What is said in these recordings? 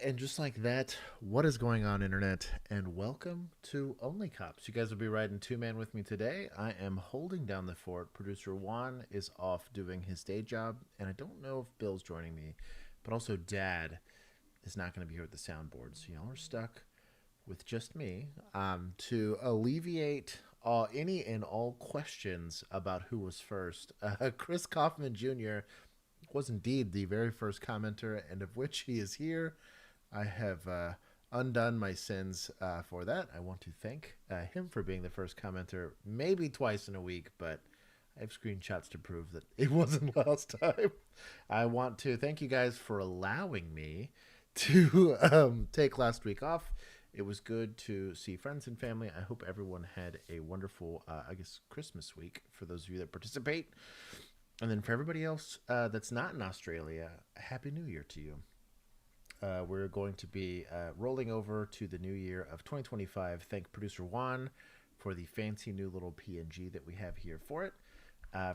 And just like that, what is going on, Internet? And welcome to OnlyCops. You guys will be riding two man with me today. I am holding down the fort. Producer Juan is off doing his day job, and I don't know if Bill's joining me, but also Dad is not going to be here with the soundboard. So y'all are stuck with just me to alleviate any and all questions about who was first. Chris Kaufman Jr. was indeed the very first commenter, and of which he is here. I have undone my sins for that. I want to thank him for being the first commenter, maybe twice in a week, but I have screenshots to prove that it wasn't last time. I want to thank you guys for allowing me to take last week off. It was good to see friends and family. I hope everyone had a wonderful, Christmas week for those of you that participate. And then for everybody else that's not in Australia, Happy New Year to you. We're going to be rolling over to the new year of 2025. Thank producer Juan for the fancy new little PNG that we have here for it.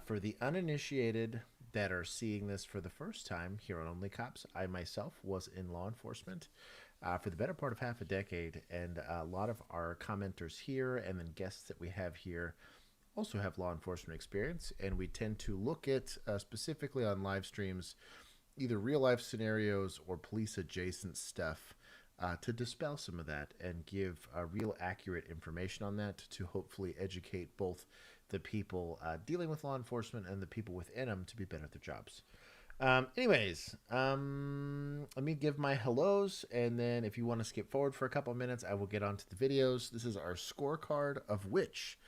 For the uninitiated that are seeing this for the first time here on OnlyCops, I myself was in law enforcement for the better part of half a decade, and a lot of our commenters here and then guests that we have here also have law enforcement experience, and we tend to look at specifically on live streams either real life scenarios or police adjacent stuff to dispel some of that and give real accurate information on that to hopefully educate both the people dealing with law enforcement and the people within them to be better at their jobs. Let me give my hellos, and then if you want to skip forward for a couple of minutes, I will get on to the videos. This is our scorecard, of which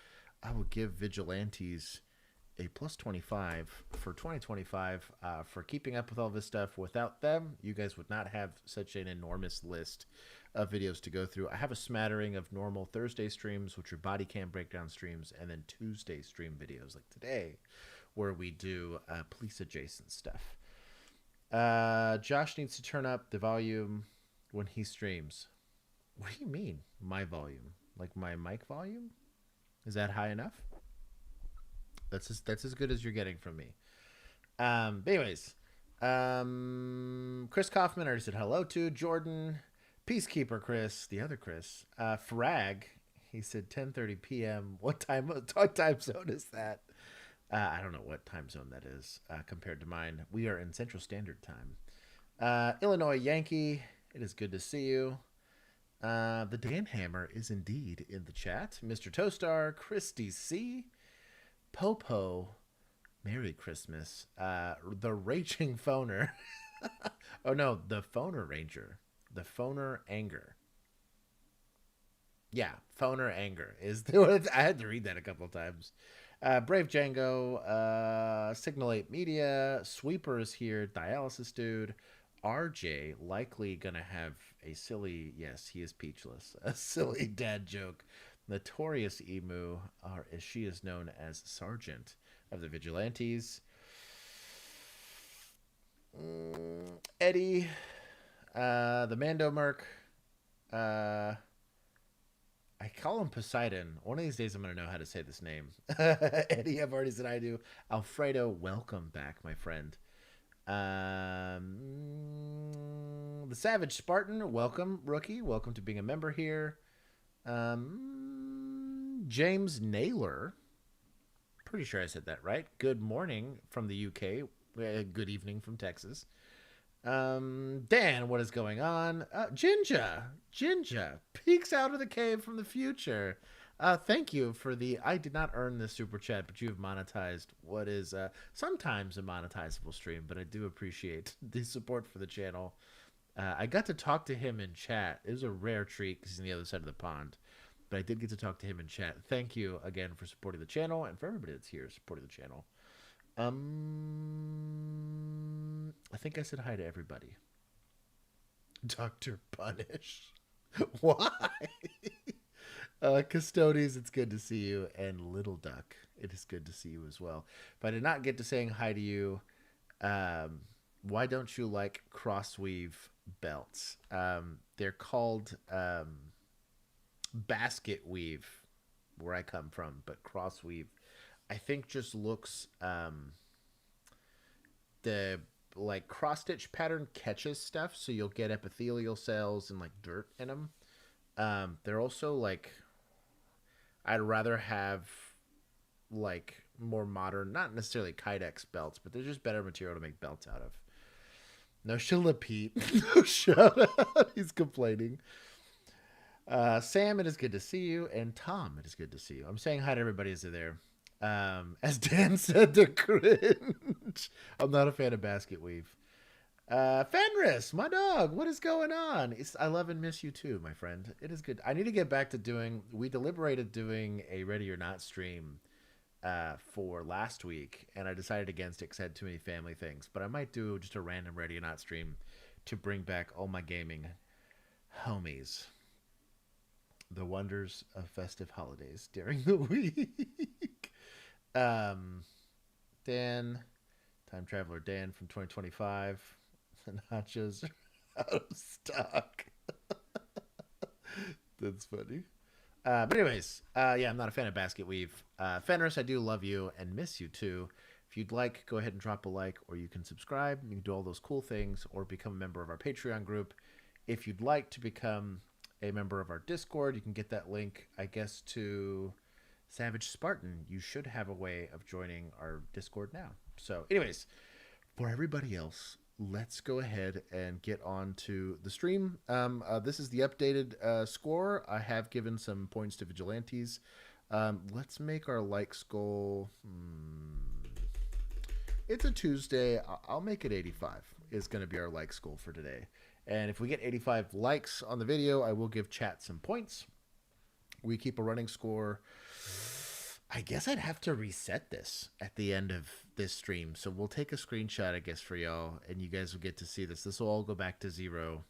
I will give vigilantes a plus 25 for 2025 for keeping up with all this stuff. Without them, you guys would not have such an enormous list of videos to go through. I have a smattering of normal Thursday streams, which are body cam breakdown streams, and then Tuesday stream videos like today, where we do police adjacent stuff. Josh needs to turn up the volume when he streams. What do you mean, my volume? Like my mic volume? Is that high enough? That's as good as you're getting from me. But anyways, Chris Kaufman, I already said hello to. Jordan, Peacekeeper Chris, the other Chris, Frag, he said 10:30 p.m. What time zone is that? I don't know what time zone that is compared to mine. We are in Central Standard Time. Illinois Yankee, it is good to see you. The Dan Hammer is indeed in the chat. Mr. Toastar, Christy C, Popo, Merry Christmas. The Raging Phoner. Oh no, the Phoner Ranger. The Phoner Anger. Yeah, Phoner Anger is the I had to read that a couple of times. Brave Django, Signal 8 Media, Sweeper is here, Dialysis Dude, RJ likely gonna have a silly, yes, he is peachless, a silly dad joke. Notorious Emu, or as she is known as Sergeant of the Vigilantes. Eddie, the Mando Merc. I call him Poseidon. One of these days I'm going to know how to say this name. Eddie, I've already said I do. Alfredo, welcome back, my friend. The Savage Spartan, welcome, rookie. Welcome to being a member here. James Naylor, pretty sure I said that right. Good morning from the UK. Good evening from Texas. Dan, what is going on? Jinja peeks out of the cave from the future. Thank you for the, I did not earn this super chat, but you have monetized what is sometimes a monetizable stream, but I do appreciate the support for the channel. I got to talk to him in chat. It was a rare treat because he's on the other side of the pond, but I did get to talk to him in chat. Thank you again for supporting the channel and for everybody that's here supporting the channel. I think I said hi to everybody. Dr. Punish. Why? Custodes, it's good to see you. And Little Duck, it is good to see you as well. If I did not get to saying hi to you, why don't you like crossweave belts? They're called basket weave where I come from, but crossweave I think just looks the like cross stitch pattern catches stuff, so you'll get epithelial cells and like dirt in them. They're also like, I'd rather have like more modern, not necessarily Kydex belts, but they're just better material to make belts out of. No shut Pete. No shut up. He's complaining. Sam, it is good to see you. And Tom, it is good to see you. I'm saying hi to everybody as they're there. As Dan said, to cringe. I'm not a fan of basket weave. Fenris, my dog, what is going on? I love and miss you too, my friend. It is good. I need to get back to doing, we deliberated doing a Ready or Not stream for last week, and I decided against it because I had too many family things. But I might do just a random Ready or Not stream to bring back all my gaming homies. The wonders of festive holidays during the week. Dan, Time Traveler Dan from 2025. The nachos are out of stock. That's funny. But anyways, yeah, I'm not a fan of basket weave. Fenris, I do love you and miss you too. If you'd like, go ahead and drop a like, or you can subscribe. You can do all those cool things, or become a member of our Patreon group. If you'd like to become a member of our Discord, you can get that link, I guess, to Savage Spartan. You should have a way of joining our Discord now. So anyways, for everybody else, let's go ahead and get on to the stream. This is the updated score. I have given some points to vigilantes. Let's make our likes goal. It's a Tuesday. I'll make it 85 is going to be our likes goal for today. And if we get 85 likes on the video, I will give chat some points. We keep a running score. I guess I'd have to reset this at the end of this stream. So we'll take a screenshot, I guess, for y'all, and you guys will get to see this. This will all go back to 0.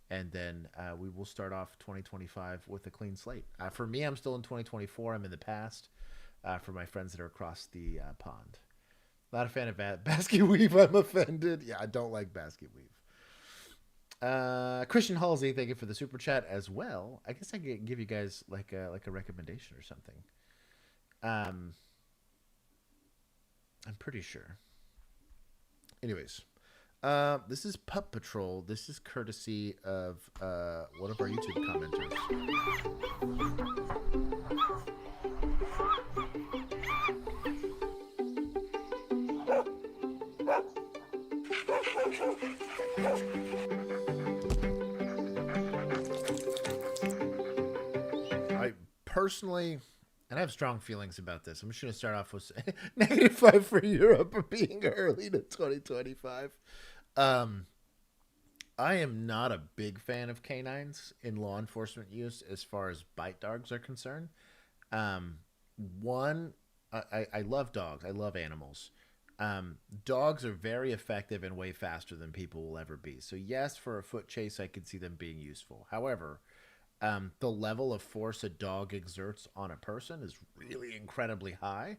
And then we will start off 2025 with a clean slate. For me, I'm still in 2024. I'm in the past. For my friends that are across the pond. Not a fan of basket weave. I'm offended. Yeah, I don't like basket weave. Christian Halsey, thank you for the super chat as well. I guess I could give you guys like a recommendation or something. I'm pretty sure. Anyways, this is Pup Patrol. This is courtesy of one of our YouTube commenters. I personally, and I have strong feelings about this. I'm just going to start off with -5 for Europe being early to 2025. I am not a big fan of canines in law enforcement use as far as bite dogs are concerned. One, I love dogs. I love animals. Dogs are very effective and way faster than people will ever be. So yes, for a foot chase, I could see them being useful. However, the level of force a dog exerts on a person is really incredibly high.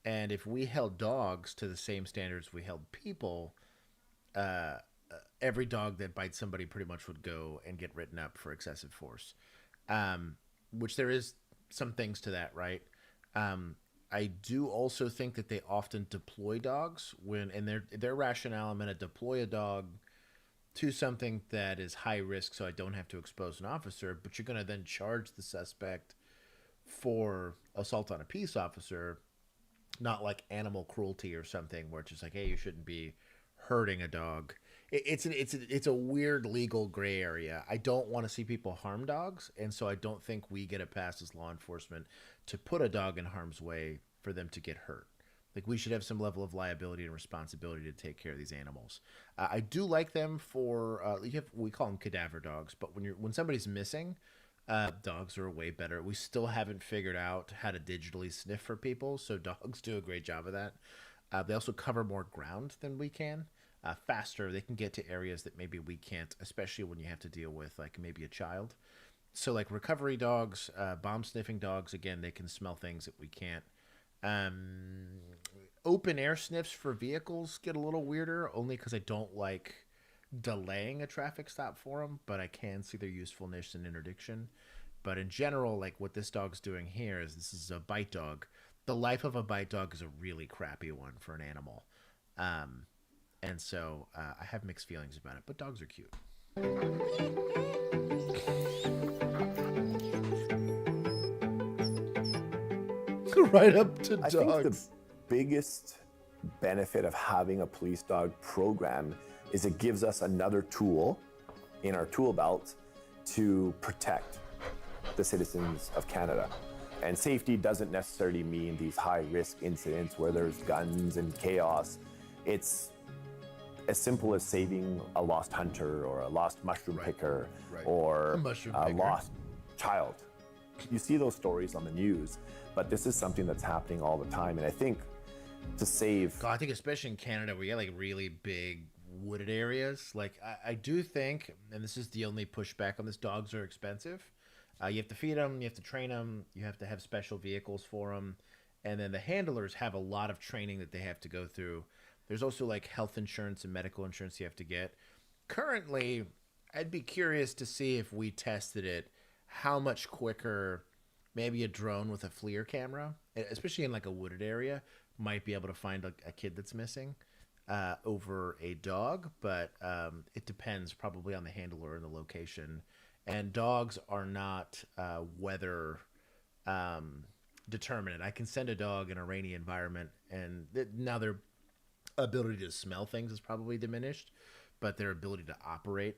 And if we held dogs to the same standards we held people, every dog that bites somebody pretty much would go and get written up for excessive force. Which there is some things to that, right? I do also think that they often deploy dogs and their rationale, I'm going to deploy a dog to something that is high risk so I don't have to expose an officer, but you're going to then charge the suspect for assault on a peace officer, not like animal cruelty or something where it's just like, hey, you shouldn't be hurting a dog. It's a weird legal gray area. I don't want to see people harm dogs, and so I don't think we get a pass as law enforcement to put a dog in harm's way for them to get hurt. Like, we should have some level of liability and responsibility to take care of these animals. I do like them for we call them cadaver dogs, but when somebody's missing, dogs are way better. We still haven't figured out how to digitally sniff for people, so dogs do a great job of that. They also cover more ground than we can. Faster. They can get to areas that maybe we can't, especially when you have to deal with like maybe a child. So like recovery dogs, bomb sniffing dogs, again, they can smell things that we can't. Open air sniffs for vehicles get a little weirder, only because I don't like delaying a traffic stop for them, but I can see their usefulness and interdiction. But in general, like what this dog's doing here is this is a bite dog. The life of a bite dog is a really crappy one for an animal. And so I have mixed feelings about it, but dogs are cute. Right up to dogs. I think the biggest benefit of having a police dog program is it gives us another tool in our tool belt to protect the citizens of Canada. And safety doesn't necessarily mean these high-risk incidents where there's guns and chaos. It's as simple as saving a lost hunter or a lost mushroom picker or a lost child. You see those stories on the news, but this is something that's happening all the time. And I think to save... God, I think especially in Canada, we got like really big wooded areas. Like I do think, and this is the only pushback on this, dogs are expensive. You have to feed them, you have to train them, you have to have special vehicles for them. And then the handlers have a lot of training that they have to go through. There's also like health insurance and medical insurance you have to get. Currently, I'd be curious to see if we tested it, how much quicker maybe a drone with a FLIR camera, especially in like a wooded area, might be able to find a kid that's missing over a dog. But it depends probably on the handler and the location. And dogs are not weather determinate. I can send a dog in a rainy environment, and now their ability to smell things is probably diminished, but their ability to operate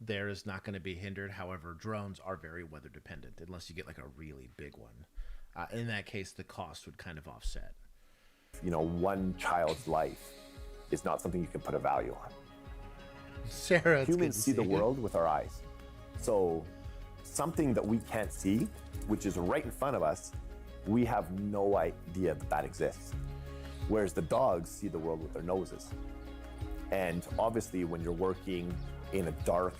there is not going to be hindered. However, drones are very weather dependent unless you get like a really big one. In that case, the cost would kind of offset. You know, one child's life is not something you can put a value on. Sarah, humans see the world with our eyes. So something that we can't see, which is right in front of us, we have no idea that that exists. Whereas the dogs see the world with their noses. And obviously when you're working in a dark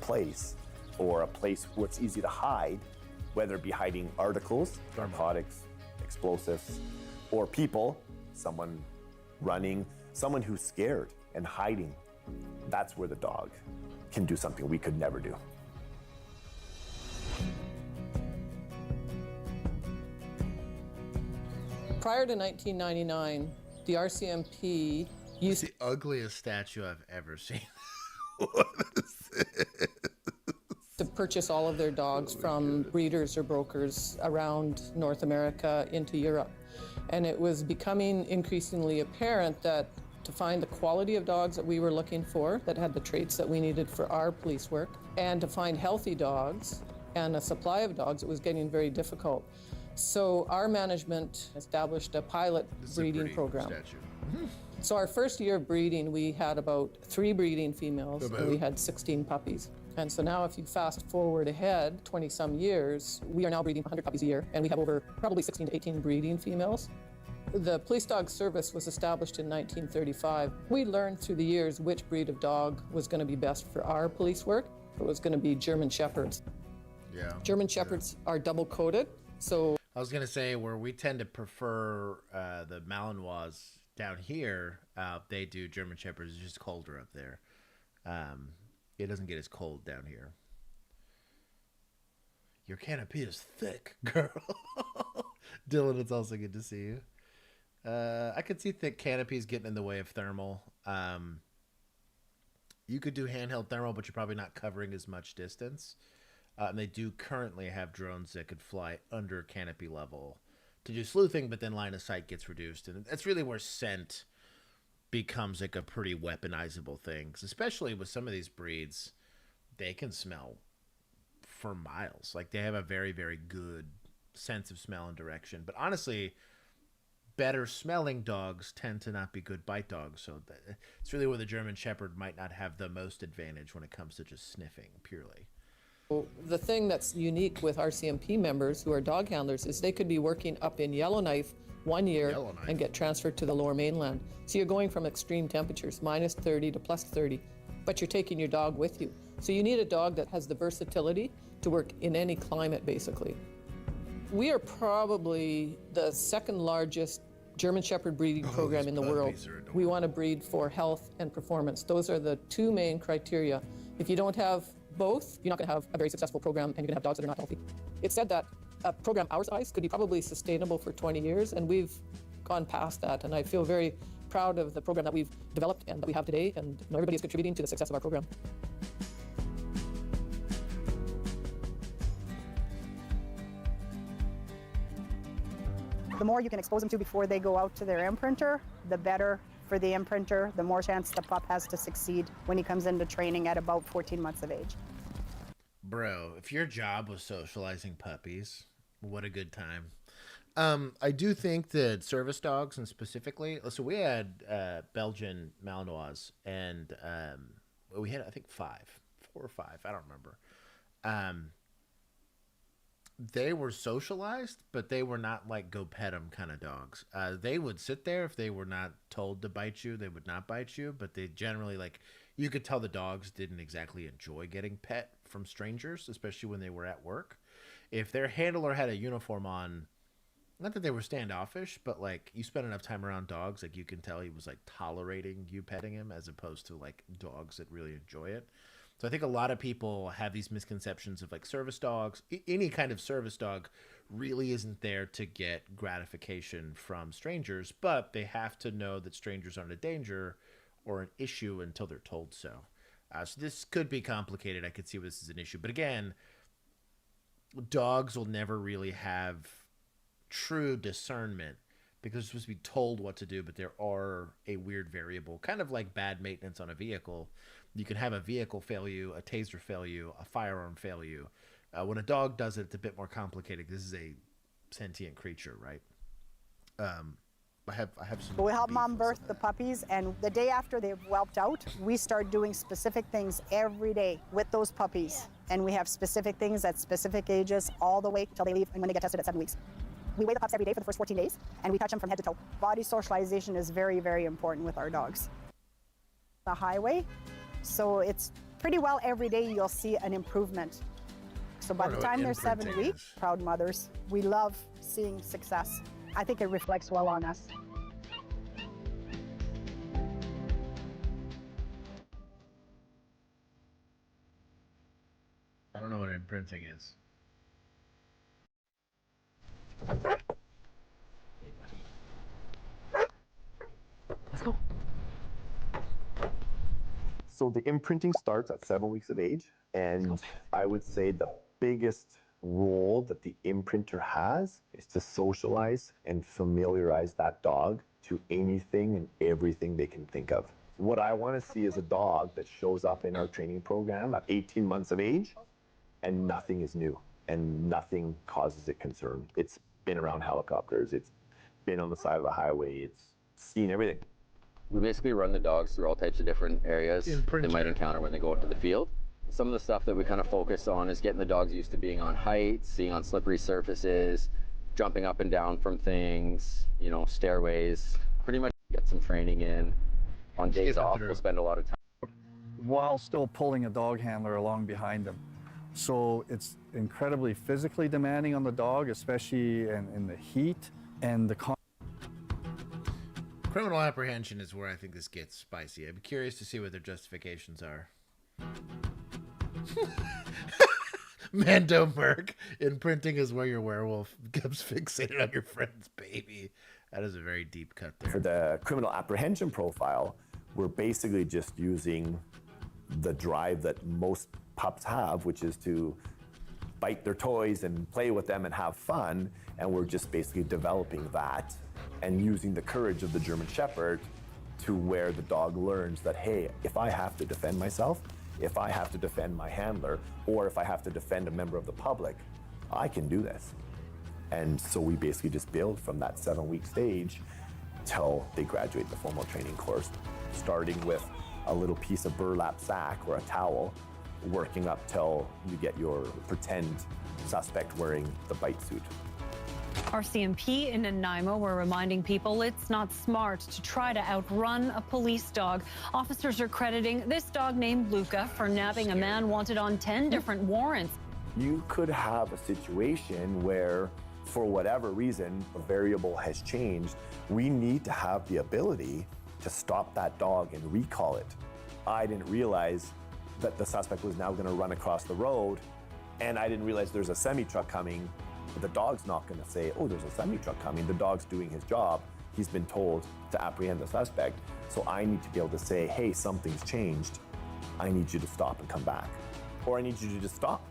place or a place where it's easy to hide, whether it be hiding articles, narcotics, explosives, or people, someone running, someone who's scared and hiding, that's where the dog can do something we could never do. Prior to 1999, the RCMP used the ugliest statue I've ever seen. What is this? To purchase all of their dogs from breeders or brokers around North America into Europe. And it was becoming increasingly apparent that to find the quality of dogs that we were looking for, that had the traits that we needed for our police work, and to find healthy dogs and a supply of dogs, it was getting very difficult. So our management established a pilot breeding program. So our first year of breeding, we had about 3 breeding females and we had 16 puppies. And so now if you fast forward ahead 20 some years, we are now breeding 100 puppies a year and we have over probably 16 to 18 breeding females. The police dog service was established in 1935. We learned through the years which breed of dog was going to be best for our police work. It was going to be German Shepherds. Yeah. German Shepherds are double coated. So I was going to say where we tend to prefer the Malinois down here, they do German Shepherds. It's just colder up there. It doesn't get as cold down here. Your canopy is thick, girl. Dylan, it's also good to see you. I could see thick canopies getting in the way of thermal. You could do handheld thermal, but you're probably not covering as much distance. And they do currently have drones that could fly under canopy level to do sleuthing, but then line of sight gets reduced. And that's really where scent becomes like a pretty weaponizable thing. 'Cause especially with some of these breeds, they can smell for miles. Like they have a very, very good sense of smell and direction. But honestly, better smelling dogs tend to not be good bite dogs. So it's really where the German Shepherd might not have the most advantage when it comes to just sniffing purely. the thing that's unique with RCMP members who are dog handlers is they could be working up in Yellowknife one year and get transferred to the lower mainland. So you're going from extreme temperatures, minus 30 to plus 30, but you're taking your dog with you. So you need a dog that has the versatility to work in any climate, basically. We are probably the second largest German Shepherd breeding program in the world. We want to breed for health and performance. Those are the two main criteria. If you don't have both, you're not going to have a very successful program and you're going to have dogs that are not healthy. It's said that a program our size could be probably sustainable for 20 years, and we've gone past that, and I feel very proud of the program that we've developed and that we have today, and everybody is contributing to the success of our program. The more you can expose them to before they go out to their imprinter, the better for the imprinter, the more chance the pup has to succeed when he comes into training at about 14 months of age. Bro, if your job was socializing puppies, what a good time. I do think that service dogs, and specifically, so we had Belgian Malinois, and we had, I think, 4 or 5, I don't remember. They were socialized, but they were not like go pet them kind of dogs. They would sit there. If they were not told to bite you, they would not bite you, but they generally, like, you could tell the dogs didn't exactly enjoy getting pet from strangers, especially when they were at work. If their handler had a uniform on, not that they were standoffish, but like you spend enough time around dogs, like you can tell he was like tolerating you petting him, as opposed to like dogs that really enjoy it. So I think a lot of people have these misconceptions of like service dogs. Any kind of service dog really isn't there to get gratification from strangers, but they have to know that strangers aren't a danger or an issue until they're told so. So this could be complicated. I could see this as an issue. But again, dogs will never really have true discernment because they're supposed to be told what to do, but there are a weird variable, kind of like bad maintenance on a vehicle. You can have a vehicle fail you, a taser fail you, a firearm fail you. When a dog does it, it's a bit more complicated. This is a sentient creature, right? I have some. But we help mom birth the puppies, and the day after they've whelped out, we start doing specific things every day with those puppies. And we have specific things at specific ages all the way till they leave and when they get tested at 7 weeks. We weigh the pups every day for the first 14 days, and we touch them from head to toe. Body socialization is very, very important with our dogs. The highway, so it's pretty well every day you'll see an improvement. So by the time they're 7 weeks, proud mothers, we love seeing success. I think it reflects well on us. I don't know what imprinting is. Let's go. So the imprinting starts at 7 weeks of age, and I would say the biggest role that the imprinter has is to socialize and familiarize that dog to anything and everything they can think of. What I want to see is a dog that shows up in our training program at 18 months of age and nothing is new and nothing causes it concern. It's been around helicopters, it's been on the side of the highway, it's seen everything. We basically run the dogs through all types of different areas they might encounter when they go out to the field. Some of the stuff that we kind of focus on is getting the dogs used to being on heights, seeing on slippery surfaces, jumping up and down from things, you know, stairways. Pretty much get some training in. On days off, we'll spend a lot of time. While still pulling a dog handler along behind them. So it's incredibly physically demanding on the dog, especially in the heat and the Criminal apprehension is where I think this gets spicy. I'm curious to see what their justifications are. Mando Merc, imprinting is where your werewolf becomes fixated on your friend's baby. That is a very deep cut there. For the criminal apprehension profile, we're basically just using the drive that most pups have, which is to bite their toys and play with them and have fun. And we're just basically developing that and using the courage of the German Shepherd to where the dog learns that, hey, if I have to defend myself, if I have to defend my handler, or if I have to defend a member of the public, I can do this. And so we basically just build from that 7 week stage till they graduate the formal training course, starting with a little piece of burlap sack or a towel, working up till you get your pretend suspect wearing the bite suit. RCMP in Nanaimo were reminding people it's not smart to try to outrun a police dog. Officers are crediting this dog named Luca for nabbing a man wanted on 10 different warrants. You could have a situation where, for whatever reason, a variable has changed. We need to have the ability to stop that dog and recall it. I didn't realize that the suspect was now going to run across the road, and I didn't realize there's a semi-truck coming. The dog's not going to say, oh, there's a semi-truck coming. The dog's doing his job. he's been told to apprehend the suspect. So I need to be able to say, hey, something's changed. I need you to stop and come back. Or I need you to just stop,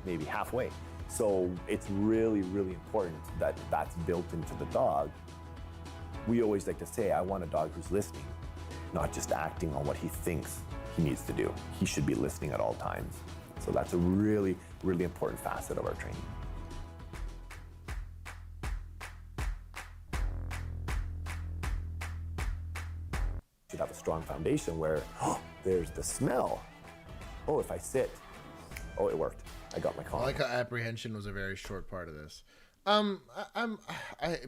maybe halfway. So it's really, really important that that's built into the dog. We always like to say, I want a dog who's listening, not just acting on what he thinks he needs to do. He should be listening at all times. So that's a really, really important facet of our training. Should have a strong foundation where, oh, there's the smell. Oh, if I sit, oh, it worked. I got my call. I like how apprehension was a very short part of this.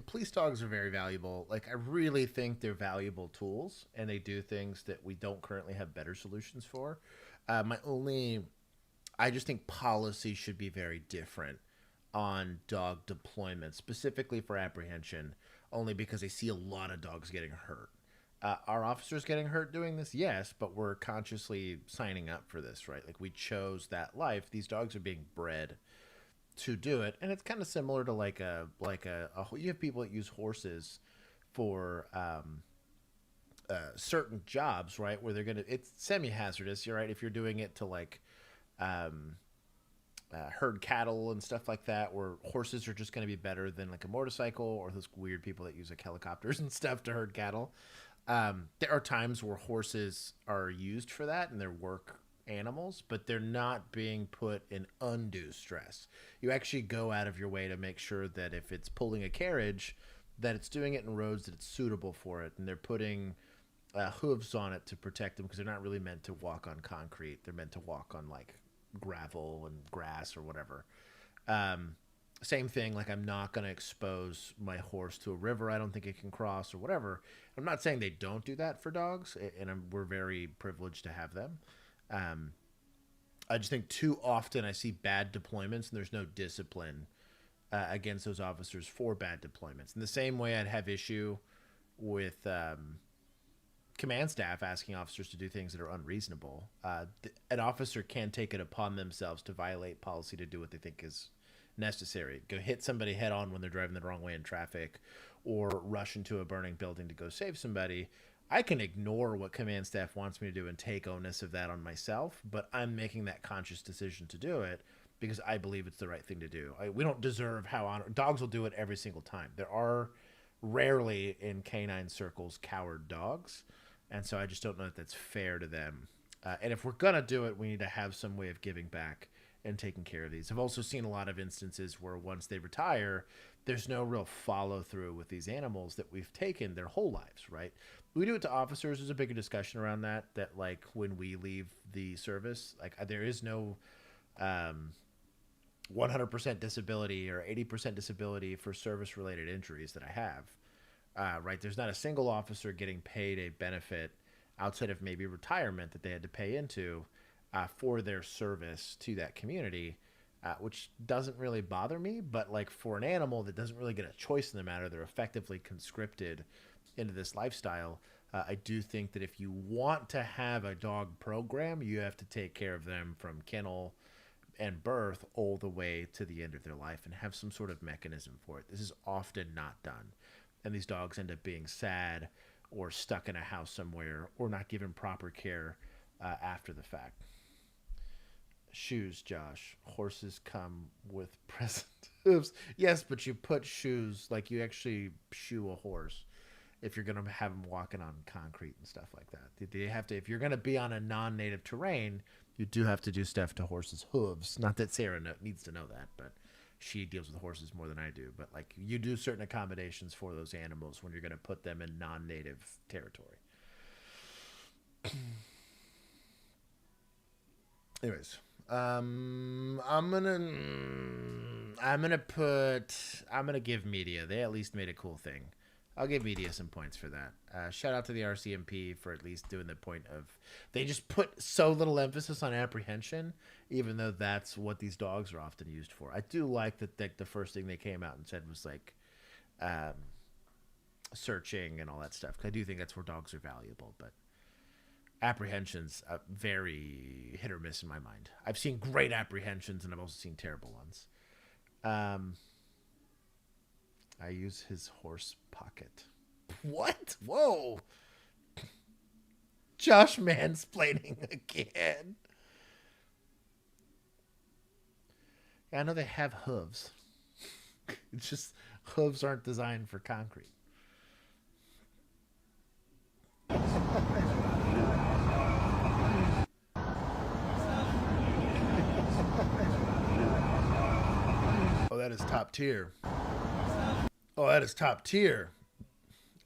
Police dogs are very valuable. Like, I really think they're valuable tools, and they do things that we don't currently have better solutions for. I just think policy should be very different on dog deployment, specifically for apprehension, only because I see a lot of dogs getting hurt. Are officers getting hurt doing this? Yes, but we're consciously signing up for this, right? Like, we chose that life. These dogs are being bred to do it, and it's kind of similar to you have people that use horses for certain jobs, right? Where it's semi-hazardous, right? If you're doing it to herd cattle and stuff like that, where horses are just going to be better than like a motorcycle, or those weird people that use like helicopters and stuff to herd cattle. There are times where horses are used for that and they're work animals, but they're not being put in undue stress. You actually go out of your way to make sure that if it's pulling a carriage, that it's doing it in roads that it's suitable for it, and they're putting hooves on it to protect them, because they're not really meant to walk on concrete. They're meant to walk on like gravel and grass or whatever. Same thing, like, I'm not going to expose my horse to a river I don't think it can cross or whatever. I'm not saying they don't do that for dogs, and we're very privileged to have them. I just think too often I see bad deployments and there's no discipline against those officers for bad deployments. In the same way I'd have issue with command staff asking officers to do things that are unreasonable. An officer can take it upon themselves to violate policy to do what they think is necessary. Go hit somebody head on when they're driving the wrong way in traffic, or rush into a burning building to go save somebody. I can ignore what command staff wants me to do and take onus of that on myself, but I'm making that conscious decision to do it because I believe it's the right thing to do. We don't deserve dogs will do it every single time. There are rarely in canine circles coward dogs, and so I just don't know that that's fair to them. And if we're gonna do it, we need to have some way of giving back and taking care of these. I've also seen a lot of instances where once they retire, there's no real follow through with these animals that we've taken their whole lives, right? We do it to officers. There's a bigger discussion around that like when we leave the service, like there is no 100% disability or 80% disability for service related injuries that I have, right? There's not a single officer getting paid a benefit outside of maybe retirement that they had to pay into for their service to that community, which doesn't really bother me. But like for an animal that doesn't really get a choice in the matter, they're effectively conscripted into this lifestyle. I do think that if you want to have a dog program, you have to take care of them from kennel and birth all the way to the end of their life and have some sort of mechanism for it. This is often not done. And these dogs end up being sad or stuck in a house somewhere or not given proper care after the fact. Shoes, Josh. Horses come with present hooves. Yes, but you put shoes, like you actually shoe a horse if you're going to have them walking on concrete and stuff like that. They have to, if you're going to be on a non-native terrain, you do have to do stuff to horses' hooves. Not that Sarah needs to know that, but she deals with horses more than I do. But like you do certain accommodations for those animals when you're going to put them in non-native territory. Anyways, I'm gonna give media. They at least made a cool thing. I'll give media some points for that. Shout out to the RCMP for at least doing the point of, they just put so little emphasis on apprehension, even though that's what these dogs are often used for. I do like that the first thing they came out and said was like searching and all that stuff. 'Cause I do think that's where dogs are valuable, but apprehension's very hit or miss in my mind. I've seen great apprehensions and I've also seen terrible ones. I use his horse pocket. What? Whoa. Josh mansplaining again. I know they have hooves. It's just hooves aren't designed for concrete. Oh, that is top tier. Oh, that is top tier.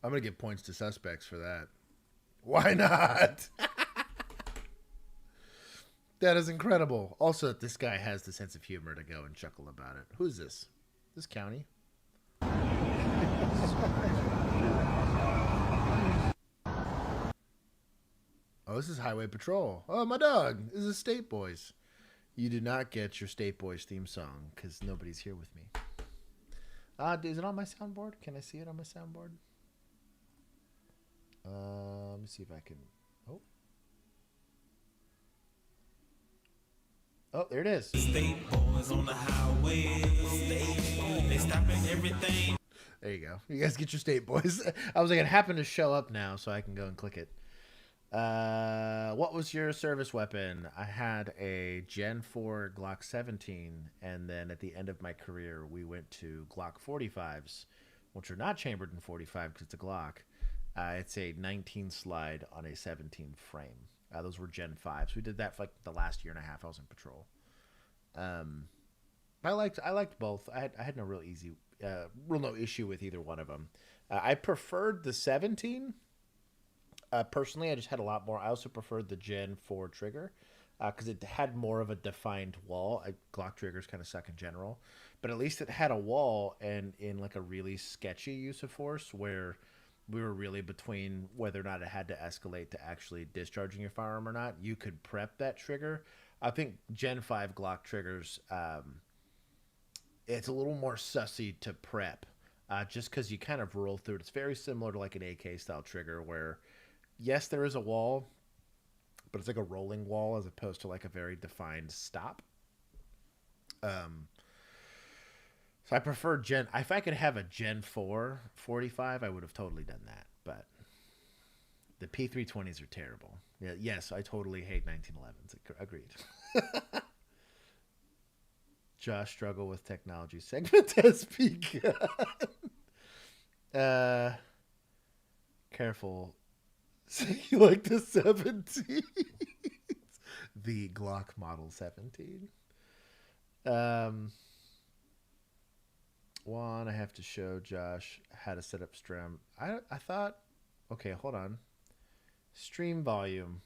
I'm going to give points to suspects for that. Why not? That is incredible. Also, that this guy has the sense of humor to go and chuckle about it. Who's this? This county? Oh, this is Highway Patrol. Oh, my dog. This is State Boys. You do not get your State Boys theme song because nobody's here with me. Is it on my soundboard? Can I see it on my soundboard? Let me see if I can. Oh, there it is. State boys on the highway. They stopping everything. There you go. You guys get your State Boys. I was like, it happened to show up now, so I can go and click it. What was your service weapon? I had a Gen 4 Glock 17, and then at the end of my career, we went to Glock 45s, which are not chambered in 45 because it's a Glock. It's a 19 slide on a 17 frame. Those were Gen 5s. We did that for like the last year and a half I was in patrol. I liked both. I had no real issue with either one of them. I preferred the 17. Personally, I just had a lot more. I also preferred the Gen 4 trigger because it had more of a defined wall. Glock triggers kind of suck in general, but at least it had a wall, and in like a really sketchy use of force where we were really between whether or not it had to escalate to actually discharging your firearm or not, you could prep that trigger. I think Gen 5 Glock triggers, it's a little more sussy to prep just because you kind of roll through it. It's very similar to like an AK style trigger where, yes, there is a wall, but it's like a rolling wall as opposed to like a very defined stop. So I prefer if I could have a Gen 4 45, I would have totally done that. But the P320s are terrible. Yeah, yes, I totally hate 1911s. Agreed. Josh, struggle with technology. Segment has begun. Careful. You like the 17? The Glock Model 17. One, I have to show Josh how to set up stream. I thought, okay, hold on. Stream volume.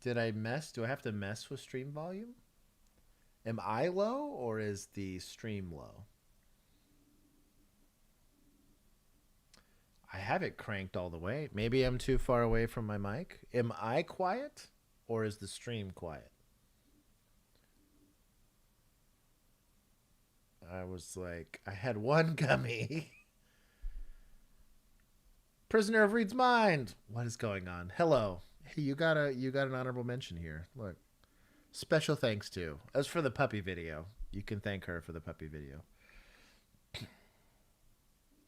Did I mess? Do I have to mess with stream volume? Am I low or is the stream low? I have it cranked all the way. Maybe I'm too far away from my mic. Am I quiet or is the stream quiet? I was like, I had one gummy. Prisoner of Reed's mind. What is going on? Hello. Hey, you got an honorable mention here. Look. Special thanks to. As for the puppy video, you can thank her for the puppy video.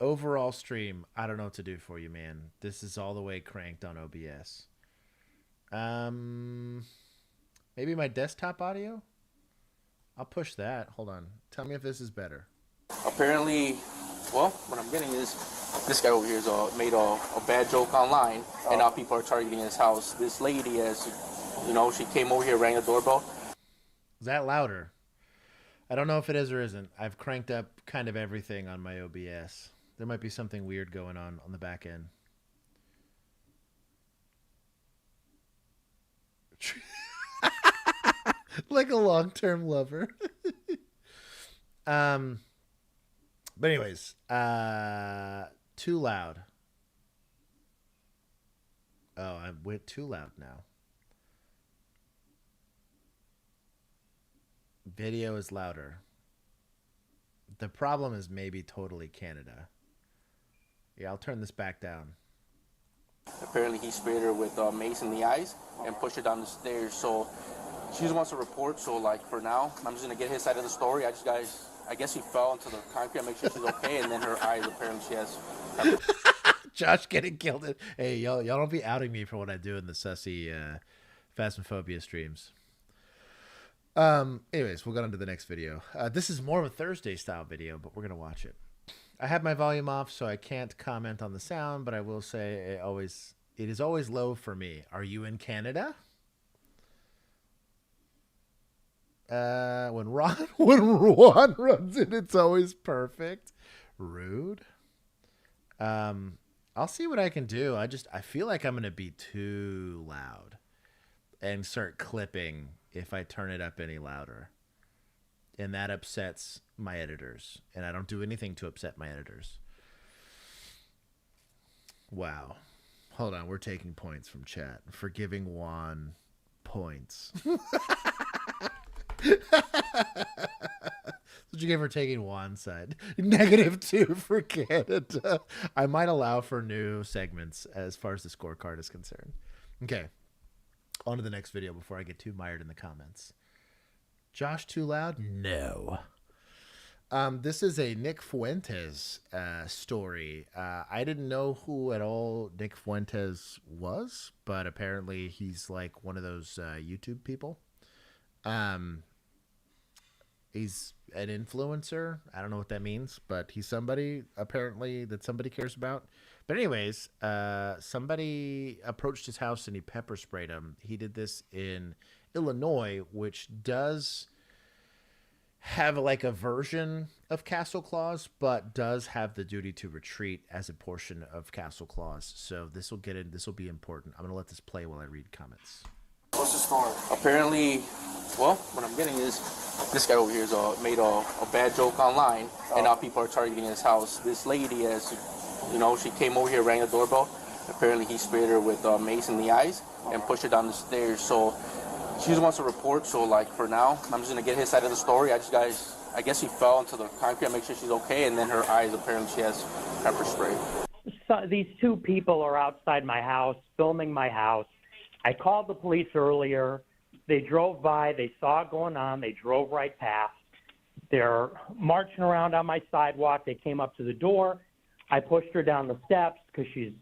Overall stream, I don't know what to do for you, man. This is all the way cranked on OBS. Maybe my desktop audio? I'll push that. Hold on. Tell me if this is better. Apparently, well, what I'm getting is this guy over here has made a bad joke online, and now people are targeting his house. This lady has, she came over here, rang the doorbell. Is that louder? I don't know if it is or isn't. I've cranked up kind of everything on my OBS. There might be something weird going on the back end. Like a long-term lover. But anyways, too loud. Oh, I went too loud now. Video is louder. The problem is maybe totally Canada. Yeah, I'll turn this back down. Apparently he sprayed her with mace in the eyes and pushed her down the stairs. So she just wants to report. So like for now, I'm just going to get his side of the story. I guess he fell into the concrete. I make sure she's okay. And then her eyes, apparently she has... Josh getting killed. Hey, y'all don't be outing me for what I do in the sussy Phasmophobia streams. Anyways, we'll go on to the next video. This is more of a Thursday style video, but we're gonna watch it. I have my volume off, so I can't comment on the sound, but I will say it is always low for me. Are you in Canada? When Ron runs in, it's always perfect. Rude. I'll see what I can do. I feel like I'm gonna be too loud and start clipping if I turn it up any louder. And that upsets my editors. And I don't do anything to upset my editors. Wow. Hold on, we're taking points from chat for giving Juan points. What you give for taking Juan's side? -2 for Canada. I might allow for new segments as far as the scorecard is concerned. Okay. On to the next video before I get too mired in the comments. Josh too loud? No. This is a Nick Fuentes story. I didn't know who at all Nick Fuentes was, but apparently he's like one of those YouTube people. He's an influencer. I don't know what that means, but he's somebody apparently that somebody cares about. But anyways, somebody approached his house and he pepper sprayed him. He did this in Illinois, which does have like a version of Castle Clause, but does have the duty to retreat as a portion of Castle Clause. So this will be important. I'm going to let this play while I read comments. What's the story? Apparently, well, what I'm getting is this guy over here has made a bad joke online, and now people are targeting his house. This lady, as you know, she came over here, rang the doorbell. Apparently, he sprayed her with mace in the eyes and pushed her down the stairs. So she just wants to report. So, like, for now, I'm just gonna get his side of the story. I guess he fell into the concrete. I make sure she's okay, and then her eyes, apparently, she has pepper spray. So these two people are outside my house, filming my house. I called the police earlier. They drove by. They saw it going on. They drove right past. They're marching around on my sidewalk. They came up to the door. I pushed her down the steps because she's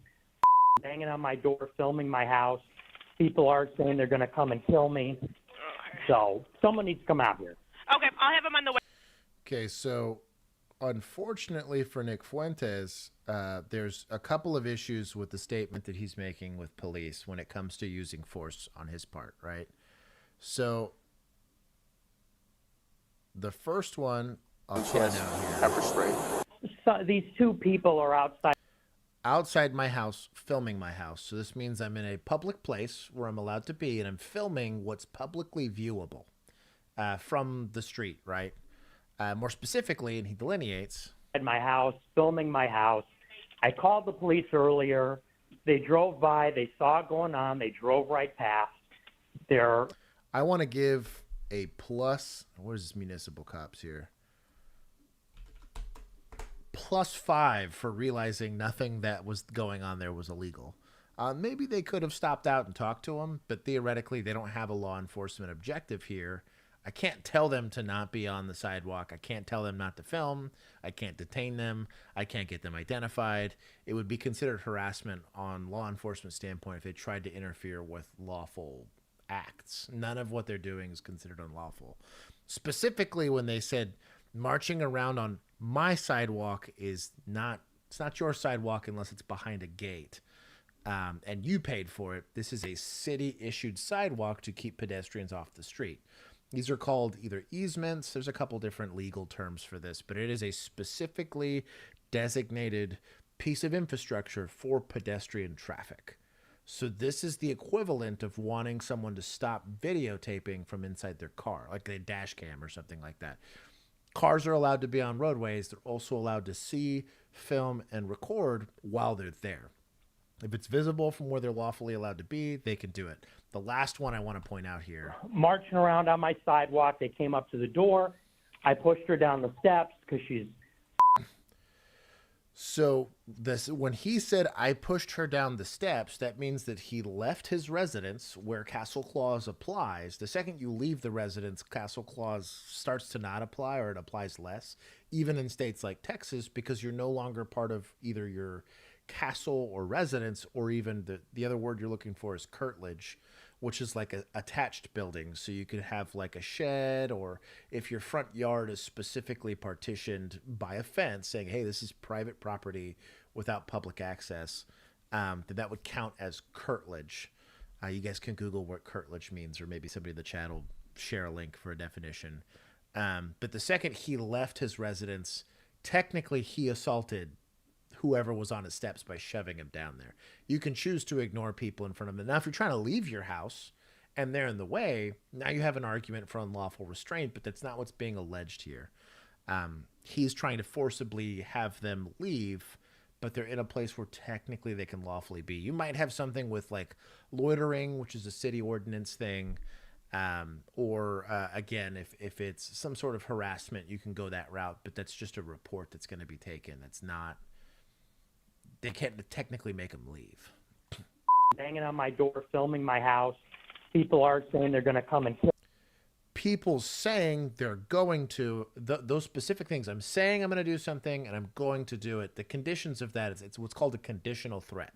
banging on my door, filming my house. People are saying they're going to come and kill me. So someone needs to come out here. Okay, I'll have him on the way. Okay, so unfortunately for Nick Fuentes, there's a couple of issues with the statement that he's making with police when it comes to using force on his part, right? So the first one, I'll point out here. Pepper spray. So these two people are outside my house, filming my house. So this means I'm in a public place where I'm allowed to be, and I'm filming what's publicly viewable from the street, right? More specifically, and he delineates. At my house, filming my house. I called the police earlier. They drove by. They saw it going on. They drove right past. I want to give a plus. What is this municipal cops here? +5 for realizing nothing that was going on there was illegal. Maybe they could have stopped out and talked to him, but theoretically they don't have a law enforcement objective here. I can't tell them to not be on the sidewalk. I can't tell them not to film. I can't detain them. I can't get them identified. It would be considered harassment on law enforcement standpoint if they tried to interfere with lawful acts. None of what they're doing is considered unlawful. Specifically when they said marching around on my sidewalk it's not your sidewalk unless it's behind a gate. And you paid for it. This is a city-issued sidewalk to keep pedestrians off the street. These are called either easements. There's a couple different legal terms for this, but it is a specifically designated piece of infrastructure for pedestrian traffic. So this is the equivalent of wanting someone to stop videotaping from inside their car, like a dash cam or something like that. Cars are allowed to be on roadways. They're also allowed to see, film, and record while they're there. If it's visible from where they're lawfully allowed to be, they can do it. The last one I want to point out here. Marching around on my sidewalk. They came up to the door. I pushed her down the steps because she's... So when he said I pushed her down the steps, that means that he left his residence where Castle Clause applies. The second you leave the residence, Castle Clause starts to not apply, or it applies less, even in states like Texas, because you're no longer part of either your castle or residence, or even the other word you're looking for is curtilage, which is like a attached building. So you could have like a shed, or if your front yard is specifically partitioned by a fence saying, hey, this is private property without public access, then that would count as curtilage. You guys can Google what curtilage means, or maybe somebody in the chat will share a link for a definition. But the second he left his residence, technically he assaulted whoever was on his steps by shoving him down there. You can choose to ignore people in front of him. Now, if you're trying to leave your house and they're in the way, now you have an argument for unlawful restraint, but that's not what's being alleged here. He's trying to forcibly have them leave, but they're in a place where technically they can lawfully be. You might have something with like loitering, which is a city ordinance thing. Or again, if it's some sort of harassment, you can go that route, but that's just a report that's going to be taken. That's not, they can't technically make them leave. Banging on my door, filming my house. People are saying they're going to come and kill. People saying they're going to, those specific things. I'm saying I'm going to do something and I'm going to do it. The conditions of that, it's what's called a conditional threat.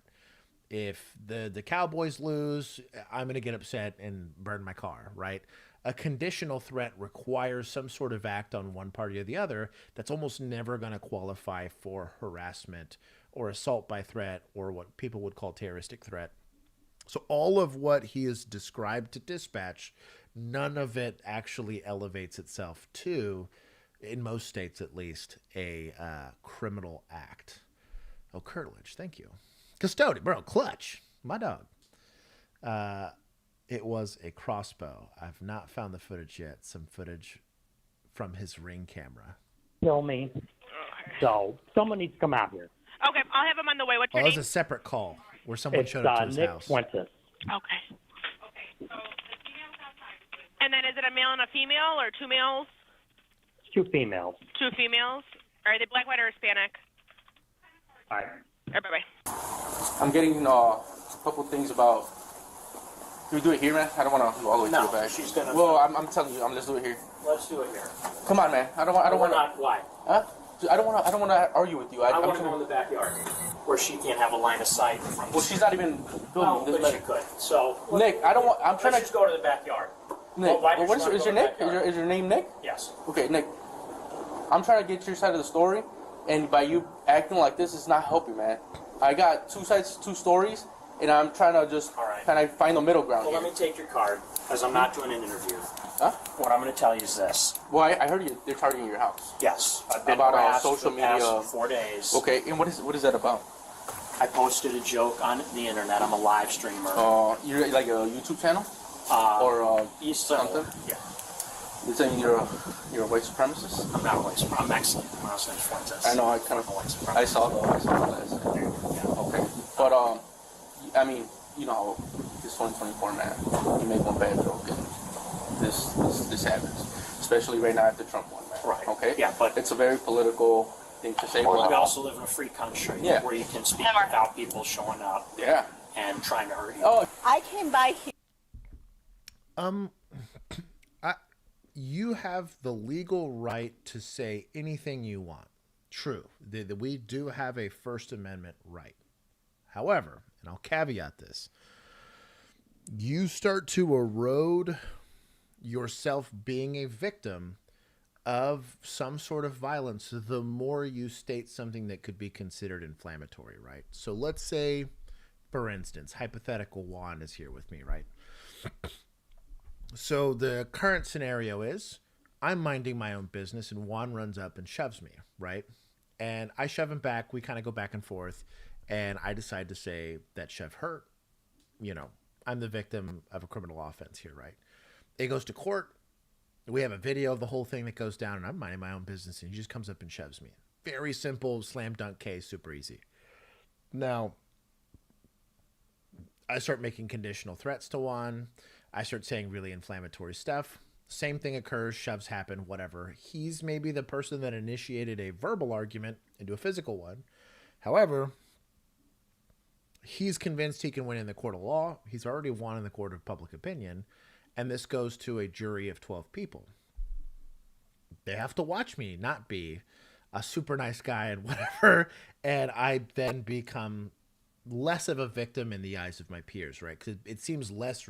If the Cowboys lose, I'm going to get upset and burn my car, right? A conditional threat requires some sort of act on one party or the other that's almost never going to qualify for harassment or assault by threat, or what people would call terroristic threat. So all of what he has described to dispatch, none of it actually elevates itself to, in most states at least, a criminal act. Oh, curtilage, thank you. Custodian, bro, clutch, my dog. It was a crossbow. I've not found the footage yet. Some footage from his Ring camera. Kill me. So someone needs to come out here. Okay, I'll have him on the way. What's your That name? was a separate call where someone showed up to his Nick house. Fuentes. Okay. And then is it a male and a female, or two males? It's two females. Two females. Are they black, white, or Hispanic? All right. All right, bye-bye. I'm getting a couple things about. Can we do it here, man? I don't want to go all the way to the back. She's gonna. Well, I'm telling you, let's do it here. Let's do it here. Come on, man. I don't want to. Why? Huh? I don't want to argue with you. I want to go in the backyard where she can't have a line of sight from. Well, she's not even filming. No, but she could. So Nick, I don't want. I'm trying let's to just go to the backyard. Nick, why what is your Nick? Is your name Nick? Yes. Okay, Nick. I'm trying to get your side of the story, and by you acting like this, it's not helping, man. I got two sides, two stories, and I'm trying to just kind of find the middle ground. Well, let me take your card because I'm not doing an interview. Huh? What I'm going to tell you is this. Well, I heard they're targeting your house. Yes. I've been about harassed social for the past media. 4 days. Okay, and what is that about? I posted a joke on the internet. I'm a live streamer. You're like a YouTube channel, or something? Yeah. You're saying you're a white supremacist? I'm not a white supremacist. I'm Mexican. My last name's Fuentes. I know. I kind of. I saw that last. Yeah. Okay, but I mean, you know, this 2024 man, you make one bad joke and this happens, especially right now after Trump won, man. Right. Okay. Yeah, but it's a very political thing to say. Well, we also live in a free country where you can speak without people showing up. Yeah. And trying to hurt you. Oh. I came by here. You have the legal right to say anything you want. True. We do have a First Amendment right. However, and I'll caveat this, you start to erode yourself being a victim of some sort of violence the more you state something that could be considered inflammatory, right? So let's say, for instance, hypothetical Juan is here with me, right? So the current scenario is I'm minding my own business and Juan runs up and shoves me, right? And I shove him back. We kind of go back and forth. And I decide to say that shove hurt. You know, I'm the victim of a criminal offense here, right? It goes to court. We have a video of the whole thing that goes down, and I'm minding my own business, and he just comes up and shoves me. Very simple, slam dunk case, super easy. Now, I start making conditional threats to Juan. I start saying really inflammatory stuff. Same thing occurs, shoves happen, whatever. He's maybe the person that initiated a verbal argument into a physical one. However, he's convinced he can win in the court of law. He's already won in the court of public opinion. And this goes to a jury of 12 people. They have to watch me not be a super nice guy and whatever, and I then become less of a victim in the eyes of my peers, right? Because it seems less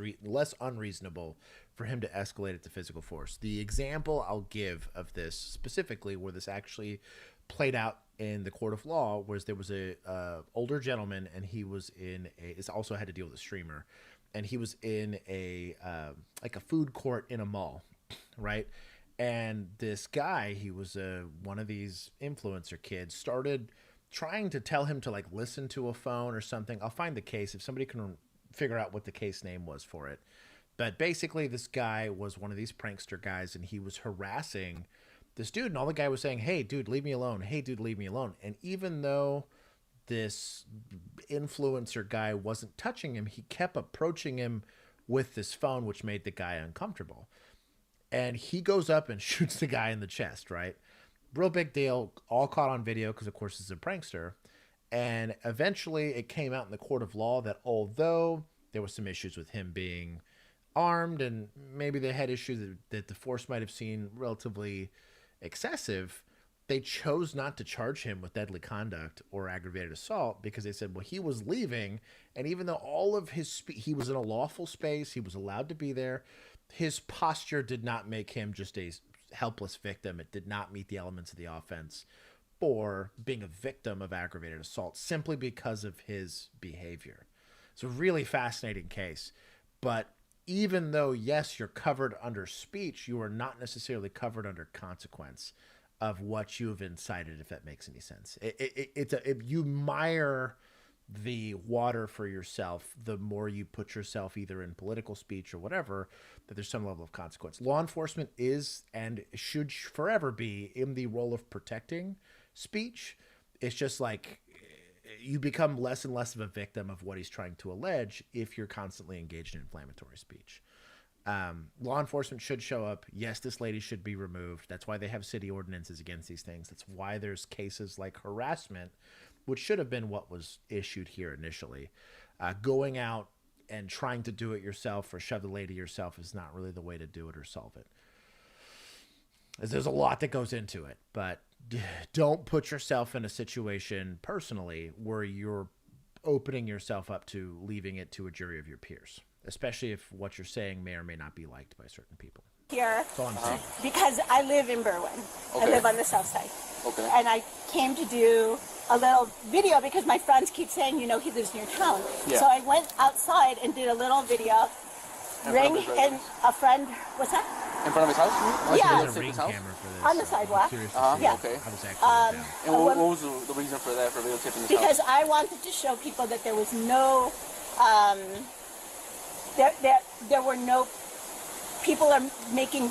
unreasonable for him to escalate it to physical force. The example I'll give of this specifically, where this actually played out in the court of law, was there was a older gentleman, and he was in it also had to deal with a streamer, and he was in a like a food court in a mall, right? And this guy, he was one of these influencer kids, started trying to tell him to like listen to a phone or something. I'll find the case if somebody can figure out what the case name was for it. But basically, this guy was one of these prankster guys, and he was harassing this dude, and all the guy was saying, "Hey, dude, leave me alone. Hey, dude, leave me alone." And even though this influencer guy wasn't touching him, he kept approaching him with this phone, which made the guy uncomfortable. And he goes up and shoots the guy in the chest, right? Real big deal, all caught on video because, of course, he's a prankster. And eventually it came out in the court of law that although there was some issues with him being armed, and maybe they had issues that the force might have seen relatively excessive, they chose not to charge him with deadly conduct or aggravated assault because they said, well, he was leaving, and even though all of his he was in a lawful space, he was allowed to be there, his posture did not make him just a helpless victim. It did not meet the elements of the offense for being a victim of aggravated assault simply because of his behavior. It's a really fascinating case, but even though, yes, you're covered under speech, you are not necessarily covered under consequence of what you have incited, if that makes any sense. You mire the water for yourself the more you put yourself either in political speech or whatever, that there's some level of consequence. Law enforcement is and should forever be in the role of protecting speech. It's just like you become less and less of a victim of what he's trying to allege if you're constantly engaged in inflammatory speech. Law enforcement should show up. Yes, this lady should be removed. That's why they have city ordinances against these things. That's why there's cases like harassment, which should have been what was issued here initially. Going out and trying to do it yourself or shove the lady yourself is not really the way to do it or solve it. As there's a lot that goes into it, but don't put yourself in a situation personally where you're opening yourself up to leaving it to a jury of your peers, especially if what you're saying may or may not be liked by certain people. Here, That's all I'm saying. because I live in Berwyn. Okay. I live on the south side. Okay. And I came to do a little video because my friends keep saying, you know, he lives near town. Yeah. So I went outside and did a little video. And a friend, what's that? In front of his house? Yeah. There's a ring camera for this. On the sidewalk. Yeah. Okay. How was actually down. And what was the reason for that, for videotaping this Because house? I wanted to show people that there was no, there were no, people are making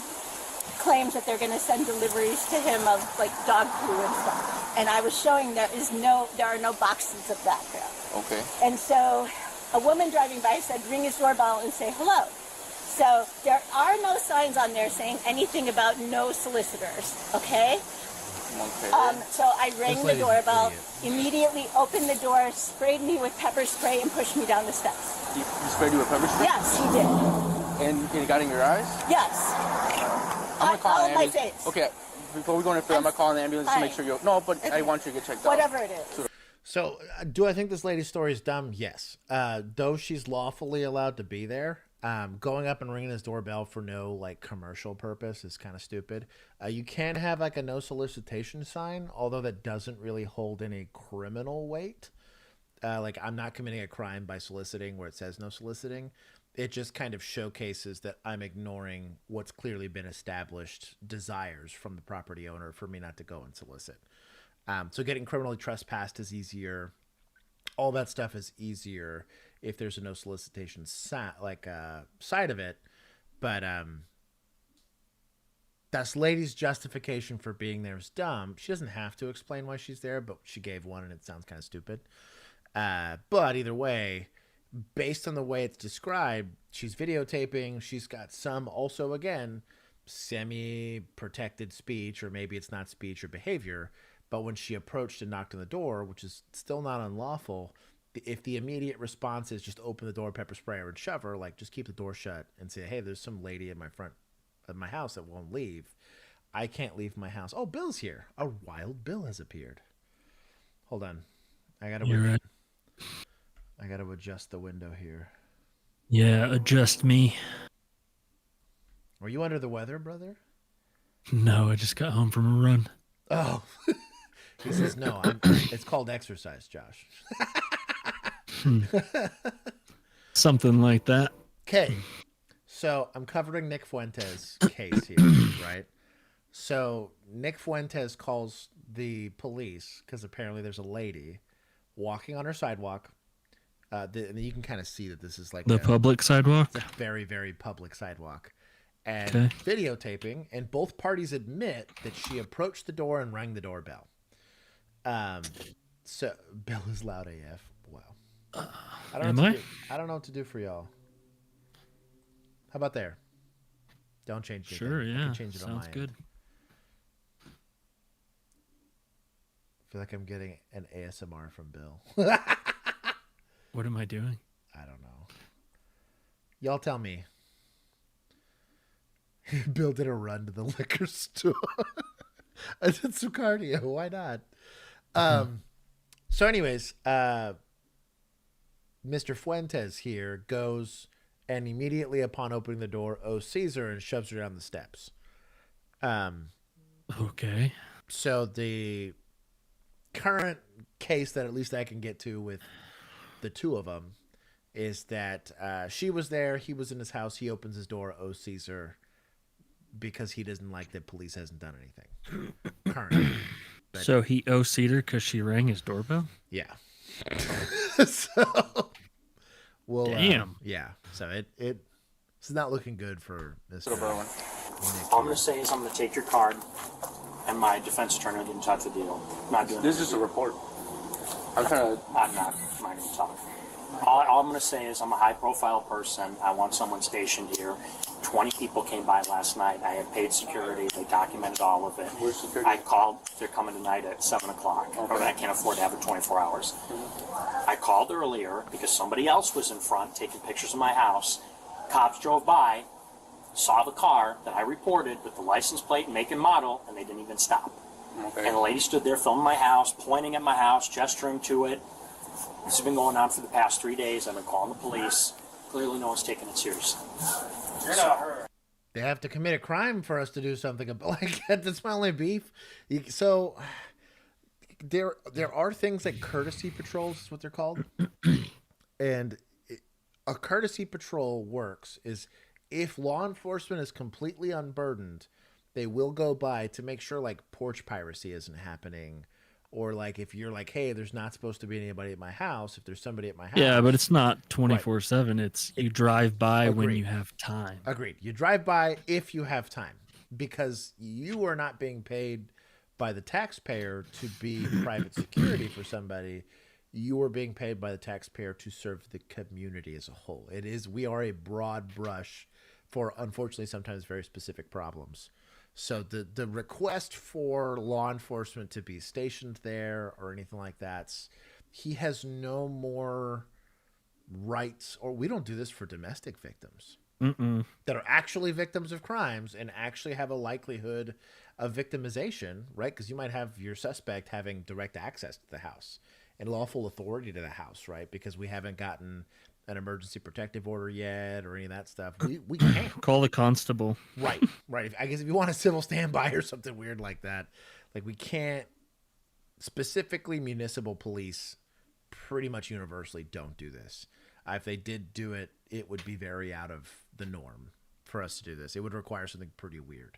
claims that they're going to send deliveries to him of like dog poo and stuff. And I was showing there are no boxes of that there. Okay. And so a woman driving by said, ring his doorbell and say hello. So there are no signs on there saying anything about no solicitors, okay? Okay. So I rang the doorbell, immediately opened the door, sprayed me with pepper spray, and pushed me down the steps. He sprayed you with pepper spray? Yes, he did. And it got in your eyes? Yes. I'm gonna call an my ambulance. face. Okay, before we go any further, I'm gonna call an ambulance to make sure you're... No, but I want you to get checked out. Whatever it is. So, do I think this lady's story is dumb? Yes. Though she's lawfully allowed to be there, going up and ringing his doorbell for no like commercial purpose is kind of stupid. You can have like a no solicitation sign, although that doesn't really hold any criminal weight. Like I'm not committing a crime by soliciting where it says no soliciting. It just kind of showcases that I'm ignoring what's clearly been established desires from the property owner for me not to go and solicit. So getting criminally trespassed is easier. All that stuff is easier if there's a no solicitation side of it. But this lady's justification for being there is dumb. She doesn't have to explain why she's there, but she gave one and it sounds kind of stupid. But either way, based on the way it's described, she's videotaping. She's got some also, again, semi-protected speech, or maybe it's not speech or behavior. But when she approached and knocked on the door, which is still not unlawful, if the immediate response is just open the door, pepper spray her, and shove her, like just keep the door shut and say, hey, there's some lady in my front of my house that won't leave. I can't leave my house. Oh, Bill's here. A wild Bill has appeared. Hold on. I gotta adjust the window here. Yeah, adjust me. Were you under the weather, brother? No, I just got home from a run. Oh. He says, no, it's called exercise, Josh. Something like that. Okay. So I'm covering Nick Fuentes' case here, right? So Nick Fuentes calls the police because apparently there's a lady walking on her sidewalk. And you can kind of see that this is like the public sidewalk. It's a very, very public sidewalk. And videotaping, and both parties admit that she approached the door and rang the doorbell. So Bill is loud AF. Wow. I don't know what to do for y'all. How about there? Don't change it. Sure, yeah. Change it Sounds good. I feel like I'm getting an ASMR from Bill. What am I doing? I don't know. Y'all tell me. Bill did a run to the liquor store. I did some cardio. Why not? So anyways, Mr. Fuentes here goes and immediately upon opening the door, sees her and shoves her down the steps. Okay. So the current case that at least I can get to with the two of them is that she was there. He was in his house. He opens his door. Sees her because he doesn't like that police hasn't done anything. Currently. So he OC'd her because she rang his doorbell? Yeah. So, well, damn. Yeah. So it's not looking good for Mr. Nick. All I'm going to say is I'm going to take your card, and my defense attorney will get in touch with you. I'm not doing this is just a report. I'm not going to talk. All I'm going to say is I'm a high-profile person. I want someone stationed here. 20 people came by last night. I had paid security. They documented all of it. Where's security? I called. They're coming tonight at 7 o'clock. Okay. I can't afford to have it 24 hours. Mm-hmm. I called earlier because somebody else was in front taking pictures of my house. Cops drove by, saw the car that I reported with the license plate, make and model, and they didn't even stop. Okay. And the lady stood there filming my house, pointing at my house, gesturing to it. This has been going on for the past 3 days. I've been calling the police. Clearly no one's taking it seriously. You're not her. They have to commit a crime for us to do something like that. That's my only beef. So there are things like courtesy patrols, is what they're called. And a courtesy patrol works is if law enforcement is completely unburdened, they will go by to make sure like porch piracy isn't happening. Or like if you're like, hey, there's not supposed to be anybody at my house. If there's somebody at my house. Yeah, but it's not 24/7. It's you drive by when you have time. Agreed. You drive by if you have time. Because you are not being paid by the taxpayer to be private security for somebody. You are being paid by the taxpayer to serve the community as a whole. We are a broad brush for, unfortunately, sometimes very specific problems. So the request for law enforcement to be stationed there or anything like that, he has no more rights, or we don't do this for domestic victims that are actually victims of crimes and actually have a likelihood of victimization, right? Because you might have your suspect having direct access to the house and lawful authority to the house, right? Because we haven't gotten an emergency protective order yet or any of that stuff. We can't call the constable. Right. I guess if you want a civil standby or something weird like that, like we can't. Specifically, municipal police pretty much universally don't do this. If they did do it, it would be very out of the norm for us to do this. It would require something pretty weird.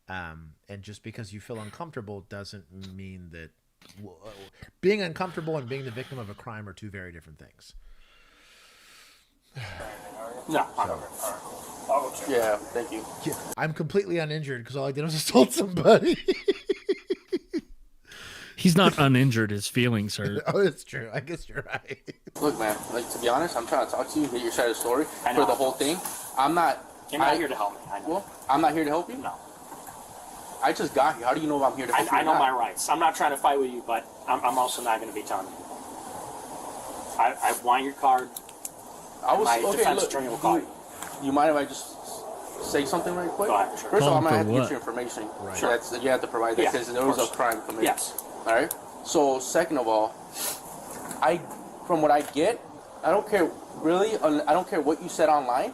And just because you feel uncomfortable doesn't mean that being uncomfortable and being the victim of a crime are two very different things. No. Yeah, thank you. Yeah, I'm completely uninjured because all I did was assault somebody. He's not uninjured. His feelings hurt. Oh, it's true. I guess you're right. Look, man, like to be honest, I'm trying to talk to you, get your side of the story for the whole thing. You're not here to help me. I know. Well, I'm not here to help you? No. I just got here. How do you know if I'm here to help you? I know my rights. I'm not trying to fight with you, but I'm also not going to be telling you. I want your card. My defense attorney will call you. You mind if I just say something right quick? Go ahead, sure. First of all, I'm Call gonna him have to for get your information. Right. So that's, you have to provide that Yeah, because there of was a course. crime committed. Yes. All right. So second of all, from what I get, I don't care really. I don't care what you said online.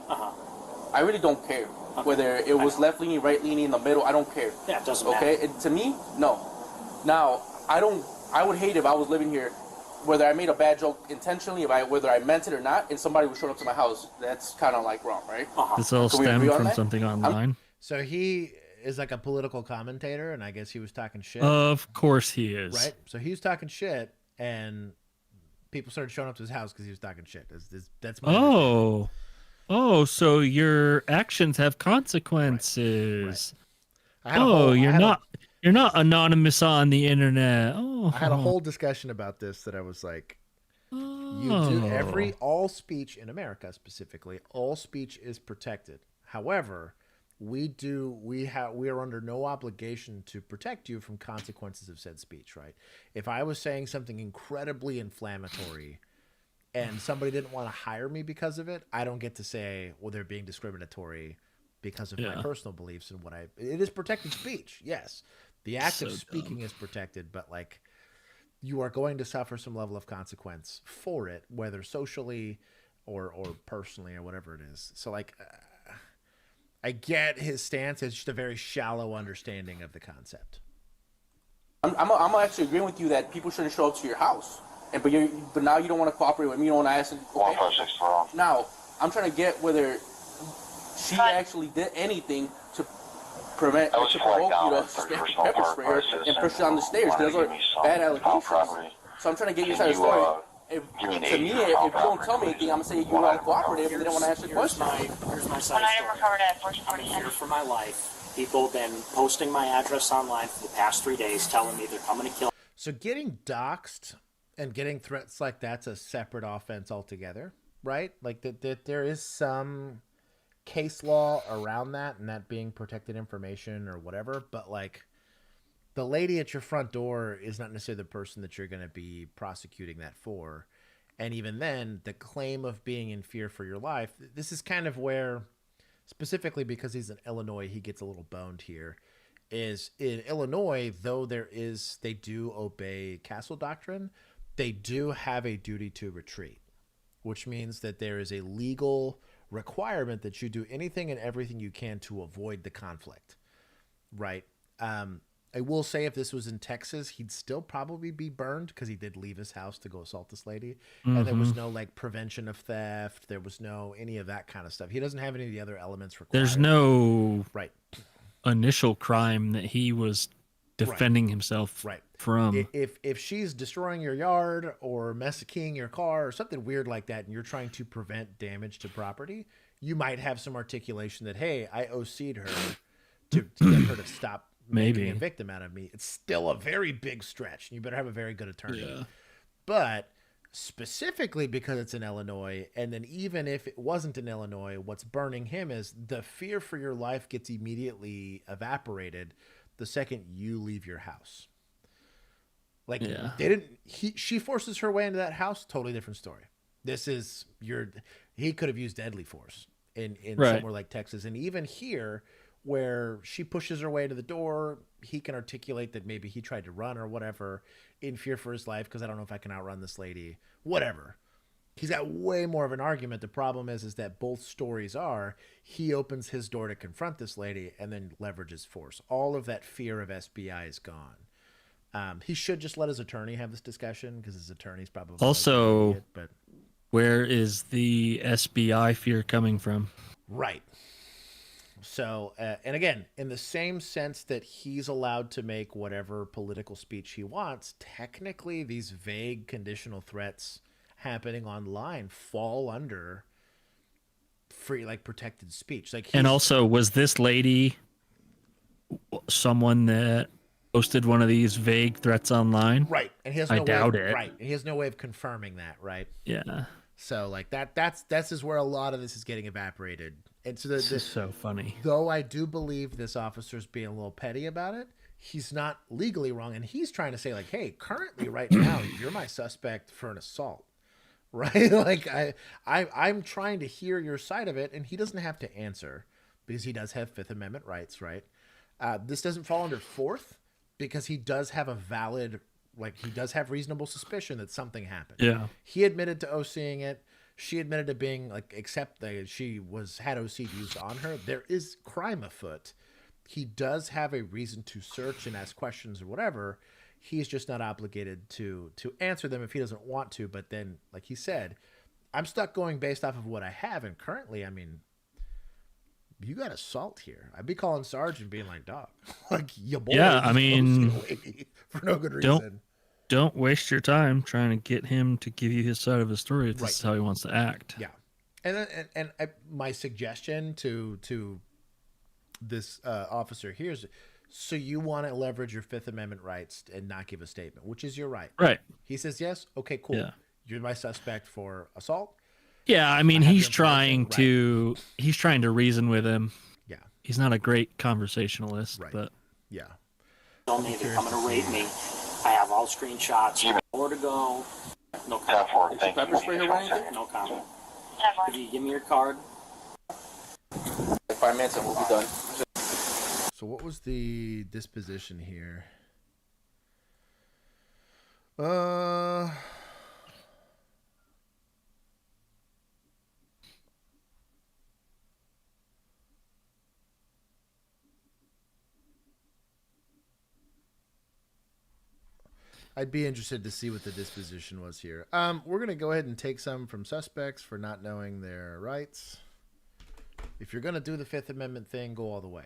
I really don't care whether it was left leaning, right leaning, in the middle. I don't care. Yeah, it doesn't matter. Okay. And to me, no. Now I would hate if I was living here, whether I made a bad joke intentionally, whether I meant it or not, and somebody was showing up to my house. That's kind of like wrong, right? This all Can we agree stemmed on from that? something online. So he is like a political commentator, and I guess he was talking shit. Of course he is. Right? So he was talking shit, and people started showing up to his house because he was talking shit. That's my Oh, so your actions have consequences. I had a whole- You're not anonymous on the internet. Oh, I had a whole discussion about this that I was like, all speech in America specifically, all speech is protected. However, we are under no obligation to protect you from consequences of said speech, right? If I was saying something incredibly inflammatory and somebody didn't want to hire me because of it, I don't get to say, well, they're being discriminatory because of my personal beliefs and it is protected speech. Yes. The act of speaking is protected, but like you are going to suffer some level of consequence for it, whether socially or personally or whatever it is. So like, I get his stance. It's just a very shallow understanding of the concept. I'm actually agreeing with you that people shouldn't show up to your house, but now you don't want to cooperate with me. You don't want to ask. Okay. Now I'm trying to get whether she actually did anything to provoke you to pepper spray her and push her down the stairs. Those are bad allegations. So I'm trying to get your side of the story. If you don't tell me anything, I'm gonna say you want to cooperate, but they don't want to answer the question. Here's my side story. I'm here for my life. People have been posting my address online for the past 3 days, telling me they're coming to kill. So getting doxxed and getting threats like that's a separate offense altogether, right? Like that there is some case law around that and that being protected information or whatever, but like the lady at your front door is not necessarily the person that you're going to be prosecuting that for. And even then, the claim of being in fear for your life, this is kind of where, specifically because he's in Illinois, he gets a little boned here, is in Illinois, though they do obey castle doctrine, they do have a duty to retreat, which means that there is a legal requirement that you do anything and everything you can to avoid the conflict, right? I will say if this was in Texas, he'd still probably be burned because he did leave his house to go assault this lady. And there was no like prevention of theft. There was no any of that kind of stuff. He doesn't have any of the other elements required. There's no initial crime that he was defending himself from. If she's destroying your yard or keying your car or something weird like that, and you're trying to prevent damage to property, you might have some articulation that, hey, I OC'd her to get her to stop making a victim out of me. It's still a very big stretch, and you better have a very good attorney. Yeah. But specifically because it's in Illinois, and then even if it wasn't in Illinois, what's burning him is the fear for your life gets immediately evaporated the second you leave your house. Like she forces her way into that house, totally different story. This is he could have used deadly force in somewhere like Texas. And even here where she pushes her way to the door, he can articulate that maybe he tried to run or whatever in fear for his life because I don't know if I can outrun this lady, whatever. He's got way more of an argument. The problem is that both stories are he opens his door to confront this lady and then leverages force. All of that fear of SBI is gone. He should just let his attorney have this discussion because his attorney's probably also idiot, but where is the SBI fear coming from? Right. So, and again, in the same sense that he's allowed to make whatever political speech he wants, technically these vague conditional threats happening online fall under free, like protected speech. Like, and also, was this lady someone that posted one of these vague threats online? Right. And he has no doubt it. Right. And he has no way of confirming that. Right. Yeah. So like that's is where a lot of this is getting evaporated. And so this is so funny. Though I do believe this officer's being a little petty about it, he's not legally wrong. And he's trying to say like, hey, currently right now, you're my suspect for an assault. Right. Like I'm trying to hear your side of it. And he doesn't have to answer because he does have Fifth Amendment rights, right? This doesn't fall under Fourth because he does have a valid, like he does have reasonable suspicion that something happened. Yeah. He admitted to OCing it. She admitted to being like, except that she had OC used on her. There is crime afoot. He does have a reason to search and ask questions or whatever. He's just not obligated to answer them if he doesn't want to. But then, like he said, I'm stuck going based off of what I have. And currently, I mean, you got assault here. I'd be calling Sarge and being like, dog, like your boy. Yeah, I mean, for no good reason. Don't waste your time trying to get him to give you his side of the story if this is how he wants to act. Yeah. And my suggestion to this officer here is, so you want to leverage your Fifth Amendment rights and not give a statement, which is your right. Right. He says yes. Okay, cool. Yeah. You're my suspect for assault. Yeah, I mean, he's trying to reason with him. Yeah. He's not a great conversationalist, but yeah. Told me they're coming to rape me. I have all screenshots. Where to go? No comment. Is pepper spray here or anything? No comment. If you give me your card. 5 minutes and we'll be done. So what was the disposition here? I'd be interested to see what the disposition was here. We're going to go ahead and take some from suspects for not knowing their rights. If you're going to do the Fifth Amendment thing, go all the way.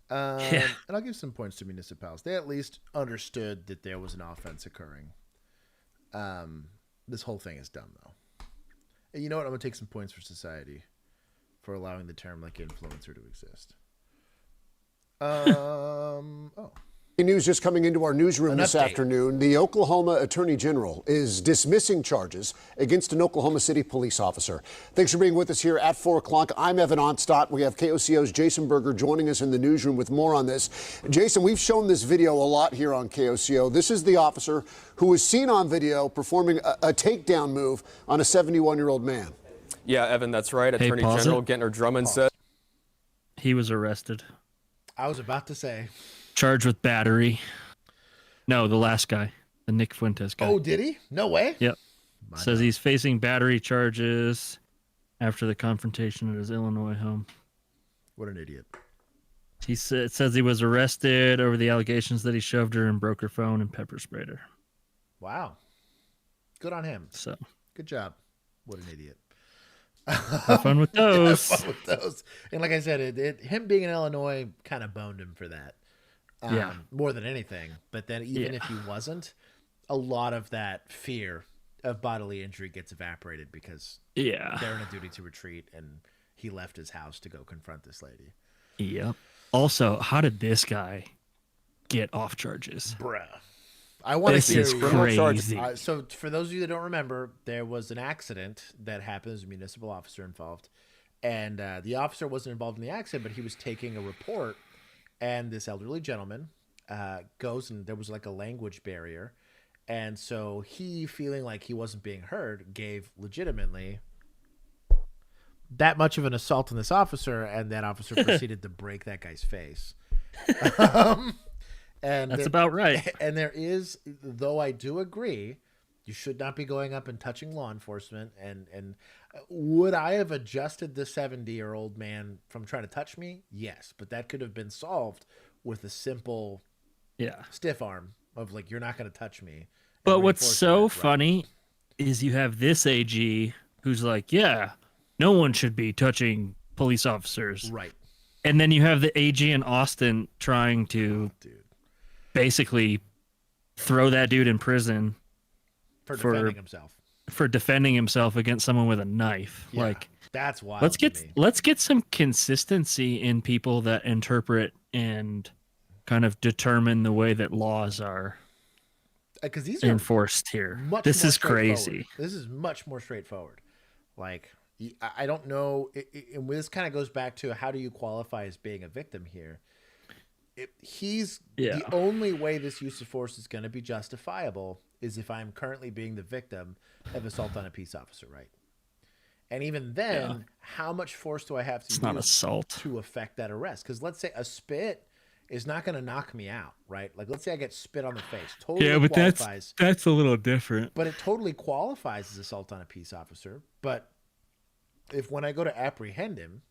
And I'll give some points to municipalities. They at least understood that there was an offense occurring. This whole thing is dumb, though. And you know what? I'm going to take some points for society for allowing the term like influencer to exist. News just coming into our newsroom this afternoon. The Oklahoma Attorney General is dismissing charges against an Oklahoma City police officer. Thanks for being with us here at 4 o'clock. I'm Evan Onstadt. We have KOCO's Jason Berger joining us in the newsroom with more on this. Jason, we've shown this video a lot here on KOCO. This is the officer who was seen on video performing a takedown move on a 71-year-old man. Yeah, Evan, that's right. Attorney General Gentner Drummond said he was arrested. I was about to say. Charged with battery. No, the last guy, the Nick Fuentes guy. Oh, did he? No way. Yep. Says he's facing battery charges after the confrontation at his Illinois home. What an idiot. It says he was arrested over the allegations that he shoved her and broke her phone and pepper sprayed her. Wow. Good on him. So good job. What an idiot. Have fun with those. Have fun with those. And like I said, him being in Illinois kind of boned him for that. More than anything. But then even if he wasn't, a lot of that fear of bodily injury gets evaporated because they're in a duty to retreat and he left his house to go confront this lady. Yep. Also, how did this guy get off charges? Bruh. I want to hear crazy. So for those of you that don't remember, there was an accident that happened. There's a municipal officer involved. And the officer wasn't involved in the accident, but he was taking a report. And this elderly gentleman goes, and there was like a language barrier. And so he, feeling like he wasn't being heard, gave legitimately that much of an assault on this officer. And that officer proceeded to break that guy's face. And that's about right. And there is, though I do agree, you should not be going up and touching law enforcement. And would I have adjusted the 70-year-old man from trying to touch me? Yes, but that could have been solved with a simple stiff arm of like, you're not going to touch me. But what's so funny is you have this AG who's like, yeah, no one should be touching police officers. Right. And then you have the AG in Austin trying to basically throw that dude in prison for defending himself. For defending himself against someone with a knife. Yeah, like that's wild. Let's get some consistency in people that interpret and kind of determine the way that laws are because these are enforced here. This is crazy. This is much more straightforward. Like I don't know, and this kind of goes back to how do you qualify as being a victim here? The only way this use of force is going to be justifiable is if I'm currently being the victim of assault on a peace officer, right? And even then, how much force do I have to use not assault to affect that arrest? Because let's say a spit is not going to knock me out, right? Like, let's say I get spit on the face. Totally but qualifies. that's a little different. But it totally qualifies as assault on a peace officer. But if when I go to apprehend him,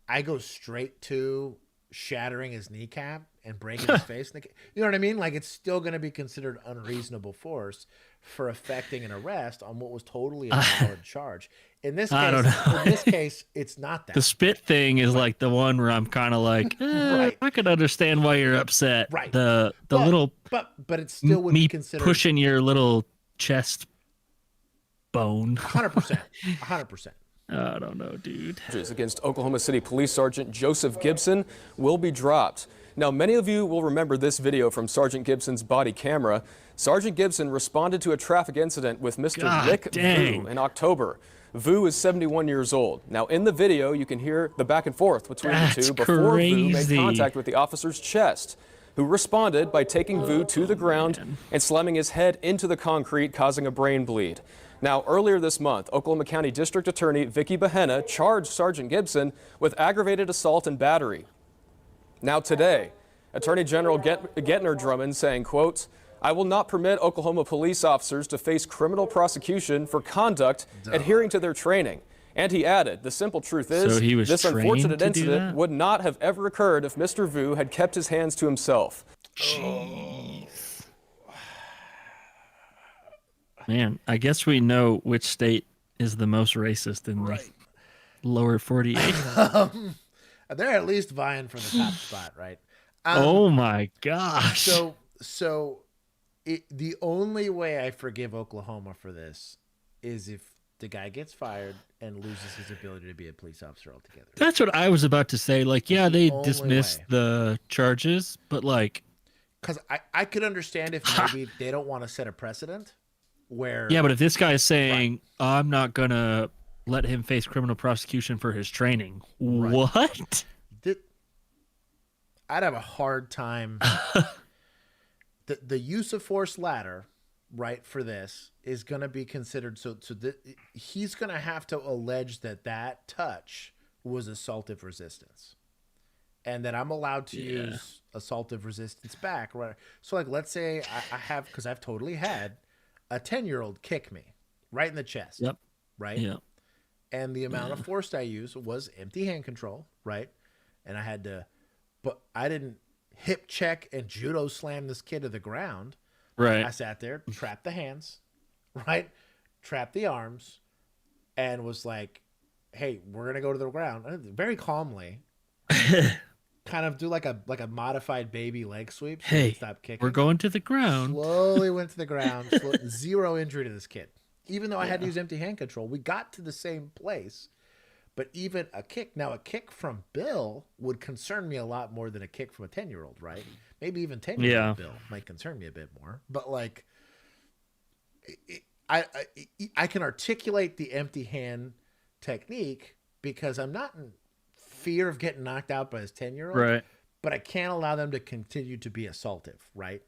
I go straight to shattering his kneecap and breaking his face. You know what I mean? Like, it's still going to be considered unreasonable force for affecting an arrest on what was totally a valid charge. In this case, I don't know. In this case, it's not that. The spit thing is like the one where I'm kind of like, I could understand why you're upset. Right. The little, but it still would me be considered pushing your little chest bone. 100%. 100%. I don't know, dude. Against Oklahoma City Police Sergeant Joseph Gibson will be dropped. Now, many of you will remember this video from Sergeant Gibson's body camera. Sergeant Gibson responded to a traffic incident with Mr. Rick Vu in October. Vu is 71 years old. Now, in the video, you can hear the back and forth between the two before Vu made contact with the officer's chest, who responded by taking Vu to the ground and slamming his head into the concrete, causing a brain bleed. Now, earlier this month, Oklahoma County District Attorney Vicky Behenna charged Sergeant Gibson with aggravated assault and battery. Now today, Attorney General Gettner Drummond saying, quote, "I will not permit Oklahoma police officers to face criminal prosecution for conduct adhering to their training." And he added, "The simple truth is, this unfortunate incident would not have ever occurred if Mr. Vu had kept his hands to himself." Jeez. Man, I guess we know which state is the most racist in the lower 48. They're at least vying for the top spot, right? Oh my gosh. So the only way I forgive Oklahoma for this is if the guy gets fired and loses his ability to be a police officer altogether. That's what I was about to say. Like, yeah, they dismissed the charges, but like... Because I could understand if maybe they don't want to set a precedent where... Yeah, but if this guy is saying, I'm not going to let him face criminal prosecution for his training, what? I'd have a hard time. The use of force ladder, right, for this is going to be considered. So he's going to have to allege that touch was assaultive resistance, and that I'm allowed to use assaultive resistance back. Right. So, like, let's say I have, because I've totally had a 10-year-old kick me right in the chest. Yep. Right. Yeah. And the amount of force I used was empty hand control. Right. And I had to. But I didn't hip check and judo slam this kid to the ground. Right. I sat there, trapped the hands, right? Trapped the arms, and was like, hey, we're going to go to the ground. And very calmly, kind of do like a modified baby leg sweep. So hey, stop kicking. We're going to the ground. Slowly went to the ground. Zero injury to this kid. Even though I had to use empty hand control, we got to the same place. But even a kick from Bill would concern me a lot more than a kick from a 10-year-old, right? Maybe even 10-year-old Bill might concern me a bit more. But, like, I can articulate the empty hand technique because I'm not in fear of getting knocked out by his 10-year-old. Right. But I can't allow them to continue to be assaultive, right?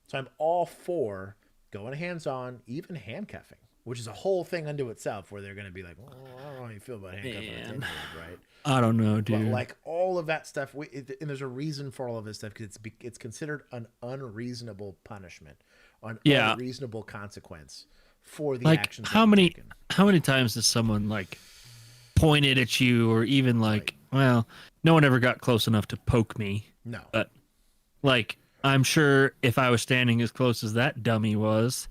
So I'm all for going hands-on, even handcuffing, which is a whole thing unto itself, where they're going to be like, "Oh, I don't know how you feel about handcuffing a 10-year-old," right? I don't know, dude. But like all of that stuff, and there's a reason for all of this stuff, because it's considered an unreasonable punishment, an unreasonable consequence for the actions. How many times has someone like pointed at you, or even like, well, no one ever got close enough to poke me. No, but like, I'm sure if I was standing as close as that dummy was,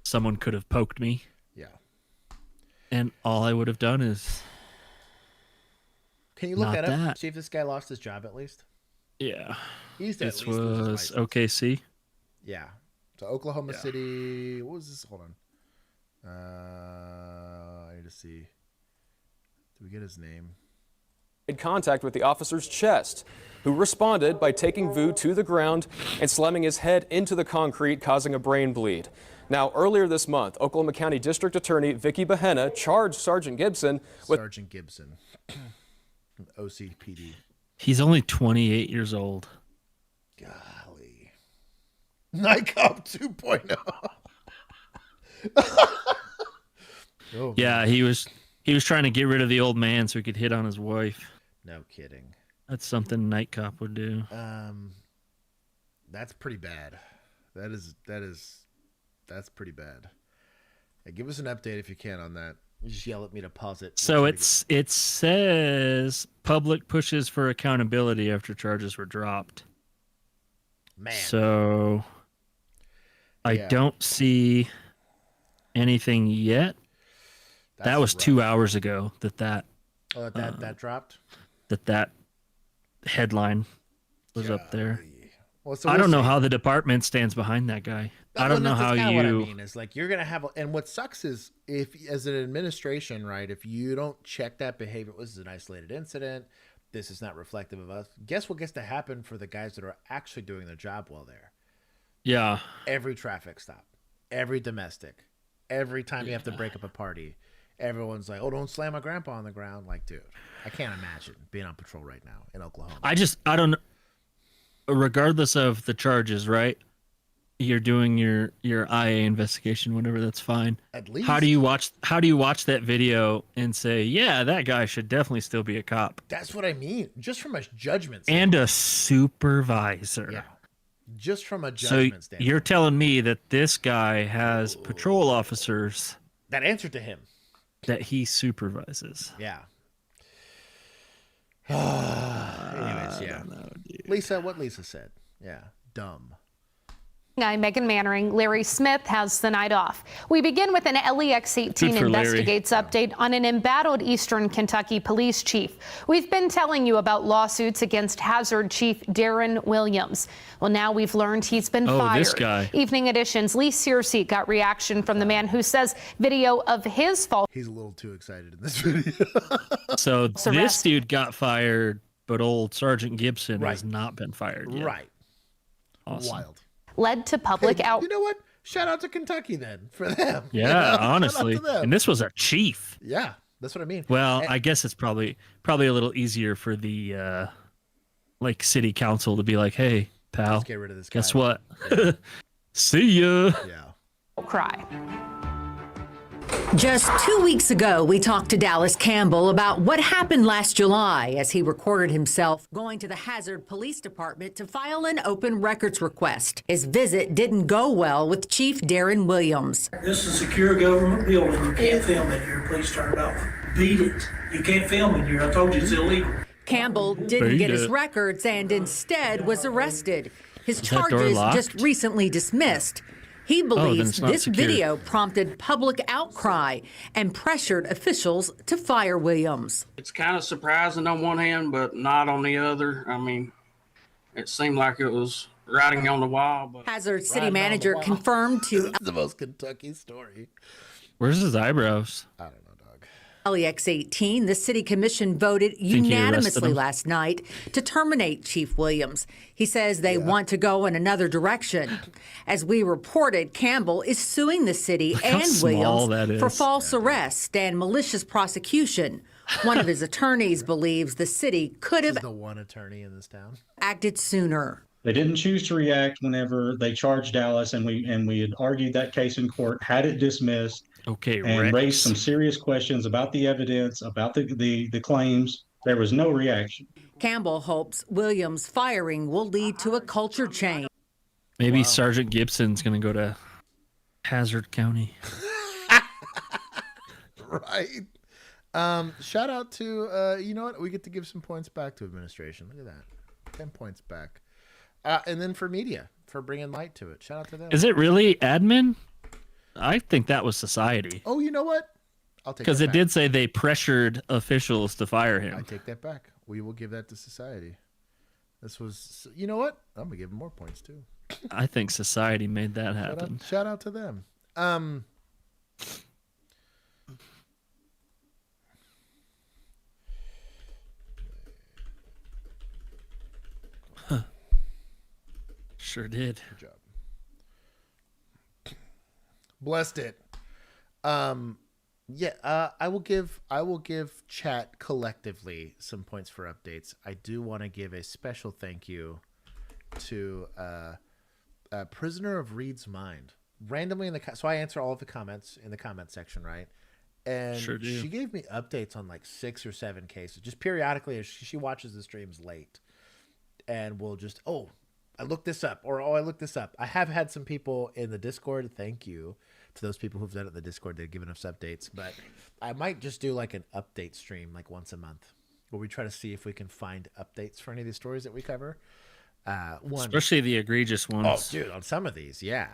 someone could have poked me. Yeah. And all I would have done is... Can you look that up? See if this guy lost his job at least? Yeah. This was OKC? Yeah. So Oklahoma City... What was this? Hold on. I need to see. Did we get his name? Made contact with the officer's chest, who responded by taking Vu to the ground and slamming his head into the concrete, causing a brain bleed. Now, earlier this month, Oklahoma County District Attorney Vicky Behenna charged Sergeant Gibson with... Sergeant Gibson. OCPD. He's only 28 years old. Golly. NYCOP 2.0. Yeah, he was He was trying to get rid of the old man so he could hit on his wife. No kidding. That's something Night Cop would do. That's pretty bad. That's pretty bad. Hey, give us an update if you can on that. Just yell at me to pause it. So it says public pushes for accountability after charges were dropped. Man. So I don't see anything yet. That was rough. 2 hours ago that dropped. That headline was up there. Well, so I don't know how the department stands behind that guy. I don't know how you. What I mean is, like, you're gonna have, and what sucks is if, as an administration, right, if you don't check that behavior, this is an isolated incident, this is not reflective of us. Guess what gets to happen for the guys that are actually doing their job well there? Yeah. Every traffic stop, every domestic, every time you have to break up a party, everyone's like, "Oh, don't slam my grandpa on the ground." Like, dude, I can't imagine being on patrol right now in Oklahoma. I don't know. Regardless of the charges, right? You're doing your IA investigation, whatever. That's fine. At least. How do you watch that video and say, yeah, that guy should definitely still be a cop? That's what I mean. Just from a judgment standpoint. And a supervisor. Yeah. Just from a judgment standpoint. You're telling me that this guy has patrol officers that answer to him that he supervises. Yeah. Anyways, yeah. Lisa, what Lisa said. Yeah. Dumb. I'm Megan Mannering. Larry Smith has the night off. We begin with an LEX 18 Investigates update on an embattled Eastern Kentucky police chief. We've been telling you about lawsuits against Hazard Chief Darren Williams. Well, now we've learned he's been fired. This guy. Evening Edition's Lee Searcy got reaction from the man who says video of his fault. He's a little too excited in this video. So this dude got fired, but old Sergeant Gibson has not been fired yet. Right. Awesome. Wild. Led to public out. You know what? Shout out to Kentucky then for them. Yeah, honestly. And this was a chief. Yeah, that's what I mean. Well, I guess it's probably a little easier for the like city council to be like, hey, pal, let's get rid of this guy. Guess what? Yeah. See ya. Yeah. Cry. Just 2 weeks ago, we talked to Dallas Campbell about what happened last July as he recorded himself going to the Hazard Police Department to file an open records request. His visit didn't go well with Chief Darren Williams. This is a secure government building. You can't film in here. Please turn it off. Beat it. You can't film in here. I told you it's illegal. Campbell didn't get his records and instead was arrested. His charges just recently dismissed. He believes this video prompted public outcry and pressured officials to fire Williams. It's kind of surprising on one hand, but not on the other. I mean, it seemed like it was writing on the wall. But Hazard City Manager confirmed to the most Kentucky story. Where's his eyebrows? I don't know. LEX 18, the city commission voted unanimously last night to terminate Chief Williams. He says they want to go in another direction. As we reported, Campbell is suing the city and Williams for false arrest and malicious prosecution. One of his attorneys believes the city could have the one attorney in this town acted sooner. They didn't choose to react whenever they charged Dallas, and we had argued that case in court, had it dismissed. Okay, and raised some serious questions about the evidence, about the claims. There was no reaction. Campbell hopes Williams' firing will lead to a culture change. Maybe Sergeant Gibson's going to go to Hazard County. Right. Shout out to, you know what? We get to give some points back to administration. Look at that. 10 points back. And then for media, for bringing light to it. Shout out to them. Is it really admin? I think that was society. Oh, you know what? I'll take because it did say they pressured officials to fire him. I take that back. We will give that to society. This was, you know what? I'm gonna give them more points too. I think society made that happen. Shout out to them. Sure did. Good job. Blessed it. I will give chat collectively some points for updates. I do want to give a special thank you to Prisoner of Reed's Mind. Randomly so I answer all of the comments in the comment section, right? And Sure do. she gave me updates on like 6 or 7 cases, just periodically as she watches the streams late. And we'll just, I looked this up, or I looked this up. I have had some people in the Discord. Thank you to those people who've done it in the Discord. They've given us updates, but I might just do like an update stream like once a month where we try to see if we can find updates for any of these stories that we cover. Especially the egregious ones. Oh, dude, on some of these, yeah.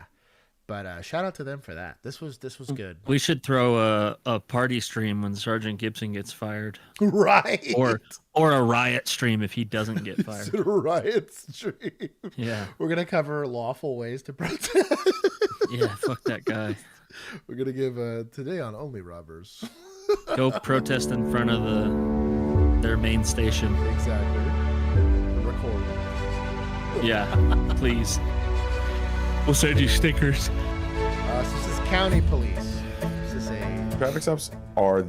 But shout out to them for that. This was good. We should throw a party stream when Sergeant Gibson gets fired. Right. Or a riot stream if he doesn't get fired. Riot stream. Yeah. We're going to cover lawful ways to protest. Yeah, fuck that guy. We're going to give today on Only Robbers. Go protest in front of their main station. Exactly. Record. Yeah, please. We'll send you stickers. So this is county police. This is a... Traffic stops are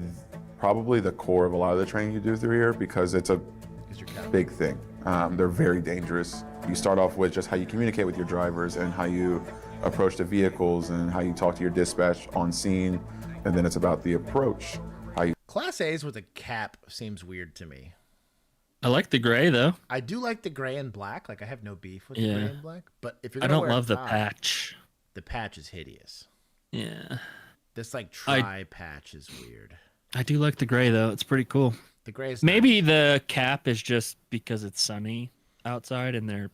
probably the core of a lot of the training you do through here because it's a big thing. They're very dangerous. You start off with just how you communicate with your drivers and how you approach the vehicles and how you talk to your dispatch on scene. And then it's about the approach. Class A's with a cap seems weird to me. I like the gray though. I do like the gray and black. Like I have no beef with the gray and black. But if you're I gonna don't wear love a the tie, patch. The patch is hideous. Yeah. This like patch is weird. I do like the gray though. It's pretty cool. The gray is maybe the cap is just because it's sunny outside and they're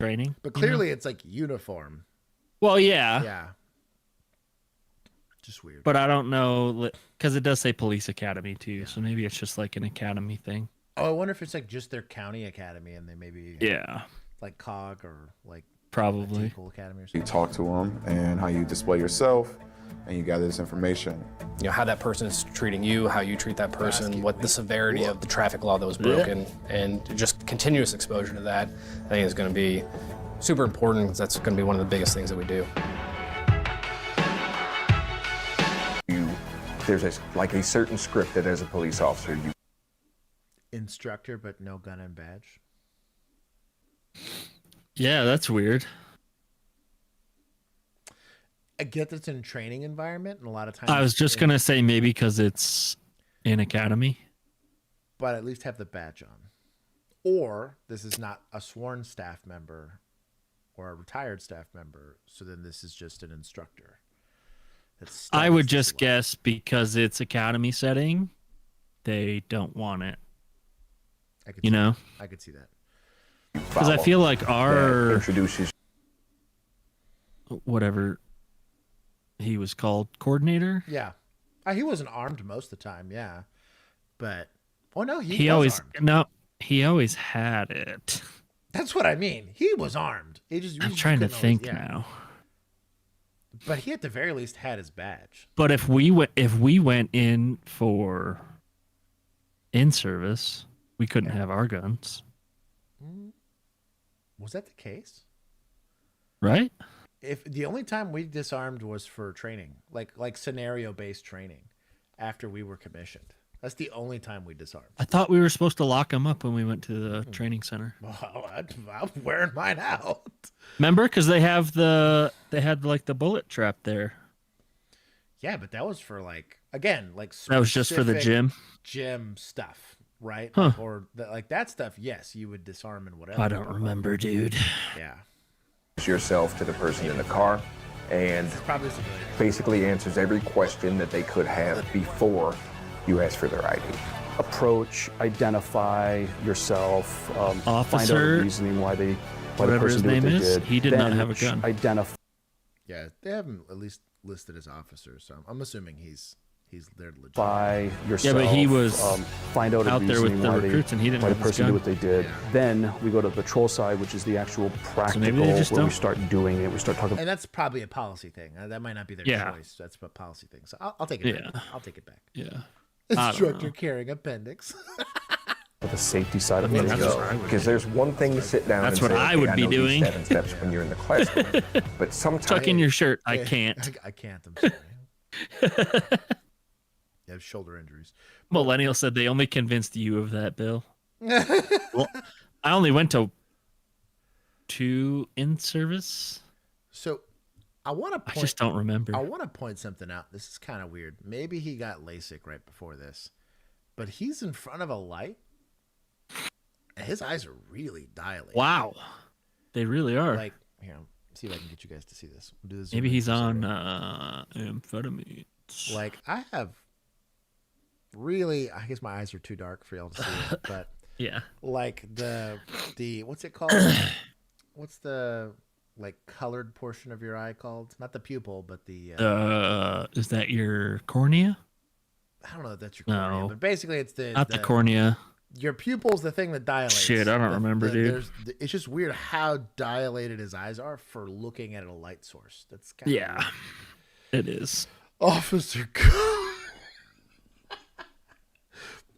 training. But clearly it's like uniform. Well, yeah. Yeah. Just weird. But I don't know because it does say police academy too. So maybe it's just like an academy thing. Oh, I wonder if it's like just their county academy and they maybe like COG or like probably academy or something. You talk to them and how you display yourself and you gather this information. You know, how that person is treating you, how you treat that person, what the severity of the traffic law that was broken, and just continuous exposure to that, I think is going to be super important because that's going to be one of the biggest things that we do. There's a certain script that as a police officer you instructor but no gun and badge. Yeah, that's weird. I get that it's in a training environment and a lot of times I was just gonna say maybe because it's in academy. But at least have the badge on. Or this is not a sworn staff member or a retired staff member, so then this is just an instructor. I would just guess because it's academy setting, they don't want it. I could see that. Because I feel like our introduces whatever he was called, coordinator. Yeah, he wasn't armed most of the time. Yeah, but he always armed. He always had it. That's what I mean. He was armed. I'm trying to think now. But he at the very least had his badge. But if we went in for in service, we couldn't have our guns. Was that the case? Right? If the only time we disarmed was for training, like scenario based training, after we were commissioned. That's the only time we disarmed. I thought we were supposed to lock them up when we went to the training center. Well, I'm wearing mine out. Remember, because they had like the bullet trap there. Yeah, but that was for that was just for the gym stuff, right? Huh. Or that stuff. Yes, you would disarm and whatever. I don't remember, dude. Yeah. yourself to the person in the car and basically answers every question that they could have before you ask for their ID. Approach, identify yourself, find out Officer, the reasoning why the whatever person his did name what they is, did. he did not have a gun. Identify. Yeah, they have him at least listed as officers, so I'm assuming he's there legit. By yourself. Yeah, but he was find out out there with the recruits, and he didn't why have the his person gun. did what they did. Yeah. Then we go to the patrol side, which is the actual practical, where we start doing it. We start talking. And that's probably a policy thing. That might not be their choice. That's a policy thing. So I'll take it back. I'll take it back. Yeah. Instructor carrying appendix. The safety side of things, things. because there's one thing to sit down. That's and what say, I okay, would be know these doing. 7 steps when you're in the classroom, but sometimes Tuck in your shirt. I can't. I can't. I'm sorry. You have shoulder injuries. Millennial said they only convinced you of that, Bill. Well, I only went to 2 in service. So I just don't remember. I want to point something out. This is kind of weird. Maybe he got LASIK right before this, but he's in front of a light, and his eyes are really dilated. Wow, they really are. Like, here, see if I can get you guys to see this. We'll do this. Maybe he's on amphetamines. Like, I have really, I guess my eyes are too dark for y'all to see it, but yeah, like the what's it called? What's the like colored portion of your eye called? Not the pupil, but the is that your cornea? I don't know if that's your cornea, but basically it's not the cornea. Your pupil's the thing that dilates. Shit, I don't remember, dude. It's just weird how dilated his eyes are for looking at a light source. That's kind of weird. It is. Officer,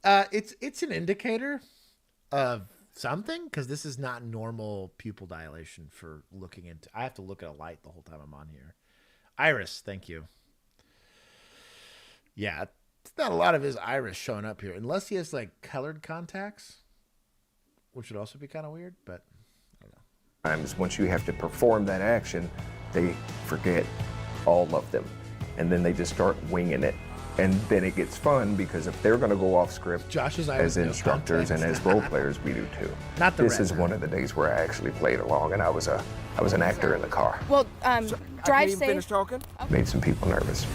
it's an indicator of something, because this is not normal pupil dilation for looking into. I have to look at a light the whole time I'm on here. Iris, thank you. Yeah, it's not a lot of his iris showing up here, unless he has like colored contacts, which would also be kind of weird, but I don't know. Times once you have to perform that action, they forget all of them, and then they just start winging it. And then it gets fun, because if they're going to go off script, Josh's as instructors and as role players, we do too. Not the This is one of the days where I actually played along, and I was an actor in the car. Well, drive safe. Finish talking. Made some people nervous.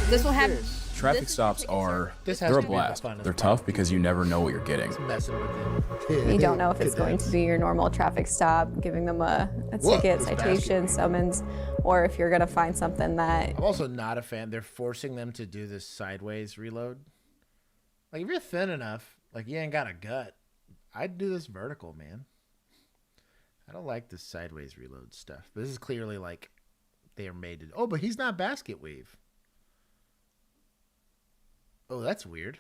This will have. Traffic stops they're a blast. They're tough because you never know what you're getting. You don't know if it's going to be your normal traffic stop, giving them a ticket, citation, summons, or if you're going to find something that... I'm also not a fan. They're forcing them to do this sideways reload. Like, if you're thin enough, like you ain't got a gut, I'd do this vertical, man. I don't like this sideways reload stuff. But this is clearly like they are made to... Oh, but he's not basket weave. Oh, that's weird.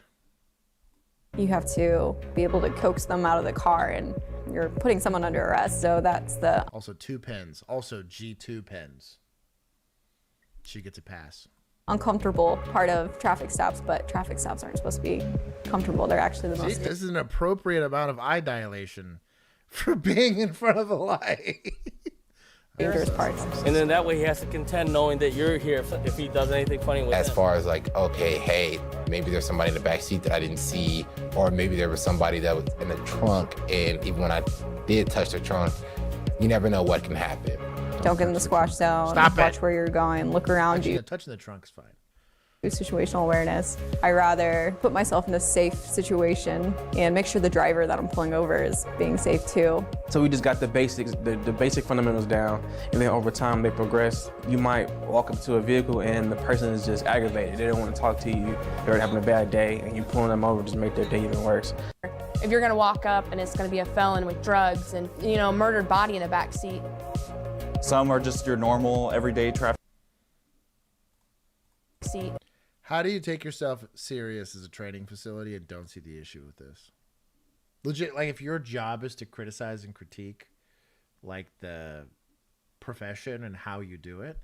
You have to be able to coax them out of the car, and you're putting someone under arrest, so that's the... Also 2 pens. Also G2 pens. She gets a pass. Uncomfortable part of traffic stops, but traffic stops aren't supposed to be comfortable. They're actually the most... This is an appropriate amount of eye dilation for being in front of the light. Dangerous parts. And then that way he has to contend knowing that you're here if he does anything funny with As him. far as like, okay, hey, maybe there's somebody in the back seat that I didn't see, or maybe there was somebody that was in the trunk, and even when I did touch the trunk, you never know what can happen. Don't get in the squash zone. Stop Watch it. where you're going. Look around you. Touching the trunk is fine. Situational awareness. I rather put myself in a safe situation and make sure the driver that I'm pulling over is being safe too. So we just got the basics, the basic fundamentals down, and then over time they progress. You might walk up to a vehicle and the person is just aggravated. They don't want to talk to you. They're having a bad day, and you pulling them over just make their day even worse. If you're gonna walk up and it's gonna be a felon with drugs and, you know, murdered body in the back seat. Some are just your normal everyday traffic. Seat. How do you take yourself serious as a training facility and don't see the issue with this? Legit, like if your job is to criticize and critique like the profession and how you do it,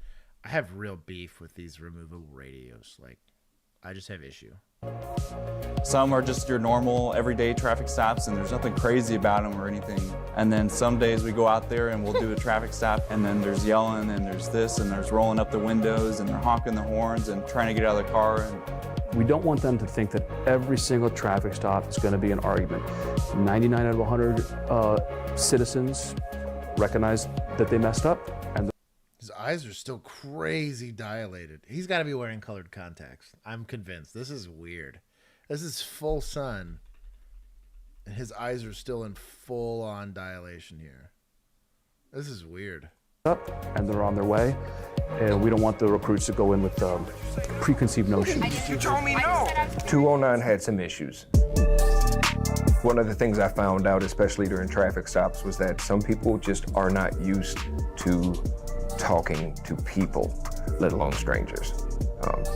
I have real beef with these removable radios. Like, I just have issue. Some are just your normal everyday traffic stops, and there's nothing crazy about them or anything. And then some days we go out there and we'll do a traffic stop, and then there's yelling, and there's this, and there's rolling up the windows, and they're honking the horns and trying to get out of the car. And we don't want them to think that every single traffic stop is going to be an argument. 99 out of 100 citizens recognize that they messed up. And his eyes are still crazy dilated. He's got to be wearing colored contacts. I'm convinced. This is weird. This is full sun. And his eyes are still in full-on dilation here. This is weird. And they're on their way. And we don't want the recruits to go in with preconceived notions. You told me no. 209 had some issues. One of the things I found out, especially during traffic stops, was that some people just are not used to talking to people, let alone strangers.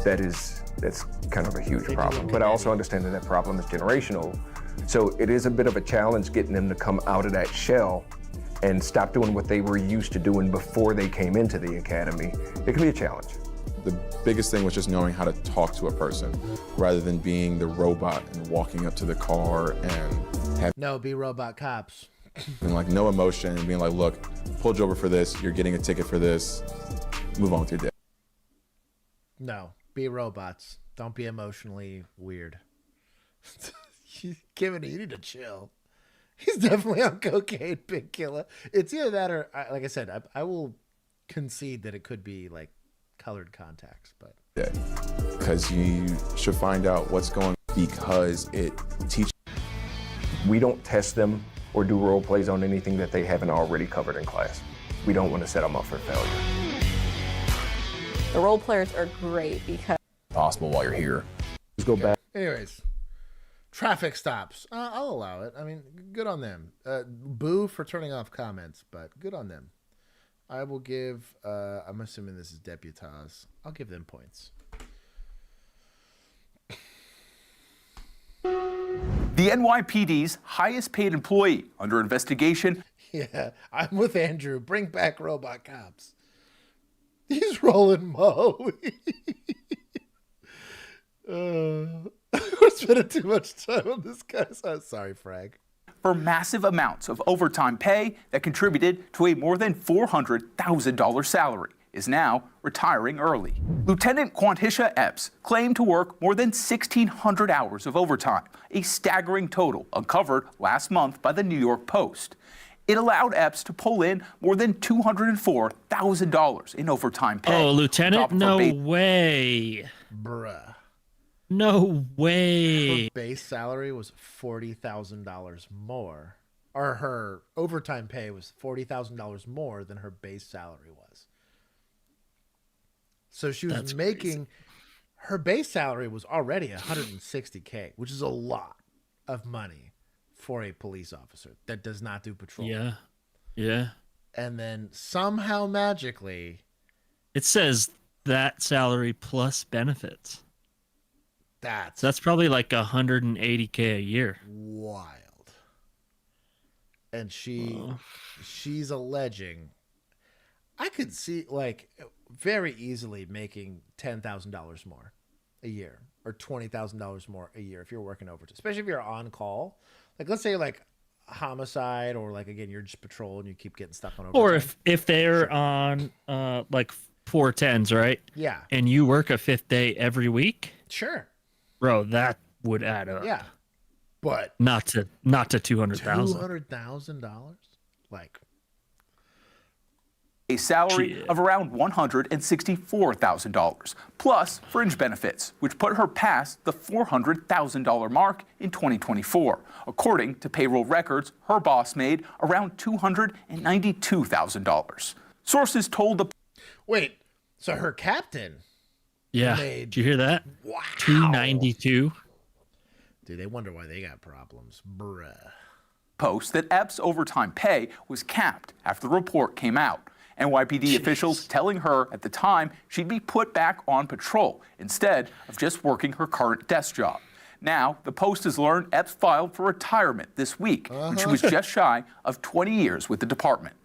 That's kind of a huge problem. But I also understand that problem is generational. So it is a bit of a challenge getting them to come out of that shell and stop doing what they were used to doing before they came into the academy. It can be a challenge. The biggest thing was just knowing how to talk to a person rather than being the robot and walking up to the car and having be robot cops. like no emotion and being like, look, pulled you over for this, you're getting a ticket for this. move on with your day. No, be robots. Don't be emotionally weird. Kevin, you need to chill. He's definitely on cocaine, big killer. It's either that or, like I said, I will concede that it could be like colored contacts, but because you should find out what's going on, because it teaches. We don't test them or do role plays on anything that they haven't already covered in class. We don't want to set them up for failure. The role players are great because possible while you're here. Just go back. Anyways, traffic stops. I'll allow it. I mean, good on them. Boo for turning off comments, but good on them. I will give, I'm assuming this is deputaz. I'll give them points. The NYPD's highest paid employee under investigation. Yeah, I'm with Andrew. Bring back robot cops. He's rolling Mo. We're spending too much time on this guy. Sorry, Frag. For massive amounts of overtime pay that contributed to a more than $400,000 salary, is now retiring early. Lieutenant Quantisha Epps claimed to work more than 1,600 hours of overtime, a staggering total uncovered last month by the New York Post. It allowed Epps to pull in more than $204,000 in overtime pay. Oh, Lieutenant? No way. Bruh. No way. Her base salary was $40,000 more. Or her overtime pay was $40,000 more than her base salary was. So she was making, her base salary was already $160K, which is a lot of money for a police officer that does not do patrol. Yeah. Yeah. And then somehow magically, it says that salary plus benefits. That's probably like $180K a year. Wild. And she's alleging, I could see like very easily making $10,000 more a year or $20,000 more a year if you're working overtime, especially if you're on call. Like, let's say like homicide, or like, again, you're just patrol and you keep getting stuck on overtime. Or if they're on like 410s, right? Yeah. And you work a fifth day every week. Sure. Bro, that would add up. Yeah. But not to $200,000. $200,000? Like, a salary of around $164,000, plus fringe benefits, which put her past the $400,000 mark in 2024. According to payroll records, her boss made around $292,000. Sources told the... Wait, so her captain... Yeah, did you hear that? Wow. 292. Dude, they wonder why they got problems. Bruh. Post that Epps' overtime pay was capped after the report came out. NYPD officials telling her at the time she'd be put back on patrol instead of just working her current desk job. Now, the Post has learned Epps filed for retirement this week when she was just shy of 20 years with the department.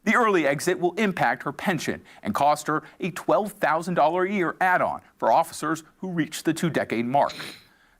The early exit will impact her pension and cost her a $12,000 a year add-on for officers who reach the 2-decade mark.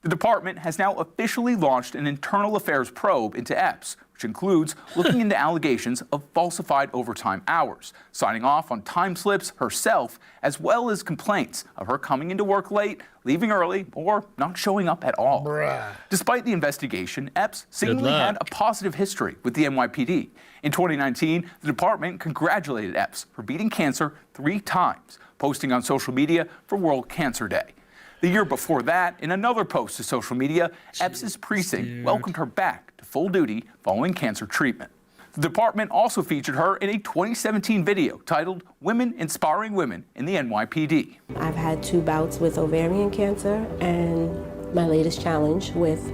The department has now officially launched an internal affairs probe into Epps, which includes looking into allegations of falsified overtime hours, signing off on time slips herself, as well as complaints of her coming into work late, leaving early, or not showing up at all. Bruh. Despite the investigation, Epps seemingly had a positive history with the NYPD. In 2019, the department congratulated Epps for beating cancer 3 times, posting on social media for World Cancer Day. The year before that, in another post to social media, Epps' precinct welcomed her back to full duty following cancer treatment. The department also featured her in a 2017 video titled Women Inspiring Women in the NYPD. I've had 2 bouts with ovarian cancer and my latest challenge with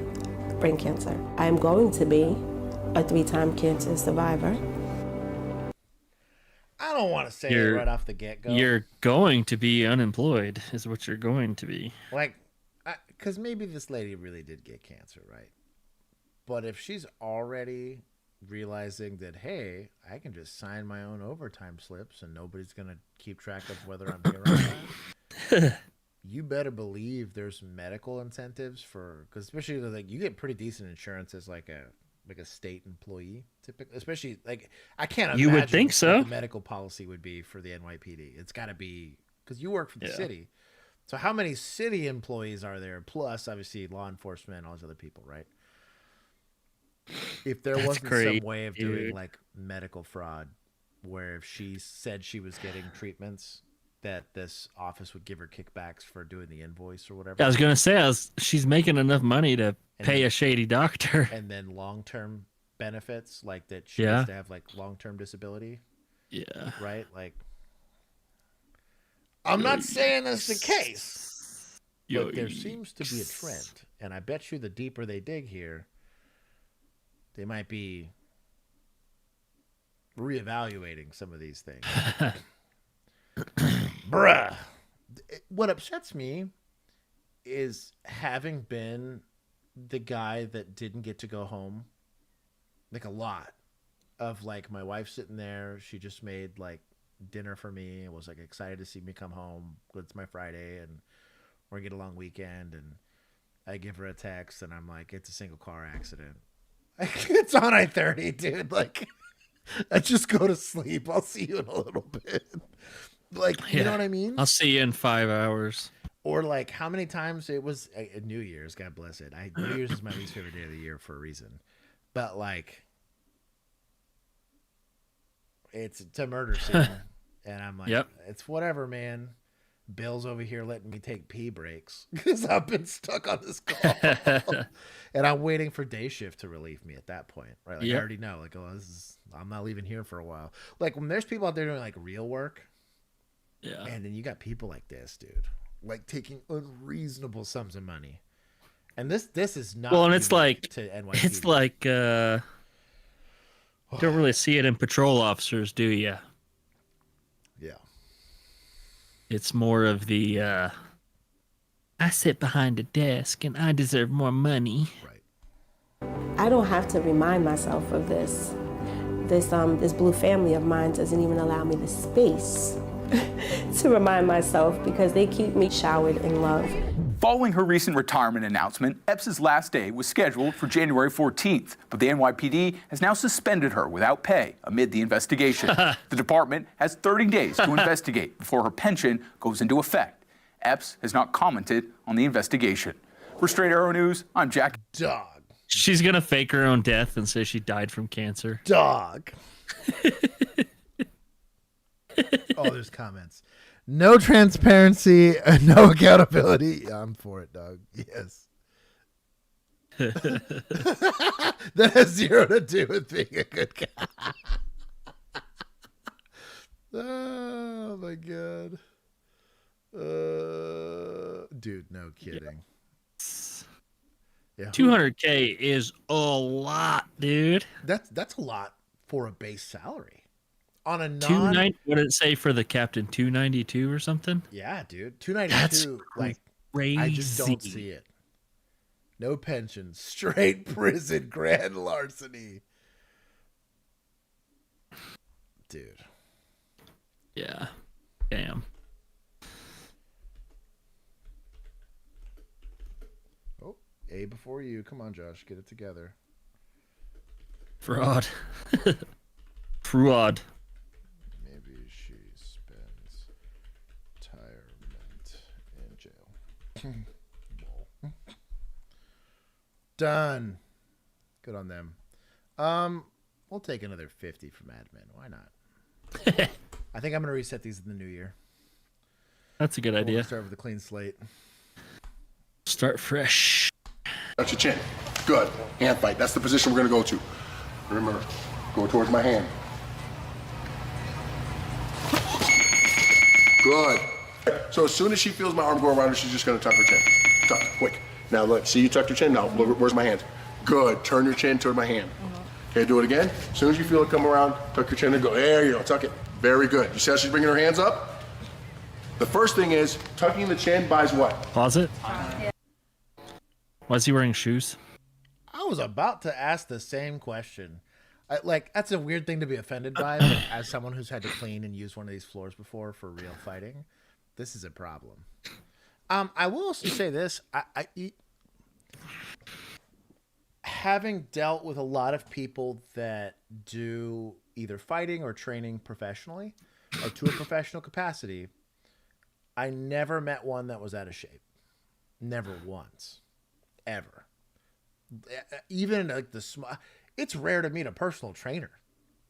brain cancer. I'm going to be a 3-time cancer survivor. I don't want to say it right off the get-go. You're going to be unemployed is what you're going to be. Like, because maybe this lady really did get cancer, right? But if she's already realizing that, hey, I can just sign my own overtime slips and nobody's going to keep track of whether I'm here or not, you better believe there's medical incentives for, because especially like you get pretty decent insurance as like a like a state employee, typically, especially like I can't imagine You would think what so. the medical policy would be for the NYPD. It's got to be because you work for the city. So how many city employees are there? Plus, obviously, law enforcement, all these other people, right? If there wasn't some way of doing like medical fraud, where if she said she was getting treatments, that this office would give her kickbacks for doing the invoice or whatever. I was gonna say, she's making enough money to pay a shady doctor. And then long-term benefits, like that she has to have like long-term disability. Yeah. Right? Like, I'm not saying that's the case, but there seems to be a trend. And I bet you the deeper they dig here, they might be reevaluating some of these things. Bruh. What upsets me is having been the guy that didn't get to go home, like a lot of like my wife sitting there. She just made like dinner for me and was like excited to see me come home. It's my Friday and we're gonna get a long weekend. And I give her a text and I'm like, it's a single car accident. It's on I-30, dude. Like, I just go to sleep. I'll see you in a little bit. Like, you know what I mean? I'll see you in 5 hours. Or like how many times it was New Year's, God bless it. New Year's is my least favorite day of the year for a reason. But like, it's a murder scene. And I'm like, it's whatever, man. Bill's over here letting me take pee breaks because I've been stuck on this call. And I'm waiting for day shift to relieve me at that point. Right? Like I already know, like, oh, I'm not leaving here for a while. Like when there's people out there doing like real work. Yeah. And then you got people like this, dude, like taking unreasonable sums of money. And this is not well, and it's like to NYPD. It's like don't really see it in patrol officers, do you? Yeah. It's more of the I sit behind a desk and I deserve more money. Right. I don't have to remind myself of this. This blue family of mine doesn't even allow me the space to remind myself because they keep me showered in love. Following her recent retirement announcement, Epps' last day was scheduled for January 14th, but the NYPD has now suspended her without pay amid the investigation. The department has 30 days to investigate before her pension goes into effect. Epps has not commented on the investigation. For Straight Arrow News, I'm Jack. Dog. She's gonna fake her own death and say she died from cancer. Dog. Oh, there's comments. No transparency, no accountability. I'm for it, dog. Yes. That has zero to do with being a good guy. Oh my god. Dude, no kidding. Yeah. 200K is a lot, dude. That's a lot for a base salary. On a what did it say for the captain? 292 or something? Yeah, dude. 292. Like, crazy. I just don't see it. No pension, straight prison, grand larceny. Dude. Yeah. Damn. Oh, A before you. Come on, Josh. Get it together. Fraud. Fraud. Maybe she spends retirement in jail. Done. Good on them. We'll take another 50 from admin. Why not? I think I'm going to reset these in the new year. That's a good idea. We'll start with a clean slate. Start fresh. Touch your chin. Good. Hand fight. That's the position we're going to go to. Remember, go towards my hand. Good. So as soon as she feels my arm go around her, she's just going to tuck her chin. Tuck, quick. Now look, see you tucked your chin? Now, look, where's my hand? Good. Turn your chin toward my hand. Okay, do it again. As soon as you feel it come around, tuck your chin and go. There you go, tuck it. Very good. You see how she's bringing her hands up? The first thing is, tucking the chin buys what? Pause it. Why is he wearing shoes? I was about to ask the same question. That's a weird thing to be offended by, but as someone who's had to clean and use one of these floors before for real fighting, this is a problem. I will also say this. having dealt with a lot of people that do either fighting or training professionally or to a professional capacity, I never met one that was out of shape. Never once. Ever. Even like it's rare to meet a personal trainer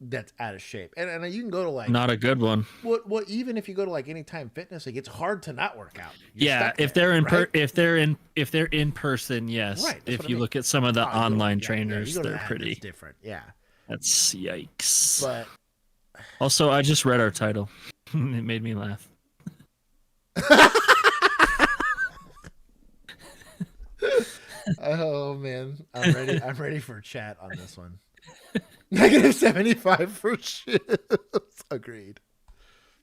that's out of shape. And you can go to like not a good one. What even if you go to like Anytime Fitness, like it's hard to not work out. If they're in person, yes. Right, if you look at some of the online trainers, you go to they're that, pretty it's different. Yeah. That's yikes. But also, I just read our title. It made me laugh. Oh man, I'm ready. I'm ready for chat on this one. -75 for shit. Agreed.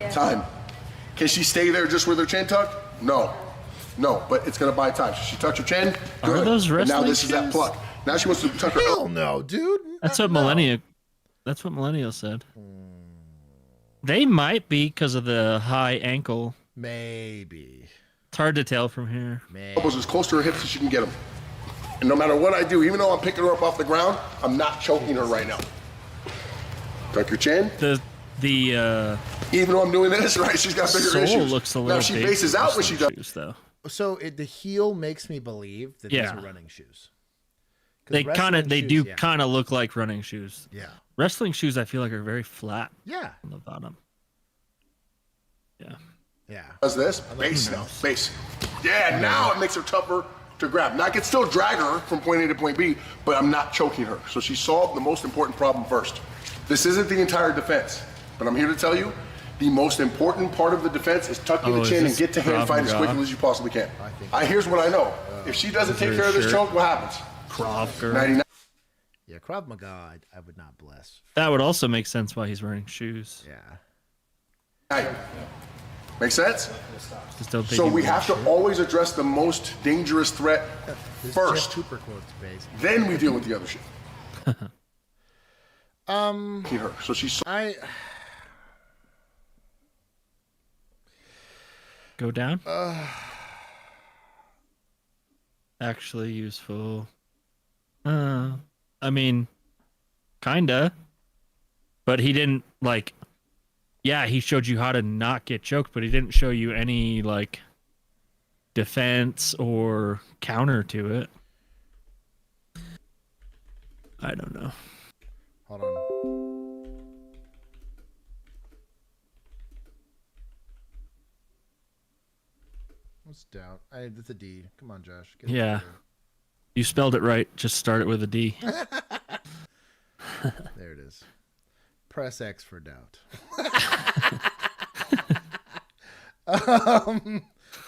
Time. Can she stay there just with her chin tucked? No. No, but it's going to buy time. So she tucks her chin. Good. Are those And now wrestling this is that shoes? pluck. Now she wants to tuck her. Hell no, dude. That's what That's what Millennial said. They might be because of the high ankle. Maybe. It's hard to tell from here. Elbows as close to her hips as she can get them. And no matter what I do, even though I'm picking her up off the ground, I'm not choking her right now. Tuck your chin. Even though I'm doing this, right? She's got bigger sole issues. looks a little now she big faces for out when she does. shoes, though. So the heel makes me believe that these are running shoes. 'Cause They wrestling do shoes, kind of look like running shoes. Yeah. Wrestling shoes, I feel like, are very flat. Yeah. On the bottom. Yeah. Yeah. Does this? Base now. Base. Yeah, now it makes her tougher to grab. Now I can still drag her from point A to point B, but I'm not choking her. So she solved the most important problem first. This isn't the entire defense, but I'm here to tell you, the most important part of the defense is tucking the chin and get to hand fight as quickly as you possibly can. Here's what I know. If she doesn't take care of this choke, what happens? Krav girl. 99. Yeah, Krav Maga, I would not bless. That would also make sense why he's wearing shoes. Yeah. Make sense? Just don't think So he we wears have to shoes. always address the most dangerous threat first. Super quotes, base. Then we deal with the other shit. Keep her. So she's. Go down. Actually useful. I mean, kinda. But he didn't like. Yeah, he showed you how to not get choked, but he didn't show you any like defense or counter to it. I don't know. Hold on. What's doubt? It's a D. Come on, Josh. Get it Yeah. together. You spelled it right. Just start it with a D. There it is. Press X for doubt.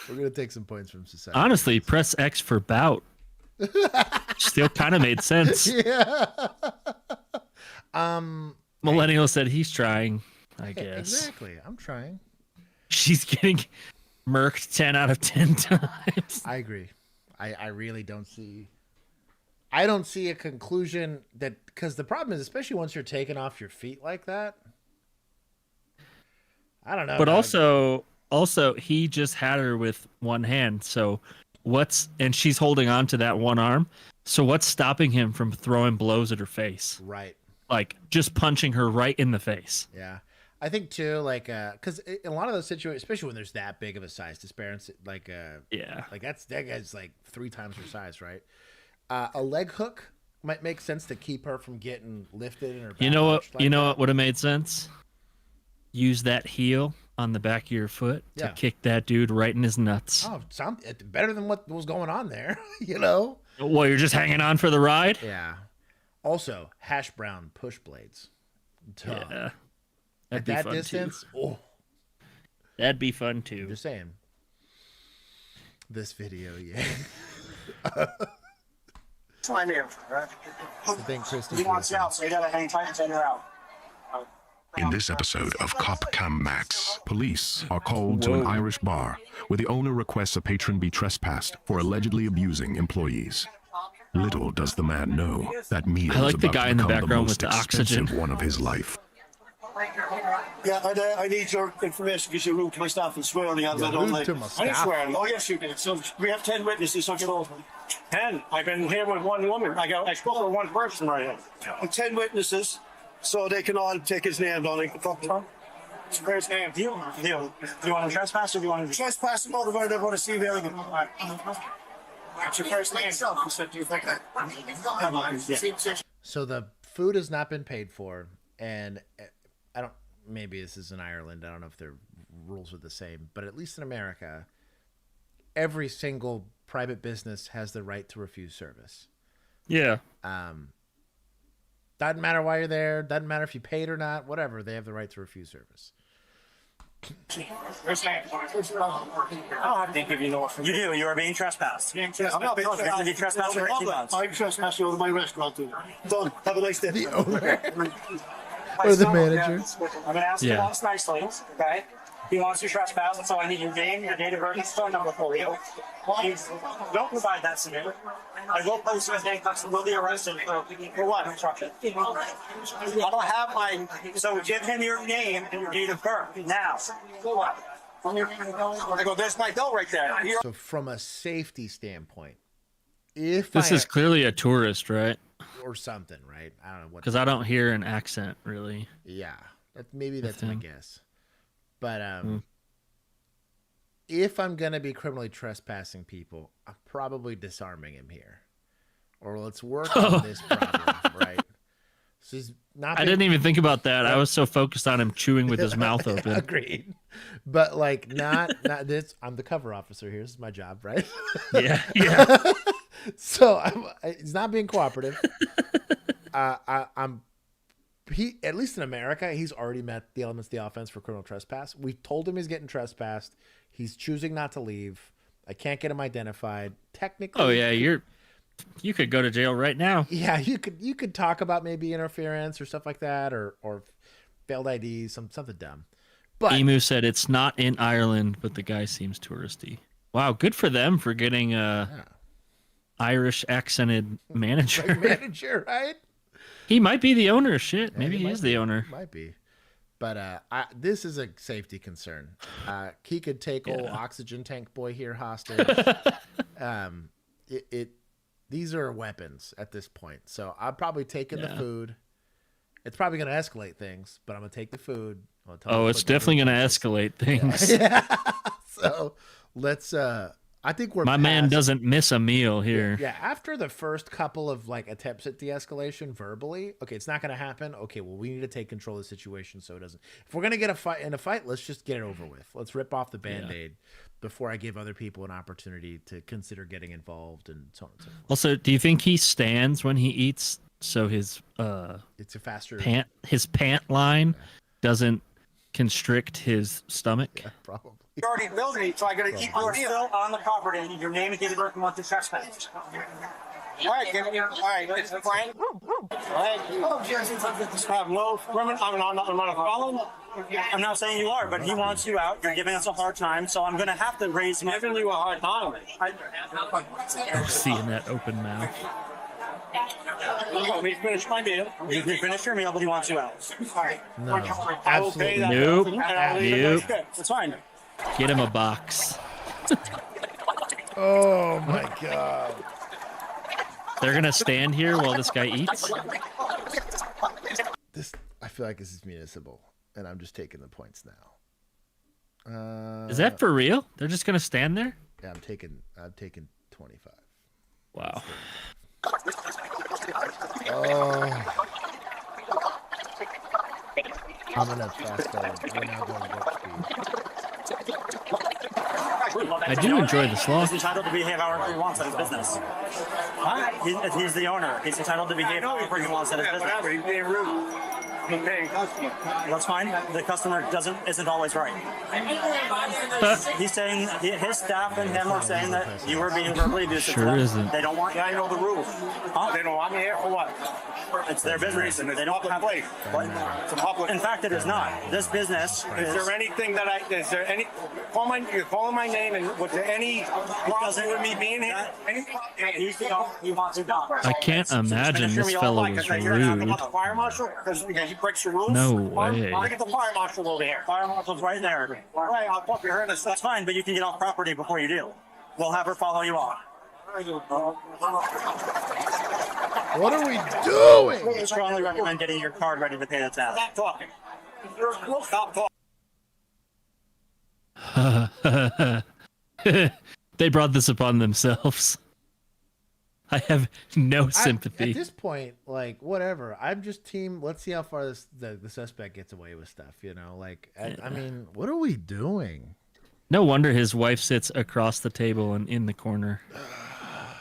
We're gonna take some points from society. Honestly, press X for bout. Still kind of made sense. Yeah. Millennial said he's trying, I guess. Exactly. I'm trying. She's getting murked 10 out of 10 times. I agree. I really don't see. I don't see a conclusion that, because the problem is, especially once you're taken off your feet like that. I don't know. But also he just had her with one hand. So and she's holding on to that one arm. So what's stopping him from throwing blows at her face? Right. Like just punching her right in the face. Yeah. I think too, like, because in a lot of those situations, especially when there's that big of a size disparity, like, yeah, like that guy's like 3 times her size, right? A leg hook might make sense to keep her from getting lifted in her back. You know what? Like You know what would have made sense? Use that heel on the back of your foot to Yeah. kick that dude right in his nuts. Oh, it's better than what was going on there, you know? Well, you're just hanging on for the ride? Yeah. Also, hash brown push blades. Tough. Yeah. At That'd be that fun distance, too. That'd be fun too. Just saying. This video, yeah. Slime here, right? I think Christy. He wants out, so you gotta hang tight and send her out. In this episode of Cop Cam Max, police are called to an Irish bar where the owner requests a patron be trespassed for allegedly abusing employees. Little does the man know that meal I like is the about guy to in the become background most with the oxygen. expensive one of his life. Yeah, I need your information because you're rude to my staff and swearing at me. Rude to my I didn't staff? swear. Oh, yes, you did. So we have 10 witnesses. So get over. 10. I've been here with one woman. I spoke with one person right here. And 10 witnesses, so they can all take his name down. Where's his name? Do you want to trespass or do you want to trespass him over there? They want to see where again. What's your first name? You said, do you think that? So the food has not been paid for, and I don't. Maybe this is in Ireland. I don't know if their rules are the same, but at least in America, every single private business has the right to refuse service. Yeah. Doesn't matter why you're there. Doesn't matter if you paid or not. Whatever. They have the right to refuse service. Where's that? I think if you know what. You do. You are being trespassed. I'm not being trespassed. You trespassed for 18 months. I'm trespassing over my restaurant too. Done. Have a nice day. The owner. Or the manager. I'm going to ask you once nicely, okay? He wants to trespass, so I need your name, your date of birth, and phone number for you. Please don't provide that to me. I will post you as handcuffs and will be arrested for what? Obstruction. I don't have my. So give him your name and your date of birth now. For what? I go, there's my bill right there. So from a safety standpoint, if this is clearly a tourist, right? Or something, right? I don't know what. Because I don't hear an accent really. Yeah, maybe that's my guess. But if I'm gonna be criminally trespassing people, I'm probably disarming him here, or let's work on this problem, right? So he's not. I didn't even think about that. I was so focused on him chewing with his mouth open. Agreed, but like not this. I'm the cover officer here. This is my job, right? Yeah. So he's not being cooperative. He, at least in America, he's already met the elements of the offense for criminal trespass. We told him he's getting trespassed. He's choosing not to leave. I can't get him identified. Technically, oh yeah, you could go to jail right now. Yeah, you could talk about maybe interference or stuff like that, or failed IDs, something dumb. But Emu said it's not in Ireland, but the guy seems touristy. Wow, good for them for getting Irish accented manager. Like manager, right? He might be the owner. Shit, maybe he is the owner. Might be, but this is a safety concern. He could take old oxygen tank boy here hostage. These are weapons at this point, so I'm probably taking the food. It's probably going to escalate things, but I'm going to take the food. Oh, it's definitely going to escalate things. Yeah. So let's. I think we're. My man doesn't miss a meal here. Yeah. After the first couple of like attempts at de-escalation verbally, okay, it's not going to happen. Okay, well, we need to take control of the situation so it doesn't. If we're going to get in a fight, let's just get it over with. Let's rip off the Band-Aid before I give other people an opportunity to consider getting involved and so on and so forth. Also, do you think he stands when he eats? So his it's a faster pant line doesn't constrict his stomach. Yeah, probably. You already billed me, so I got to keep your bill on the property. I need your name and date of birth and want to trespass. All right, it's Brian. All right. Oh, Jesus, I have no women. I'm not a felon. I'm not saying you are, but he wants you out. You're giving us a hard time, so I'm going to have to raise him. Giving you a hard time. Seeing that open mouth. We finished my meal. You finished your meal, but he wants you out. All right. No, I will pay that. Nope. Nope. That's fine. Get him a box. Oh my God. They're gonna stand here while this guy eats. I feel like this is municipal, and I'm just taking the points now. Is that for real? They're just gonna stand there? Yeah, I'm taking 25. Wow. Oh. I'm gonna fast forward. We're now going to speed. I do enjoy the slaw. He's entitled to behave however he wants at his business. He's the owner. He's entitled to behave however he wants at his business. Whatever. He's being rude. He's paying customer. That's fine. The customer isn't always right. He's saying his staff and him are saying that you were being verbally abusive. Sure isn't. They don't want you. I know the rules. They don't want me here for what? It's their business. They don't have place. It's a public. In fact, it is not. This business. Is there anything that Is there any? You're calling my name, and was there any problem with me being here? He wants to die. I can't imagine this fellow was rude. Fire marshal, because he breaks your rules. No way. I'll get the fire marshal over here. Fire marshal's right there. All right, I'll put your harness. That's fine, but you can get off property before you do. We'll have her follow you off. What are we doing? I strongly recommend getting your card ready to pay the tab. Stop talking. Stop talking. They brought this upon themselves. I have no sympathy. At this point, like, whatever. I'm just team. Let's see how far the suspect gets away with stuff. You know, like, I mean, what are we doing? No wonder his wife sits across the table and in the corner.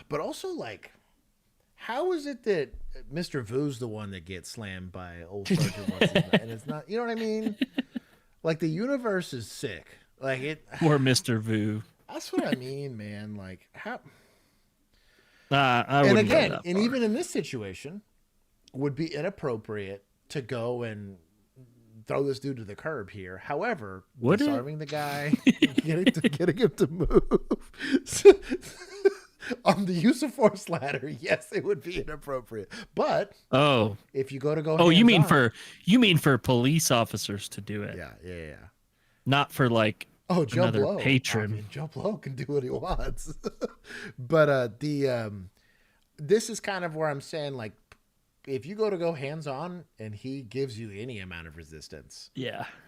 But also, like, how is it that Mr. Vu's the one that gets slammed by old Sergeant Watson, and it's not? You know what I mean? Like, the universe is sick. Like it. Or Mr. Vu. That's what I mean, man. Like how. I and wouldn't go again, that and far. even in this situation, would be inappropriate to go and throw this dude to the curb here. However, Would it? disarming the guy, getting him to move on the use of force ladder, yes, it would be inappropriate. But if you go you mean for police officers to do it? Yeah. Not for like Joe another Blow. patron. I mean, Joe Blow can do what he wants. But this is kind of where I'm saying, like, if you go hands on and he gives you any amount of resistance,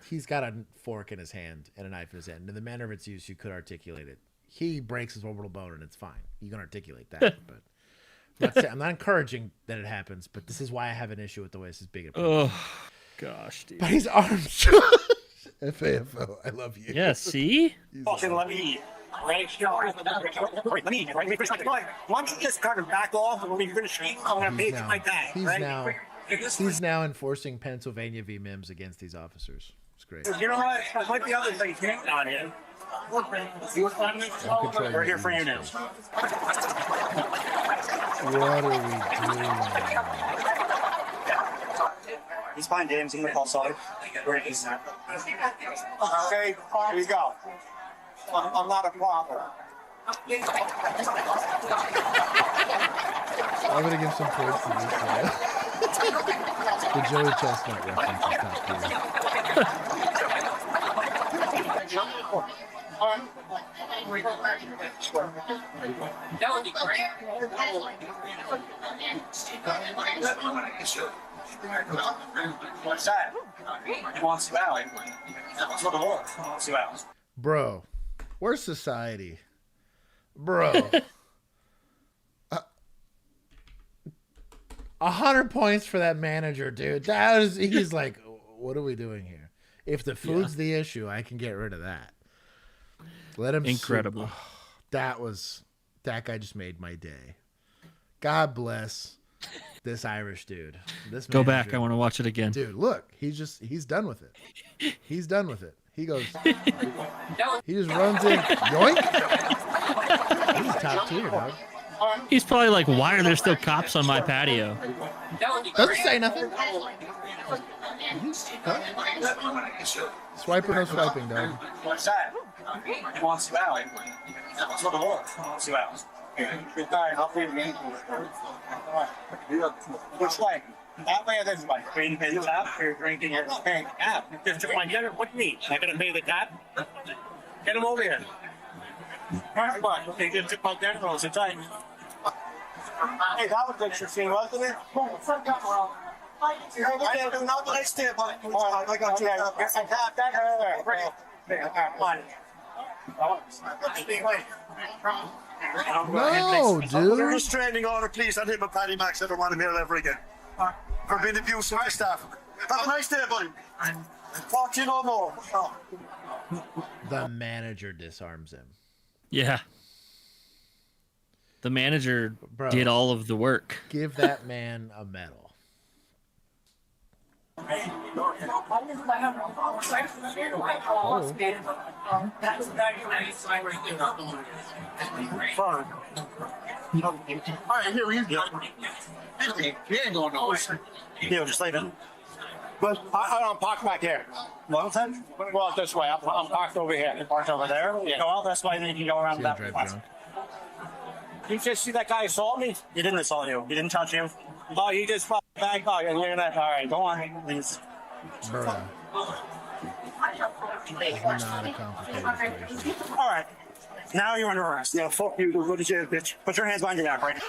he's got a fork in his hand and a knife in his hand. And in the manner of its use, you could articulate it. He breaks his orbital bone and it's fine. You can articulate that. But I'm not encouraging that it happens, but this is why I have an issue with the way this is being approached. Oh, gosh, dude. But he's armed. FAFO, I love you. Yeah, see? Fucking let me eat. Let me eat. Let me finish my point. Why don't you just kind of back off and let me finish eating? I'm going to pay like that. He's now enforcing Pennsylvania v. Mims against these officers. It's great. You know what? There might be other things on here. We're here for you now. What are we doing? He's fine, James. He's going to call sorry. Okay, here we go. I'm not a problem. I'm going to give some points to this guy. The Joey Chestnut reference is top tier. That would be great. What's that? He wants you out. That's what the Lord wants you out. Bro, where's society? Bro. 100 points for that manager, dude. He's like, what are we doing here? If the food's the issue, I can get rid of that. Let him. Incredible. That guy just made my day. God bless this Irish dude. This Go manager. back. I want to watch it again. Dude, look, he's done with it. He's done with it. He goes, he just runs in, yoink. He's top tier, dog. He's probably like, why are there still cops on my patio? Doesn't say nothing. Swipe or no swiping, dog. What's that? He wants you out. That's what the Lord wants you out. Alright, I'll pay the game. Which way? That way or this way? Pay the tab or you're drinking or paying the tab? Just my dinner. What do you need? I'm gonna pay the tab? Get him over here. Alright, come on. Okay, just took my dinner rolls. It's time. Hey, that was interesting, wasn't it? You heard the not nice there, but I got you. No, dude. You're restraining order, please. I need my Paddy Max. I don't want him here ever again. For being abused to my staff. Have a nice day, buddy. Talk to you no more. The manager disarms him. Yeah. The manager did all of the work. Give that man a medal. Fine. Alright, here we go. You ain't going nowhere. Yeah, just leave it. But I don't park back here. Well, then, go out this way. I'm parked over here. Parked over there. Yeah. Go out this way, then you can go around that way. You just see that guy assault me? He didn't assault you. He didn't touch you. Oh, you just fucking back. Oh, you're gonna. All right, go on, please. Bruh. It's not a complicated situation. All right. Now you're under arrest. Now, fuck you. Go to jail, bitch. Put your hands behind your back, right?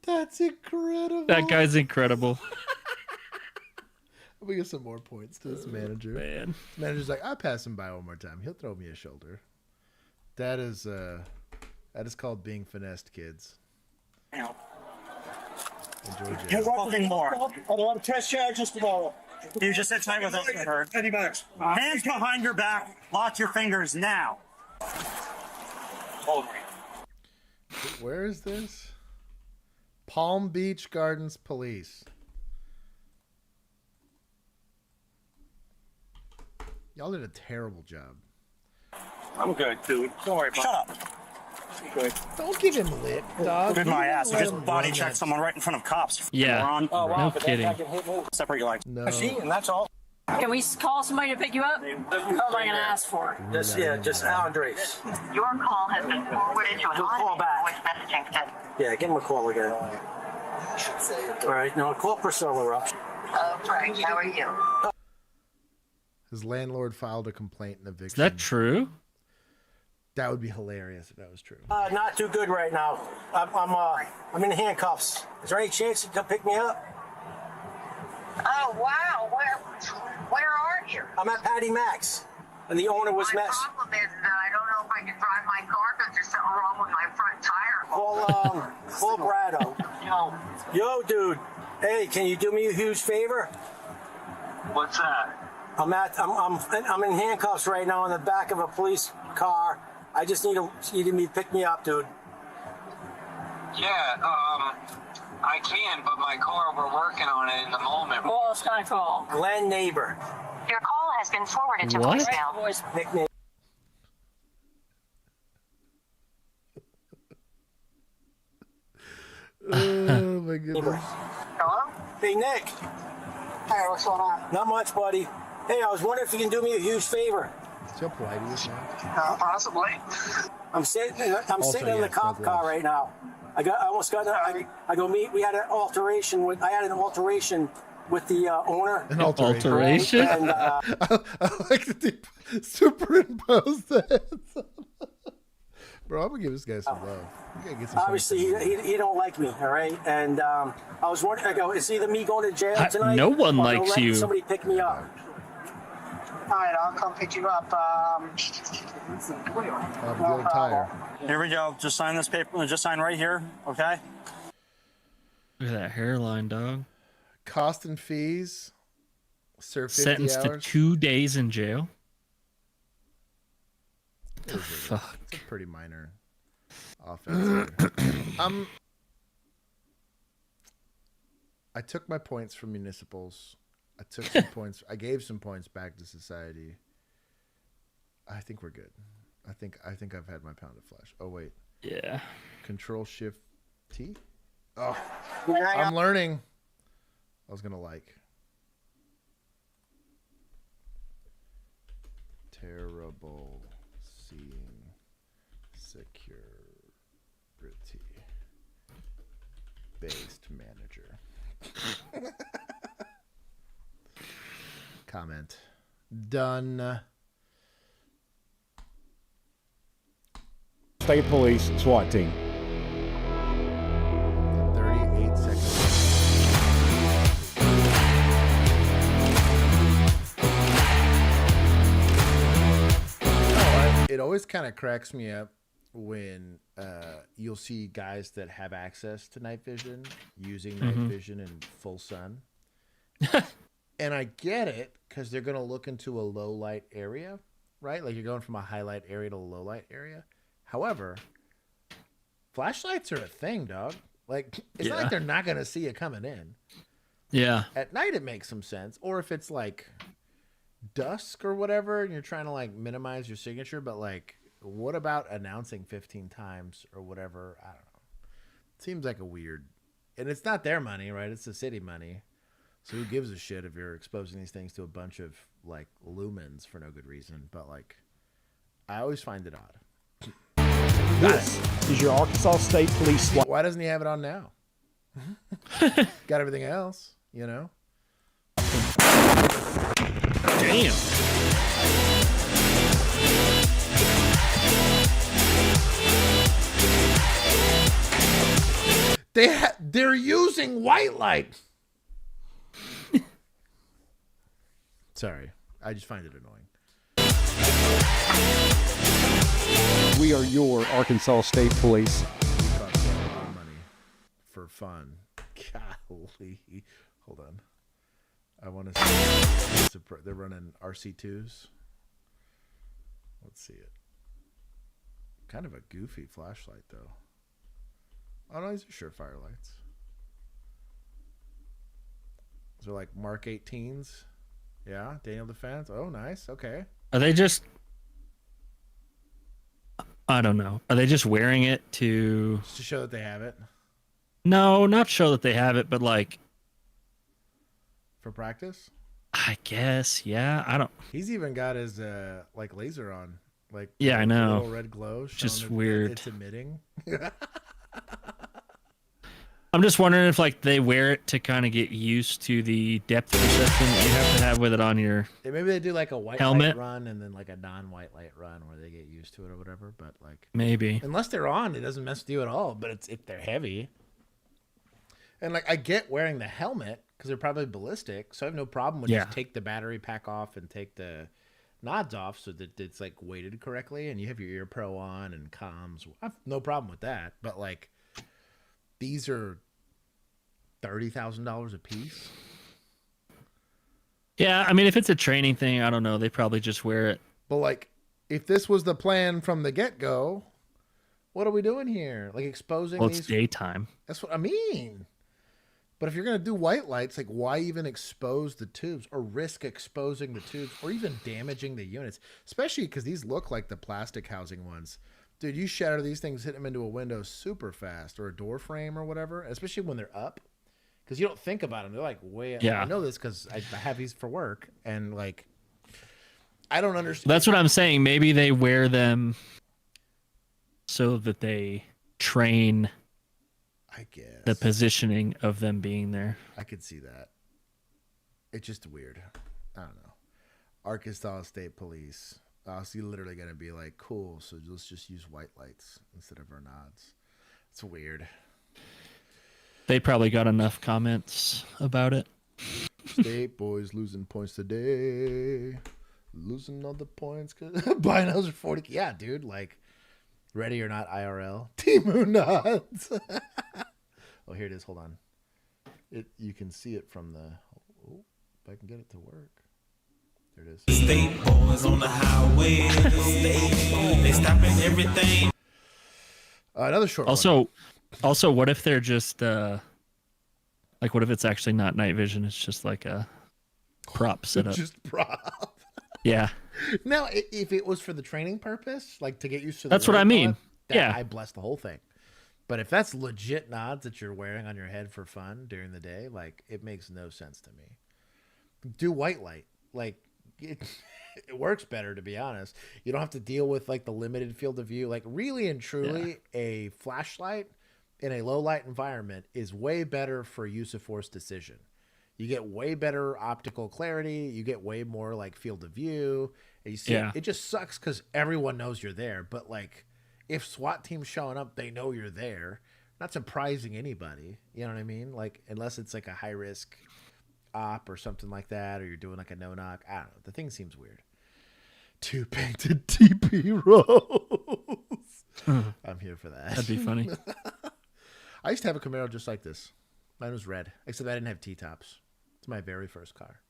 That's incredible. That guy's incredible. We get some more points to this manager. Man. This manager's like, I'll pass him by one more time. He'll throw me a shoulder. That is called being finessed, kids. Enjoy You're jail. fucking more. I don't want to test charges tomorrow. You just said time with us, I heard. Any bucks. Hands behind your back. Lock your fingers now. Hold me. Where is this? Palm Beach Gardens Police. Y'all did a terrible job. I'm good, dude. Don't worry about it. Shut up. Good. Don't give him lit, dog. Good my ass. You Let just him body run checked that. someone right in front of cops. Yeah. Moron. Oh, wow, no but kidding. that guy can hit me. Separate your legs. No. See, and that's all. Can we call somebody to pick you up? Who am I going to ask for? Just Andres. Your call has been forwarded to an Call back. messaging system. Yeah, give him a call again. All right, now call Priscilla up. Oh, Frank, how are you? His landlord filed a complaint and eviction. Is that true? That would be hilarious if that was true. Not too good right now. I'm in handcuffs. Is there any chance you can pick me up? Oh, wow. Where are you? I'm at Patty Mac's, and the owner was My messed. problem is that I don't know if I can drive my car because there's something wrong with my front tire. Call Brado. Yo, dude. Hey, can you do me a huge favor? What's that? I'm in handcuffs right now in the back of a police car. I just need me to pick me up, dude. Yeah, I can, but my car, we're working on it in the moment. Who else can I call? Glenn Neighbor. Your call has been forwarded to What? voicemail. Nickname. Oh my goodness. Hello? Hey, Nick. Hey, what's going on? Not much, buddy. Hey, I was wondering if you can do me a huge favor. See how polite he is now? Possibly. I'm sitting in Also, the yes, cop no car gloves. right now. I go meet. We had an alteration with. I had an alteration with the owner. An alteration? And, I like that they superimpose that. Bro, I'm gonna give this guy some love. You gotta get some obviously, he don't like me. All right, and I was wondering. I go, it's either me going to jail tonight. No one or likes let you. Somebody pick me up. All right, I'll come pick you up. Blow tire. Here we go. Just sign this paper. Just sign right here. Okay. Look at that hairline, dog. Cost and fees. Serve 50 Sentenced hours. to 2 days in jail. It is Fuck. It's a pretty minor offense. I took my points from municipals. I took some points. I gave some points back to society. I think we're good. I think I've had my pound of flesh. Oh wait. Yeah. Control Shift T. Oh, I'm learning. I was gonna like. Terrible seeing security based manager. Comment done. State Police SWAT team. 38 seconds. It always kind of cracks me up when you'll see guys that have access to night vision using night vision in full sun. And I get it because they're going to look into a low light area, right? Like you're going from a highlight area to a low light area. However, flashlights are a thing, dog. Like it's not like they're not going to see you coming in. Yeah. At night it makes some sense. Or if it's like dusk or whatever and you're trying to like minimize your signature, but like what about announcing 15 times or whatever? I don't know. It seems like a weird, and it's not their money, right? It's the city money. So who gives a shit if you're exposing these things to a bunch of like lumens for no good reason? But like, I always find it odd. This is your Arkansas State Police SWAT. Why doesn't he have it on now? Got everything else, you know? Damn. They're using white light. Sorry, I just find it annoying. We are your Arkansas State Police. Costs a lot of money for fun. Golly. Hold on. I want to see. They're running RC2s. Let's see it. Kind of a goofy flashlight, though. Oh, no, these are Surefire lights. These are like Mark 18s. Yeah, Daniel Defense. Oh, nice. Okay. Are they just... I don't know. Are they just wearing it to... Just to show that they have it? No, not show that they have it, but like... For practice? I guess, yeah. I don't... He's even got his like laser on. Like, yeah, I know. Little red glow. Just weird. It's emitting. I'm just wondering if like they wear it to kind of get used to the depth perception that you have to have with it on your maybe they do like a white helmet light run and then like a non-white light run where they get used to it or whatever. But like maybe unless they're on, it doesn't mess with you at all. But it's if they're heavy. And like I get wearing the helmet because they're probably ballistic, so I have no problem with just take the battery pack off and take the nods off so that it's like weighted correctly and you have your ear pro on and comms. I have no problem with that. But like. These are $30,000 a piece. Yeah, I mean, if it's a training thing, I don't know. They probably just wear it. But like, if this was the plan from the get-go, what are we doing here? Like exposing these... Well, it's daytime. That's what I mean. But if you're going to do white lights, like why even expose the tubes or risk exposing the tubes or even damaging the units? Especially because these look like the plastic housing ones. Dude, you shatter these things, hit them into a window super fast or a door frame or whatever, especially when they're up. Because you don't think about them. They're like way up. Yeah. I know this because I have these for work. And like, I don't understand. That's what I'm saying. Maybe they wear them so that they train I guess the positioning of them being there. I could see that. It's just weird. I don't know. Arkansas State Police. So you're literally going to be like, cool, so let's just use white lights instead of our nods. It's weird. They probably got enough comments about it. State boys losing points today. Losing all the points because binos are 40. Yeah, dude, like, ready or not IRL. Timu nods. Oh, here it is. Hold on. You can see it from the... Oh, if I can get it to work. There it is. State boys on the highway. They stopping everything. Another short one. one. Also, what if they're just like what if it's actually not night vision? It's just like a prop setup. Just prop. Yeah. Now, if it was for the training purpose, like to get used to the that's what I mean. Yeah. I bless the whole thing. But if that's legit nods that you're wearing on your head for fun during the day, like it makes no sense to me. Do white light. Like it works better, to be honest. You don't have to deal with like the limited field of view. Like really and truly, a flashlight in a low light environment is way better for use of force decision. You get way better optical clarity. You get way more like field of view. And you see, it just sucks because everyone knows you're there. But like, if SWAT team's showing up, they know you're there. Not surprising anybody. You know what I mean? Like, unless it's like a high risk op or something like that, or you're doing like a no knock. I don't know. The thing seems weird. 2 painted TP rolls. I'm here for that. That'd be funny. I used to have a Camaro just like this. Mine was red, except I didn't have T-tops. It's my very first car.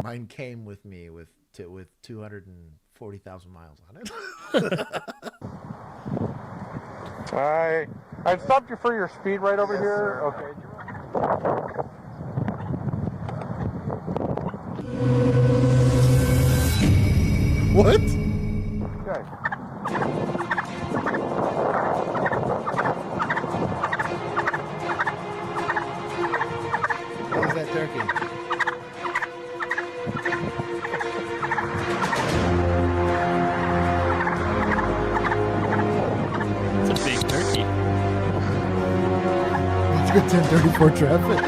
Mine came with me with 240,000 miles on it. I stopped you for your speed right over here. Okay. What? Okay. What is that turkey? good 1034 traffic.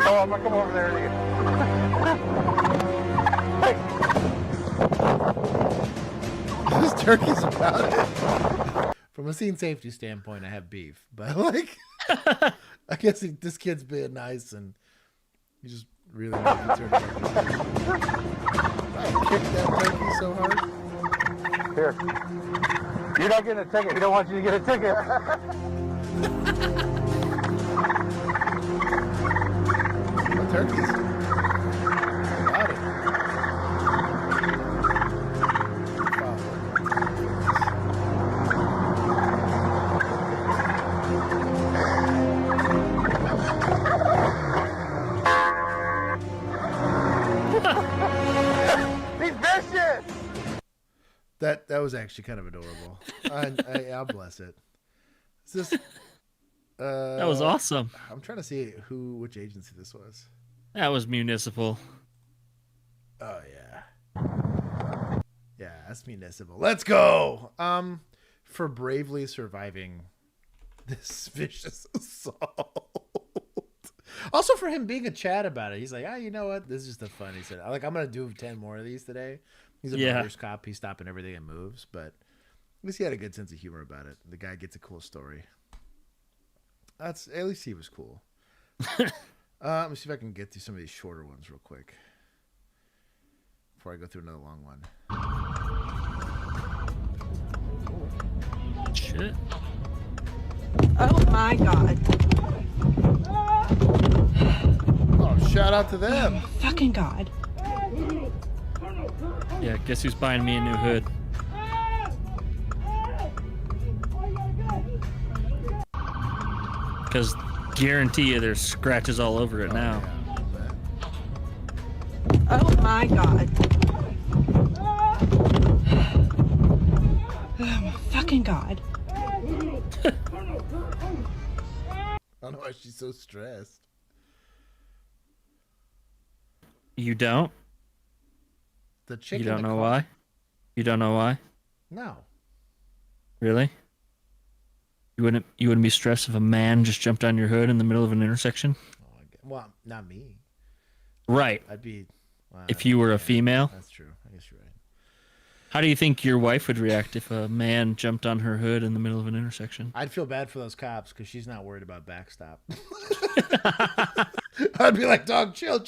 Oh, I'm gonna come over there again. This turkey's about it. From a scene safety standpoint, I have beef, but like, I guess this kid's being nice and he just really making turkey. I kicked that turkey so hard. Here. You're not getting a ticket. We don't want you to get a ticket. What turkeys? Got it. He's vicious. That was actually kind of adorable. I'll bless it. Is this? That was awesome. I'm trying to see which agency this was. That was municipal. Oh yeah. Yeah, that's municipal. Let's go. For bravely surviving this vicious assault. Also for him being a chat about it. He's like, you know what? This is just a fun. He said, I'm gonna do 10 more of these today. He's a murderous cop. He's stopping everything that moves, but at least he had a good sense of humor about it. The guy gets a cool story. At least he was cool. Let me see if I can get through some of these shorter ones real quick before I go through another long one. Shit. Oh my god. Oh, shout out to them. Oh, fucking god. Yeah, guess who's buying me a new hood? Because guarantee you there's scratches all over it now. Oh my god. Oh my fucking god. I don't know why she's so stressed. You don't? The chick. You don't know why? You don't know why? No. Really? You wouldn't be stressed if a man just jumped on your hood in the middle of an intersection? Well, not me. Right. I'd be. Well, if you were a female? That's true. I guess you're right. How do you think your wife would react if a man jumped on her hood in the middle of an intersection? I'd feel bad for those cops because she's not worried about backstop. I'd be like, dog, chill.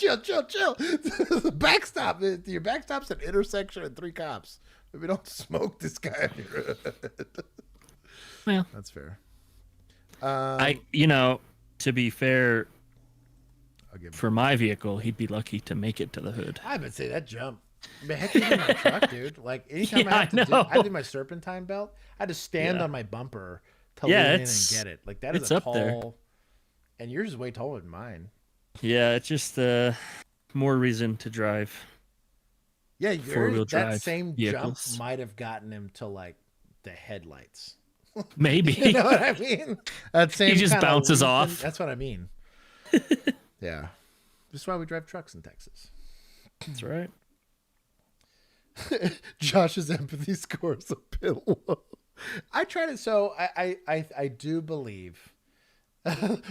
Backstop. Your backstop's an intersection and 3 cops. Maybe don't smoke this guy on your hood. Well, that's fair. To be fair, for my vehicle, he'd be lucky to make it to the hood. I would say that jump. Man, heck, even my truck, dude. Like anytime I did my serpentine belt, I had to stand on my bumper to lean in and get it. Like that is a tall. There. And yours is way taller than mine. Yeah, it's just more reason to drive. Yeah, four-wheel drive that same vehicles. Jump might have gotten him to like the headlights. Maybe. You know what I mean? That same he just bounces off. That's what I mean. Yeah. That's why we drive trucks in Texas. That's right. Josh's empathy score is a bit low. I try to. So I do believe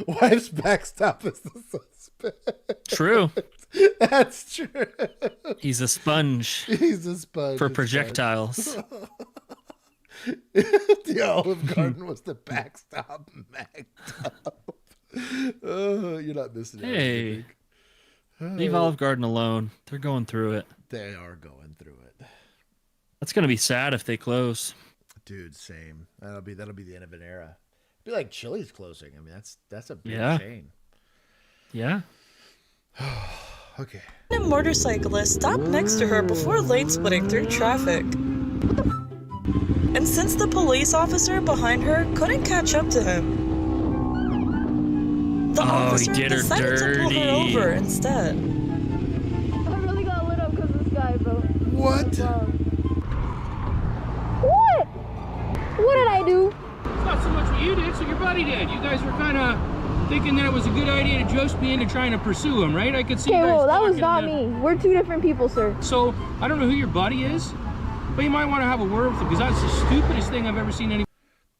wife's backstop is the suspect. True. That's true. He's a sponge. He's a sponge for projectiles. The Olive Garden was the backstop. Oh, you're not missing out. Hey, leave Olive Garden alone. They're going through it. They are going through it. That's gonna be sad if they close. Dude, same. That'll be the end of an era. It'd be like Chili's closing. I mean, that's a big chain. Yeah. Okay. A motorcyclist stopped next to her before lane splitting through traffic. And since the police officer behind her couldn't catch up to him, the officer decided to pull her over instead. I really got lit up because of this guy, bro. What? What? What did I do? It's not so much what you did, so your buddy did. You guys were kind of thinking that it was a good idea to joust me into trying to pursue him, right? I could see you guys that was not me. We're 2 different people, sir. So, I don't know who your buddy is, but you might want to have a word with him, because that's the stupidest thing I've ever seen any...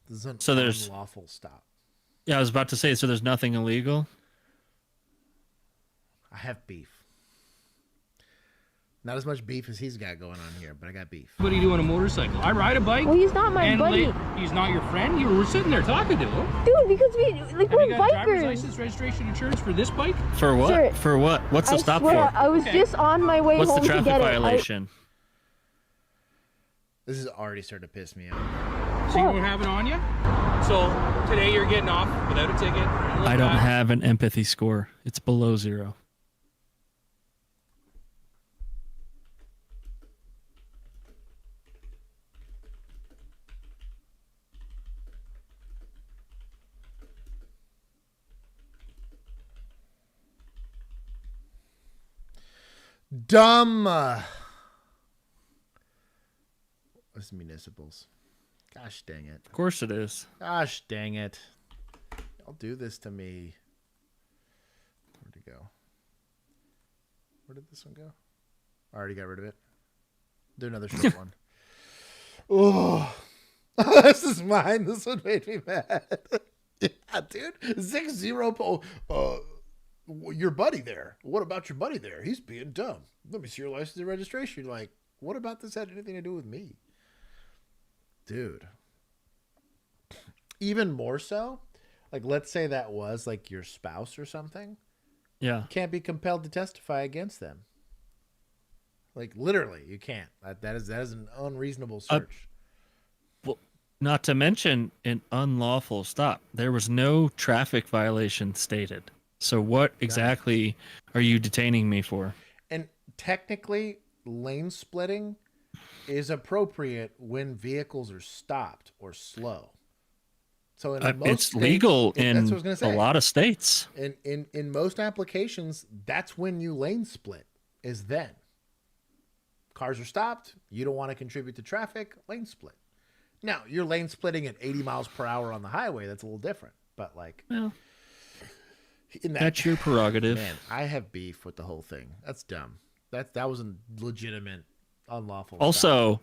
This is an So there's unlawful stop. Yeah, I was about to say, so there's nothing illegal? I have beef. Not as much beef as he's got going on here, but I got beef. What do you do on a motorcycle? I ride a bike. Well, he's not my buddy. He's not your friend? You were sitting there talking to him. Dude, because we're you got driver's bikers. license, registration, insurance for this bike? For what? Sir, For what? What's the I stop swear, for? I was just on my way What's home the traffic to get violation? This is already starting to piss me off. So you don't have it on you? So today you're getting off without a ticket? I don't have an empathy score. It's below 0. Dumb. What's municipals? Gosh dang it. Of course it is. Gosh dang it. Y'all do this to me. Where'd it go? Where did this one go? I already got rid of it. Do another short one. Oh, this is mine. This one made me mad. Yeah, dude. 6-0. Your buddy there. What about your buddy there? He's being dumb. Let me see your license and registration. Like, what about this had anything to do with me? Dude. Even more so, like, let's say that was like your spouse or something. Yeah. You can't be compelled to testify against them. Like, literally, you can't. That is an unreasonable search. Well, not to mention an unlawful stop. There was no traffic violation stated. So what exactly are you detaining me for? And technically, lane splitting is appropriate when vehicles are stopped or slow. So in most it's states, legal in that's what I was gonna say. a lot of states. In most applications, that's when you lane split, is then. Cars are stopped. You don't want to contribute to traffic, lane split. Now, you're lane splitting at 80 miles per hour on the highway. That's a little different. But like... Well, that's your prerogative. Man, I have beef with the whole thing. That's dumb. That was a legitimate, unlawful. Also,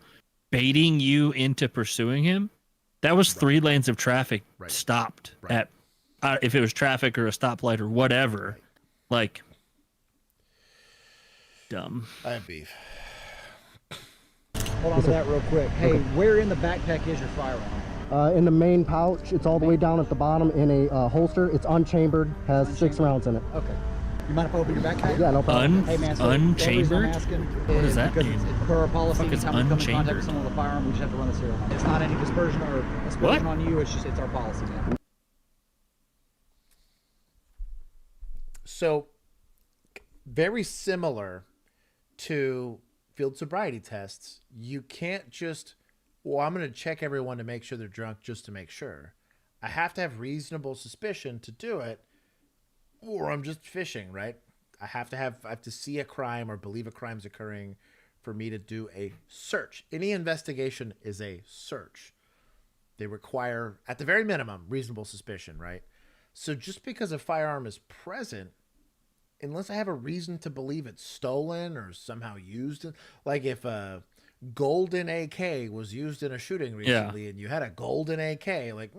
baiting you into pursuing him. That was 3 lanes of traffic stopped at, if it was traffic or a stoplight or whatever. Like, dumb. I have beef. Hold on to that real quick. Hey, where in the backpack is your firearm? In the main pouch, it's all the way down at the bottom in a holster. It's unchambered, has 6 rounds in it. Okay. You mind if I open your backpack? Yeah, no problem. Hey man, so unchambered? What does that mean? Per our policy, Fuck is anytime we come in contact unchambered? with someone with a firearm, we just have to run the serial number. It's not any dispersion or aspersion on you. It's our policy, man. So, very similar to field sobriety tests, you can't just, well, I'm going to check everyone to make sure they're drunk just to make sure. I have to have reasonable suspicion to do it, or I'm just fishing, right? I have to see a crime or believe a crime's occurring for me to do a search. Any investigation is a search. They require, at the very minimum, reasonable suspicion, right? So just because a firearm is present, unless I have a reason to believe it's stolen or somehow used, like if a golden AK was used in a shooting recently and you had a golden AK, like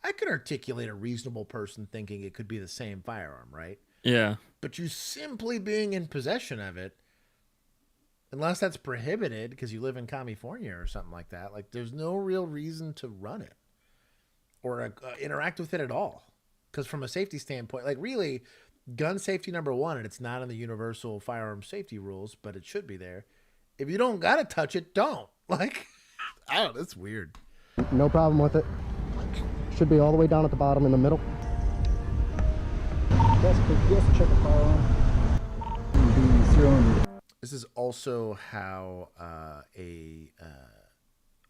I could articulate a reasonable person thinking it could be the same firearm, right? Yeah. But you simply being in possession of it, unless that's prohibited because you live in California or something like that, like there's no real reason to run it or interact with it at all. Because from a safety standpoint, like really, gun safety #1, and it's not in the universal firearm safety rules, but it should be there. If you don't got to touch it, don't. Like, I don't know, it's weird. No problem with it. Should be all the way down at the bottom in the middle. Check the firearm. This is also how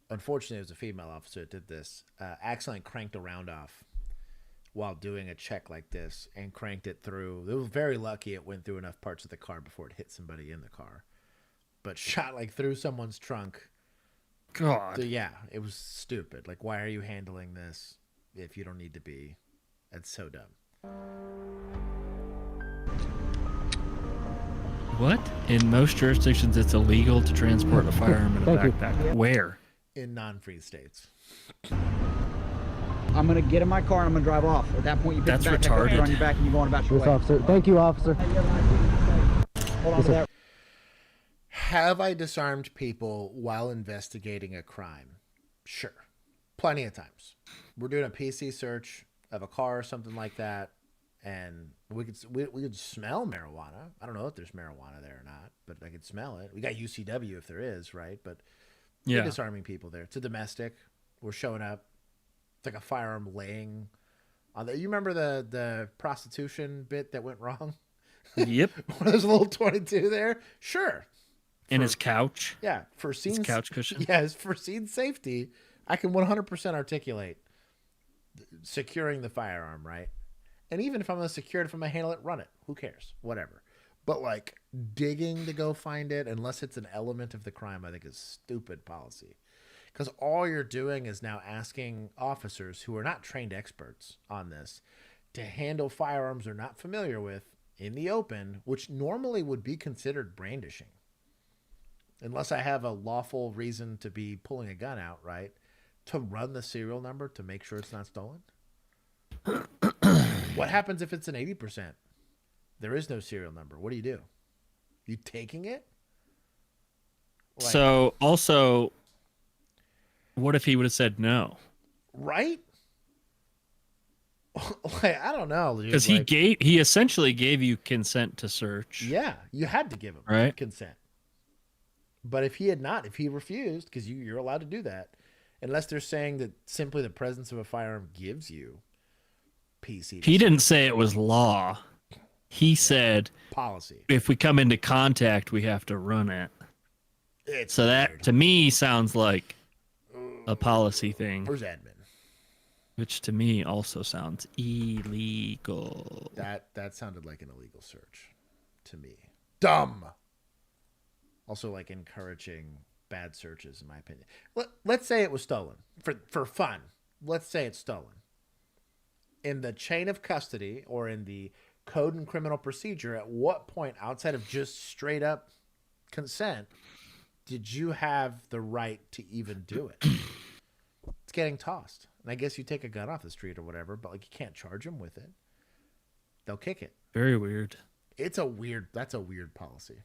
unfortunately, it was a female officer that did this, accidentally cranked a round off while doing a check like this and cranked it through. It was very lucky it went through enough parts of the car before it hit somebody in the car. But shot like through someone's trunk. God. So, yeah, it was stupid. Like, why are you handling this if you don't need to be? That's so dumb. What? In most jurisdictions, it's illegal to transport a firearm in a backpack. Where? In non-free states. I'm gonna get in my car and I'm gonna drive off. At that point, you pick the backpack up, put it on your back, and you're going about your Yes, way. officer. Thank you, officer. Hold on to that. Have I disarmed people while investigating a crime? Sure. Plenty of times. We're doing a PC search of a car or something like that, and we could smell marijuana. I don't know if there's marijuana there or not, but I could smell it. We got UCW if there is, right? But we're disarming people there. It's a domestic. We're showing up. It's like a firearm laying on the. You remember the prostitution bit that went wrong? Yep. There's a little 22 there. Sure. In his couch. Yeah, for scene his couch cushion. Yes, for scene safety, I can 100% articulate securing the firearm, right? And even if I'm gonna secure it, if I'm gonna handle it, run it. Who cares? Whatever. But like digging to go find it, unless it's an element of the crime, I think is stupid policy. Because all you're doing is now asking officers who are not trained experts on this to handle firearms they're not familiar with in the open, which normally would be considered brandishing. Unless I have a lawful reason to be pulling a gun out, right? To run the serial number to make sure it's not stolen. What happens if it's an 80%? There is no serial number. What do? You taking it? Like, so also, what if he would have said no? Right? Like, I don't know. Because he essentially gave you consent to search. Yeah, you had to give him consent. But if he had not, if he refused, because you're allowed to do that, unless they're saying that simply the presence of a firearm gives you PC. He didn't say it was law. He said policy. If we come into contact, we have to run it. So that to me sounds like a policy thing. Where's admin? Which to me also sounds illegal. That sounded like an illegal search to me. Dumb. Also, like encouraging bad searches, in my opinion. Let's say it was stolen for fun. Let's say it's stolen. In the chain of custody or in the code and criminal procedure, at what point, outside of just straight up consent, did you have the right to even do it? It's getting tossed. And I guess you take a gun off the street or whatever, but like you can't charge them with it. They'll kick it. Very weird. That's a weird policy.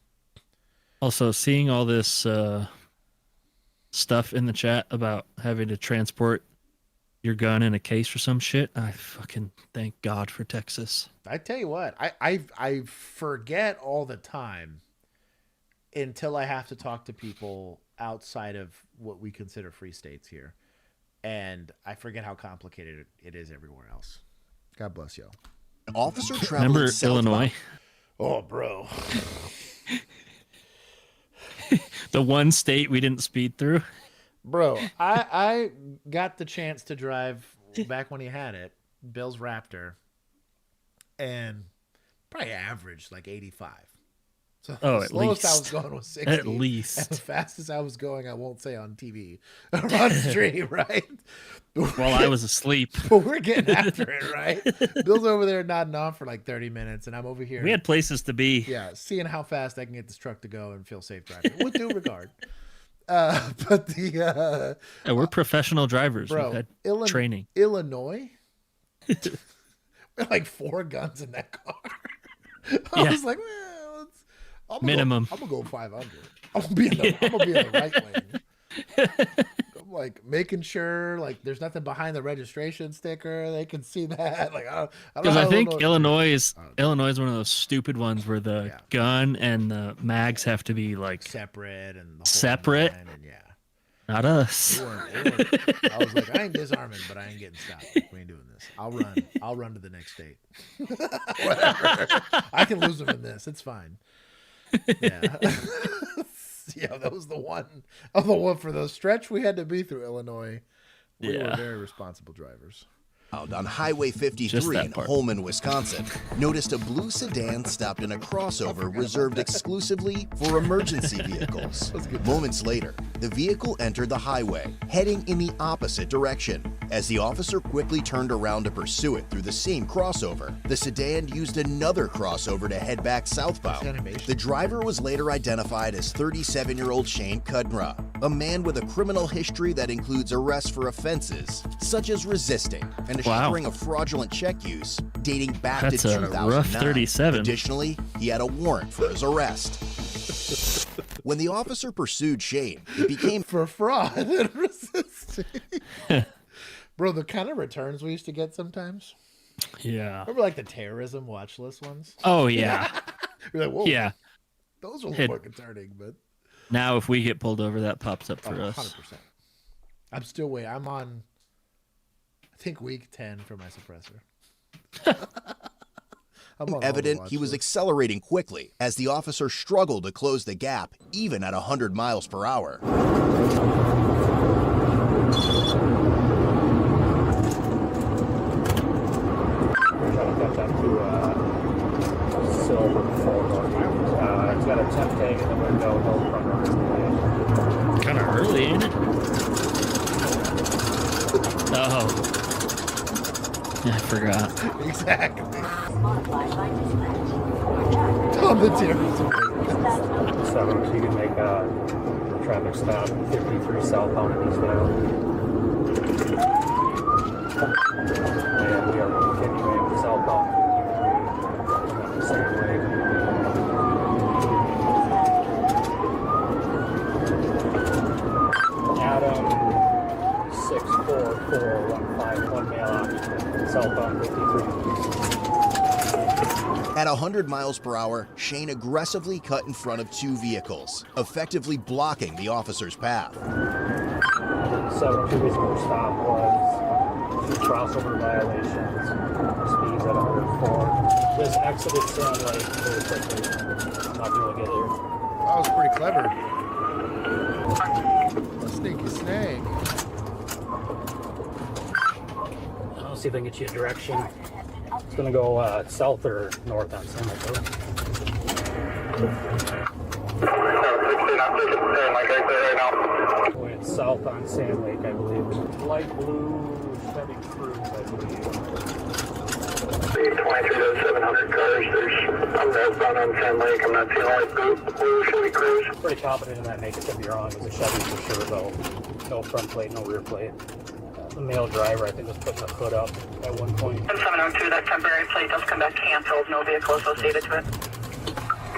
Also, seeing all this stuff in the chat about having to transport your gun in a case or some shit, I fucking thank God for Texas. I tell you what, I forget all the time until I have to talk to people outside of what we consider free states here. And I forget how complicated it is everywhere else. God bless y'all. An officer Remember Illinois? Oh, bro. The one state we didn't speed through. Bro, I got the chance to drive back when he had it, Bill's Raptor, and probably averaged like 85. So the slowest I was going was 60. At least. And the fastest I was going, I won't say on TV, on stream, right? While I was asleep. But we're getting after it, right? Bill's over there nodding off for like 30 minutes, and I'm over here. We had places to be. Yeah, seeing how fast I can get this truck to go and feel safe driving. With due regard. But the... we're professional drivers. Bro, We've had training. Illinois? We had like 4 guns in that car. I was like, well, minimum. I'm gonna go 500. I'm gonna be in the right lane. I'm like making sure like there's nothing behind the registration sticker. They can see that. Like I don't know. Because I think Illinois is one of those stupid ones where the gun and the mags have to be like separate and separate. And not us. I was like, I ain't disarming, but I ain't getting stopped. We ain't doing this. I'll run to the next state. Whatever. I can lose them in this. It's fine. Yeah. Yeah, that was the one for the stretch we had to be through Illinois. We were very responsible drivers. On Highway 53 in Holman, Wisconsin, noticed a blue sedan stopped in a crossover reserved exclusively for emergency vehicles. Moments later, the vehicle entered the highway, heading in the opposite direction. As the officer quickly turned around to pursue it through the same crossover, the sedan used another crossover to head back southbound. The driver was later identified as 37-year-old Shane Kudra, a man with a criminal history that includes arrests for offenses such as resisting and a string of fraudulent check use dating back to 2009. Rough 37. Additionally, he had a warrant for his arrest. When the officer pursued Shane, it became for fraud and resisting. Bro, the kind of returns we used to get sometimes. Yeah. Remember like the terrorism watch list ones? Oh, yeah. You're like, whoa. Yeah. Those were a little more concerning, but now if we get pulled over, that pops up for us. 100%. I'm still waiting. I'm on, I think, week 10 for my suppressor. Evident he was accelerating quickly as the officer struggled to close the gap, even at 100 miles per hour. It's got a temp tag in the window. Kind of early, ain't it? Oh. Yeah, I forgot. Exactly. On the terrorism. So you can make a traffic stop 53 southbound and eastbound. And we are continuing southbound 53 the same way. Adam 64415, one male occupant, southbound 53. At 100 miles per hour, Shane aggressively cut in front of two vehicles, effectively blocking the officer's path. 7 reason for stop was 2 crossover violations, speeds at 104. Just exited Sand Lake very quickly. Not able to get here. That was pretty clever. A sneaky snake. I'll see if I can get you a direction. It's gonna go south or north on Sand Lake Road. Going south on Sand Lake, I believe. Light blue Chevy Cruze, I believe. 23 to 700 cars. I'm northbound on Sand Lake. I'm not seeing light blue Chevy Cruze. Pretty confident in that make. It could be wrong. It's a Chevy for sure, though. No front plate, no rear plate. The male driver, I think, was putting the hood up at one point. 702, that temporary plate does come back canceled. No vehicle associated to it.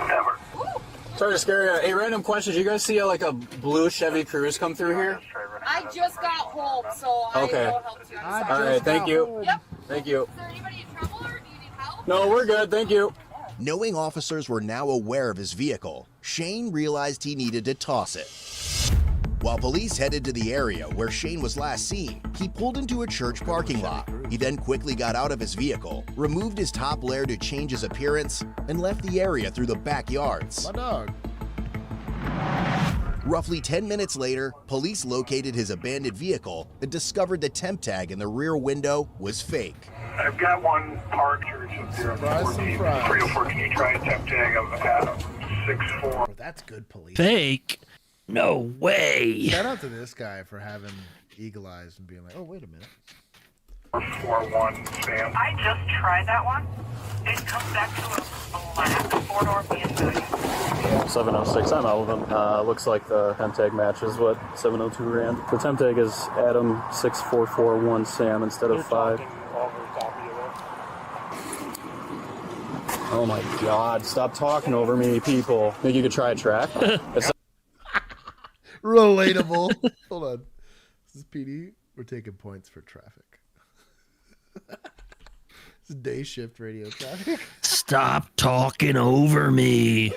Never. Sorry to scare you. Hey, random question. Did you guys see like a blue Chevy Cruze come through here? I just got home, so okay. I will help you. All right, thank you. Yep. Thank you. Is there anybody in trouble, or do you need help? No, we're good. Thank you. Knowing officers were now aware of his vehicle, Shane realized he needed to toss it. While police headed to the area where Shane was last seen, he pulled into a church parking lot. He then quickly got out of his vehicle, removed his top layer to change his appearance, and left the area through the backyards. My dog. Roughly 10 minutes later, police located his abandoned vehicle and discovered the temp tag in the rear window was fake. I've got one parked here. Surprise, surprise. 304, can you try a temp tag of Adam 64? Oh, that's good police. Fake? No way. Shout out to this guy for having eagle eyes and being like, oh, wait a minute. 41 Sam. I just tried that one. It comes back to a black 4-door BMW. 706 on all of them. Looks like the temp tag matches what 702 ran. The temp tag is Adam 6441 Sam instead of 5. Oh my God! Stop talking over me, people. Think you could try a track? Relatable. Hold on. This is PD. We're taking points for traffic. This is day shift radio traffic. Stop talking over me.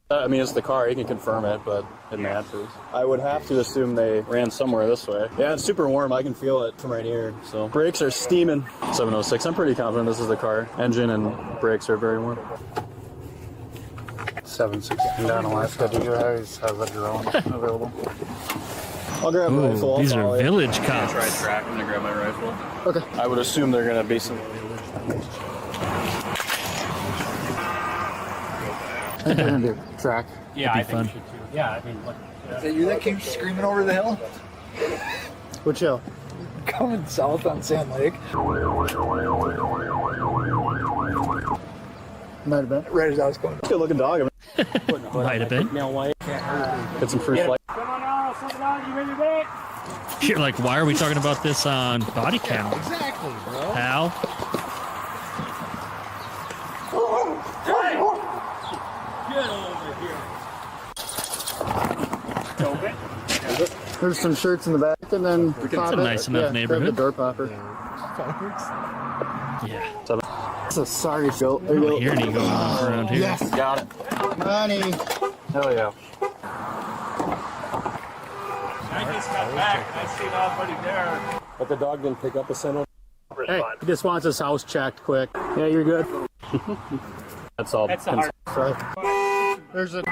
I mean, it's the car. You can confirm it, but it matches. I would have to assume they ran somewhere this way. Yeah, it's super warm. I can feel it from right here. So brakes are steaming. 706. I'm pretty confident this is the car. Engine and brakes are very warm. 716 down Alaska. Do you guys have a drone available? I'll grab my rifle. These are village I'm cops. gonna try track. I'm gonna grab my rifle. Okay. I would assume they're gonna be some. They're gonna do track. Yeah, I think we should too. Yeah, I mean, look. Is that you that keeps screaming over the hill? Which hill? Coming south on Sand Lake. Might have been. Right as I was going. Good looking dog. Might have been. Get some free flight. Come on now, slow down, you ready, back? You're like, why are we talking about this on body cam? Exactly, bro. Pal. Get over here. There's some shirts in the back, and then It's a nice enough neighborhood. The door popper. Yeah. It's a sorry show. I don't hear any going on around here. Yes, got it. Money. Hell yeah. I just got back and I see nobody there. But the dog didn't pick up the scent. Hey, he just wants his house checked quick. Yeah, you're good. That's all. That's the hard. There's a.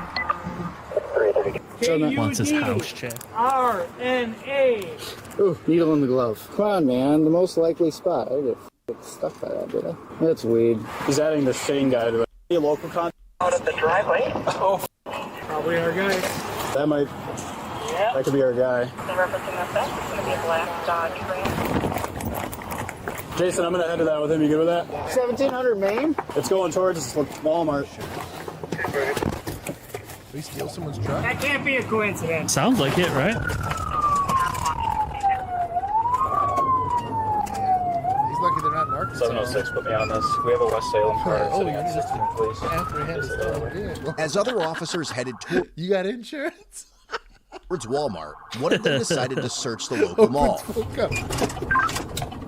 Wants his house checked. RNA. Ooh, needle in the glove. Come on, man. The most likely spot. I get stuck by that, did I? That's weed. He's adding the Shane guy to it. A local contact. Out of the driveway. Oh. Probably our guy. That might. Yep. That could be our guy. So referencing that fact, it's going to be a black Dodge Ram. Jason, I'm gonna head to that with him. You good with that? 1700 Main. It's going towards Walmart. Did we steal someone's truck? That can't be a coincidence. Sounds like it, right? He's lucky they're not in Arkansas. 706 put me on this. We have a West Salem car sitting at 16, please. As other officers headed You got insurance? towards Walmart, one of them decided to search the local mall.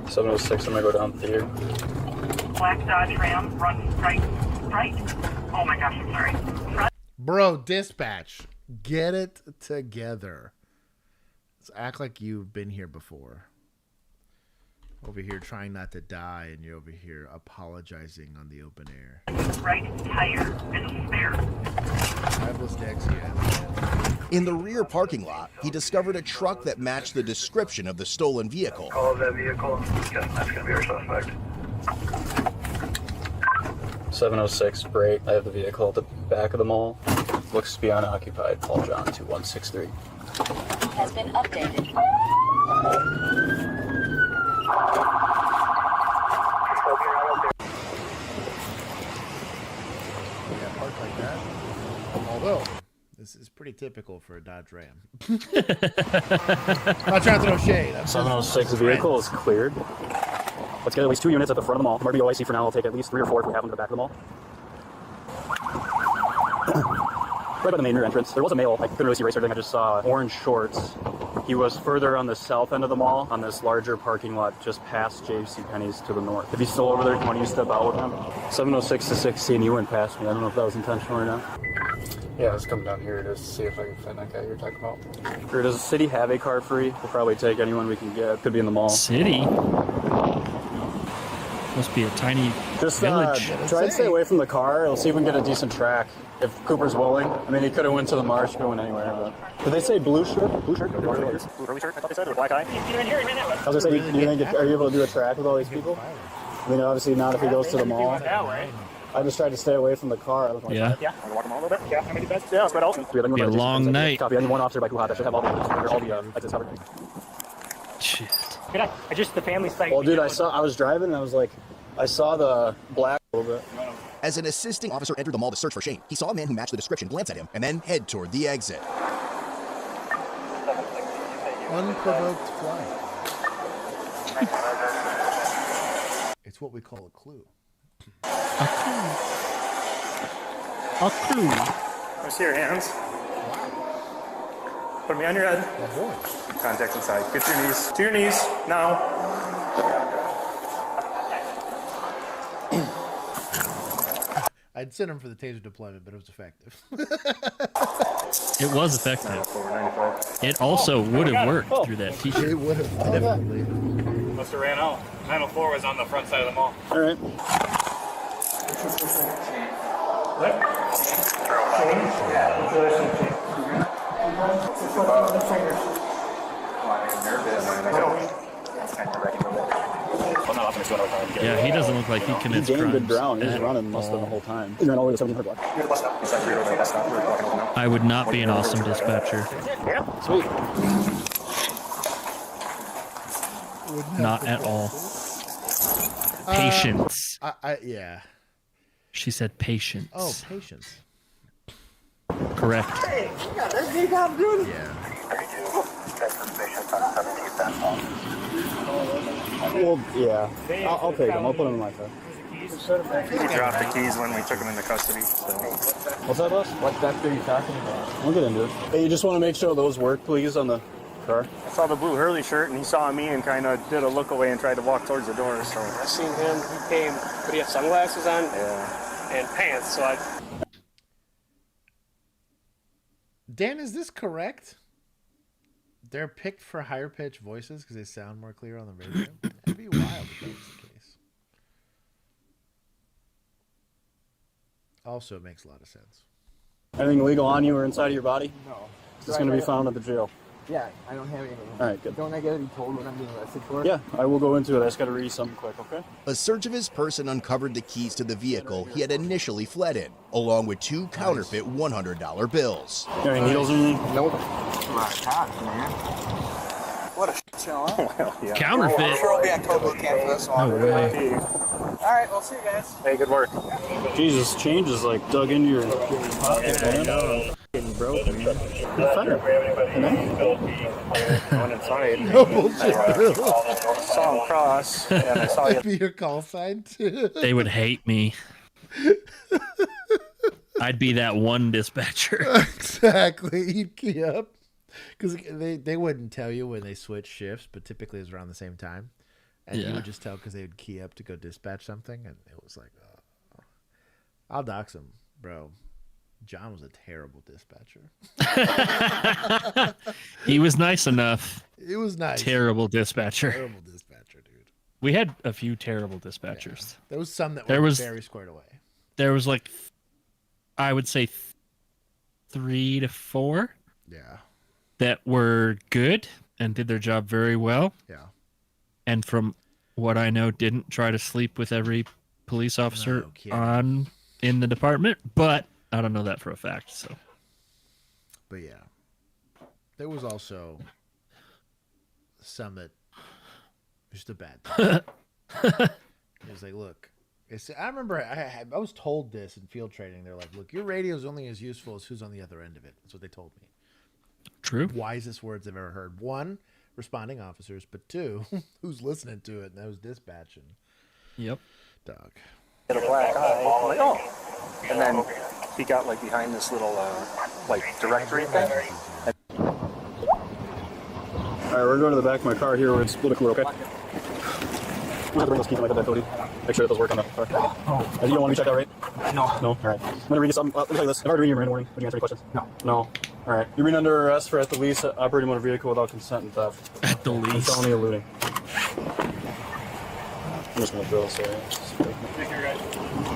706, I'm gonna go down through here. Black Dodge Ram, run right. Oh my gosh, I'm sorry. Bro, dispatch. Get it together. Let's act like you've been here before. Over here trying not to die, and you're over here apologizing on the open air. Right tire is a spare. In the rear parking lot, he discovered a truck that matched the description of the stolen vehicle. Call that vehicle. Yes, that's going to be our suspect. 706, break. I have the vehicle at the back of the mall. Looks to be unoccupied. Call John 2163. Has been updated. Yeah, parked like that. Although, this is pretty typical for a Dodge Ram. Not trying to throw shade. 706, vehicle is cleared. Let's get at least 2 units at the front of the mall. Might be OIC for now. I'll take at least 3 or 4 if we have them to the back of the mall. Right by the main rear entrance. There was a male. I couldn't really see race or anything. I just saw orange shorts. He was further on the south end of the mall, on this larger parking lot just past JCPenney's to the north. If he's still over there, why don't you step out with him? 706 to 16, you went past me. I don't know if that was intentional or not. Yeah, let's come down here to see if I can find that guy you're talking about. Or does the city have a car free? We'll probably take anyone we can get. Could be in the mall. City? Must be a tiny village. Try to stay away from the car. We'll see if we can get a decent track. If Cooper's willing. I mean, he could have went to the marsh, could have went anywhere. But... Did they say blue shirt? Blue shirt? Blue shirt? I thought they said, or black eye? I was going to say, do you think, are you able to do a track with all these people? I mean, obviously not if he goes to the mall. I just tried to stay away from the car. Yeah. Yeah, I'm walk them all a little bit. Yeah, I mean, yeah, that's quite awesome. It'll be a long night. Copy. I need one officer by Kuhat that should have all the exits covered. Shit. I just the family site. Well, dude, I was driving and I was like, I saw the black a little bit. As an assisting officer entered the mall to search for Shane, he saw a man who matched the description glance at him and then head toward the exit. Unprovoked flight. It's what we call a clue. A clue. Let me see your hands. Put me on your head. Contact inside. Get to your knees. To your knees. Now. I'd send him for the taser deployment, but it was effective. It was effective. It also would have worked through that t-shirt. It would have definitely. Must have ran out. 904 was on the front side of the mall. All right. Yeah, he doesn't look like he commits He gained crimes. good ground. He was running most of the whole time. He ran all the way to 1700 block. I would not be an awesome dispatcher. Yeah, sweet. Not at all. Patience. Yeah. She said patience. Oh, patience. Correct. Hey, yeah, that's big cop dude. Yeah. Well, yeah. I'll take him. I'll put him in my car. He dropped the keys when we took him into custody. So. What's that, boss? What theft are you talking about? We'll get into it. Hey, you just want to make sure those work, please, on the car? I saw the blue Hurley shirt, and he saw me and kind of did a look away and tried to walk towards the door. So I seen him. He came, but he had sunglasses on and pants. So I. Dan, is this correct? They're picked for higher pitched voices because they sound more clear on the radio. That'd be wild if that was the case. Also, it makes a lot of sense. Anything illegal on you or inside of your body? No. It's going to be found at the jail. Yeah, I don't have anything. All right, good. Don't I get to be told what I'm being arrested for? Yeah, I will go into it. I just got to read you something quick, okay? A search of his person uncovered the keys to the vehicle he had initially fled in, along with 2 counterfeit $100 bills. You got any needles or anything? Nope. What a show, huh? Well, yeah. Counterfeit? I'm sure I'll be on total camp for this one. No way. All right, we'll see you guys. Hey, good work. Jesus, change is like dug into your pocket, man. Getting broke, man. You're fired. Going inside. No bullshit. Saw him cross, and I saw you. Be your call sign too. They would hate me. I'd be that one dispatcher. Exactly. You'd key up. Because they wouldn't tell you when they switch shifts, but typically it was around the same time. And you would just tell because they would key up to go dispatch something. And it was like, I'll dox him, bro. John was a terrible dispatcher. He was nice enough. It was nice. Terrible dispatcher. Terrible dispatcher, dude. We had a few terrible dispatchers. Yeah. There was some that were very squared away. There was like, I would say 3 to 4. Yeah. That were good and did their job very well. Yeah. And from what I know, didn't try to sleep with every police officer in the department, but I don't know that for a fact. So, but yeah, there was also some that just a bad thing. It was like, look, I remember I was told this in field training. They're like, look, your radio is only as useful as who's on the other end of it. That's what they told me. True. Wisest words I've ever heard. 1, responding officers, but 2, who's listening to it, and that was dispatching. Yep. Dog. Had a black eye. I'm like, oh. And then he got like behind this little like directory thing. All right, we're going to the back of my car here where it's a little bit cooler, okay? We have to bring those keys in like that, Cody. Make sure that those work on the car. Oh. You don't want me to check out, right? No. No? All right. I'm going to read you something. Let me tell you this. If I were to read your warning, would you answer any questions? No. No. All right. You're being under arrest for at the least operating motor vehicle without consent and theft. At the least. And felony eluding. I'm just going to drill, sorry.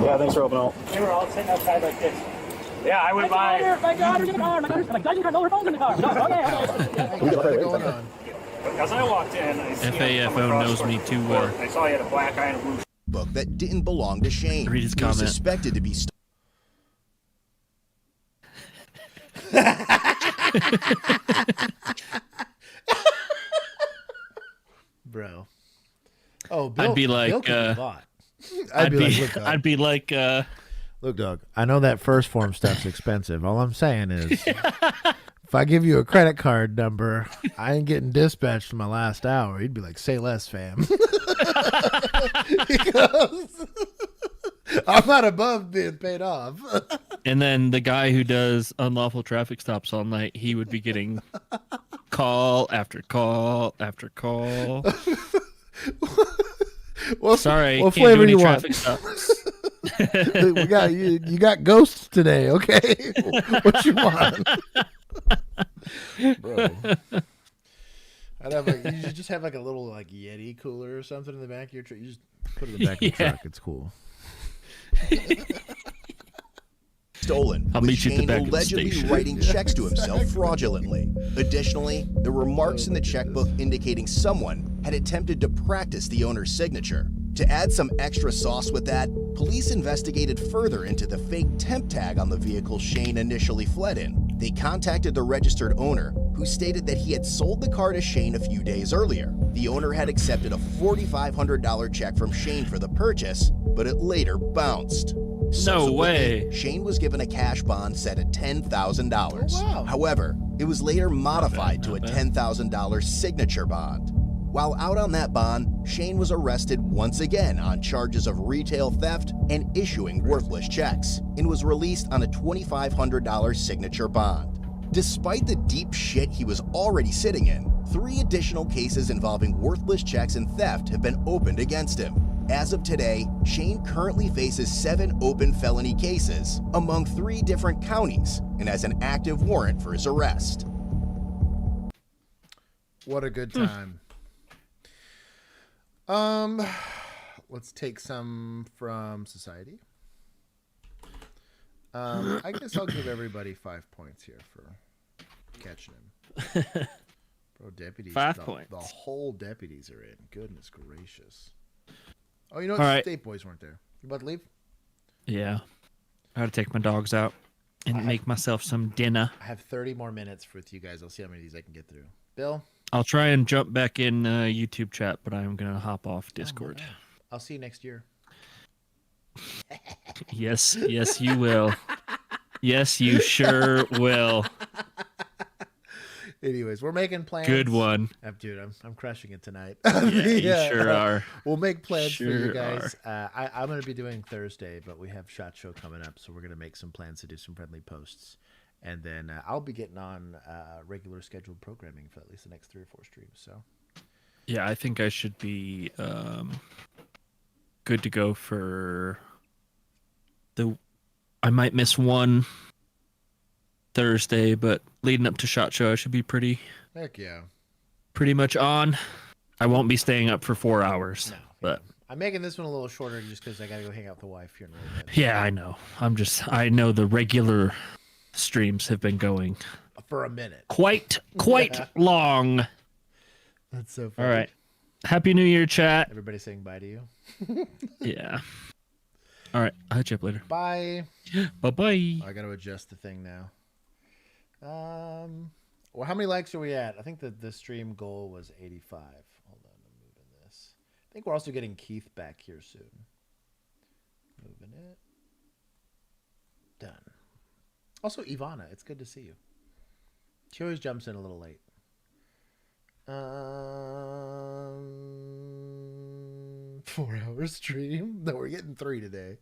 Yeah, thanks for helping out. They were all sitting outside like this. Yeah, I went by. My daughter's in the car. My daughter's in the car. No, her phone's in the car. No, okay. As I walked in, I see FAFO knows me too well. I saw he had a black eye and a blue. Book that didn't belong to Shane. Read his He was comment. suspected to be. Bro. Oh, Bill, I'd be like, Bill could be bought. I'd be look, dog. I'd be like, look, dog, I know that first form stuff's expensive. All I'm saying is, if I give you a credit card number, I ain't getting dispatched in my last hour. He'd be like, say less, fam. He goes, I'm not above being paid off. And then the guy who does unlawful traffic stops all night, he would be getting call after call after call. Sorry, what can't flavor do any you want? traffic stops. We got you got ghosts today, okay? What you want? Bro. I'd have like, you should just have like a little like Yeti cooler or something in the back of your truck. You just put it in the back of the truck. It's cool. stolen, I'll with meet you at the Shane back of the allegedly station. writing checks to himself fraudulently. Additionally, there were marks in the checkbook indicating someone had attempted to practice the owner's signature. To add some extra sauce with that, police investigated further into the fake temp tag on the vehicle Shane initially fled in. They contacted the registered owner, who stated that he had sold the car to Shane a few days earlier. The owner had accepted a $4,500 check from Shane for the purchase, but it later bounced. No way. Shane was given a cash bond set at $10,000. Oh, wow. However, it was later modified to a $10,000 signature bond. While out on that bond, Shane was arrested once again on charges of retail theft and issuing worthless checks, and was released on a $2,500 signature bond. Despite the deep shit he was already sitting in, 3 additional cases involving worthless checks and theft have been opened against him. As of today, Shane currently faces 7 open felony cases among 3 different counties and has an active warrant for his arrest. What a good time. Let's take some from society. I guess I'll give everybody 5 points here for catching him. Bro, deputies. 5 points. The whole deputies are in. Goodness gracious. Oh, you know what? All right. State boys weren't there. You about to leave? Yeah. I gotta take my dogs out and make myself some dinner. I have 30 more minutes with you guys. I'll see how many of these I can get through. Bill? I'll try and jump back in YouTube chat, but I'm gonna hop off Discord. Oh, I'll see you next year. Yes, you will. Yes, you sure will. Anyways, we're making plans. Good one. Dude, I'm crushing it tonight. Yeah, you sure are. We'll make plans for you Sure guys. I'm going to be doing Thursday, but we have SHOT Show coming up, so we're going to make some plans to do some friendly posts. And then I'll be getting on regular scheduled programming for at least the next 3 or 4 streams. So, Yeah, I think I should be good to go for I might miss one Thursday, but leading up to SHOT Show, I should be pretty much on. I won't be staying up for 4 hours, but I'm making this one a little shorter just because I got to go hang out with the wife here in a little bit. yeah, I know. I know the regular streams have been going For a minute. quite long. That's so funny. All right. Happy New Year, chat. Everybody saying bye to you. Yeah. All right. I'll hit you up later. Bye. Bye-bye. I got to adjust the thing now. Well, how many likes are we at? I think that the stream goal was 85. Hold on, I'm moving this. I think we're also getting Keith back here soon. Moving it. Done. Also, Ivana, it's good to see you. She always jumps in a little late. 4-hour stream? No, we're getting 3 today.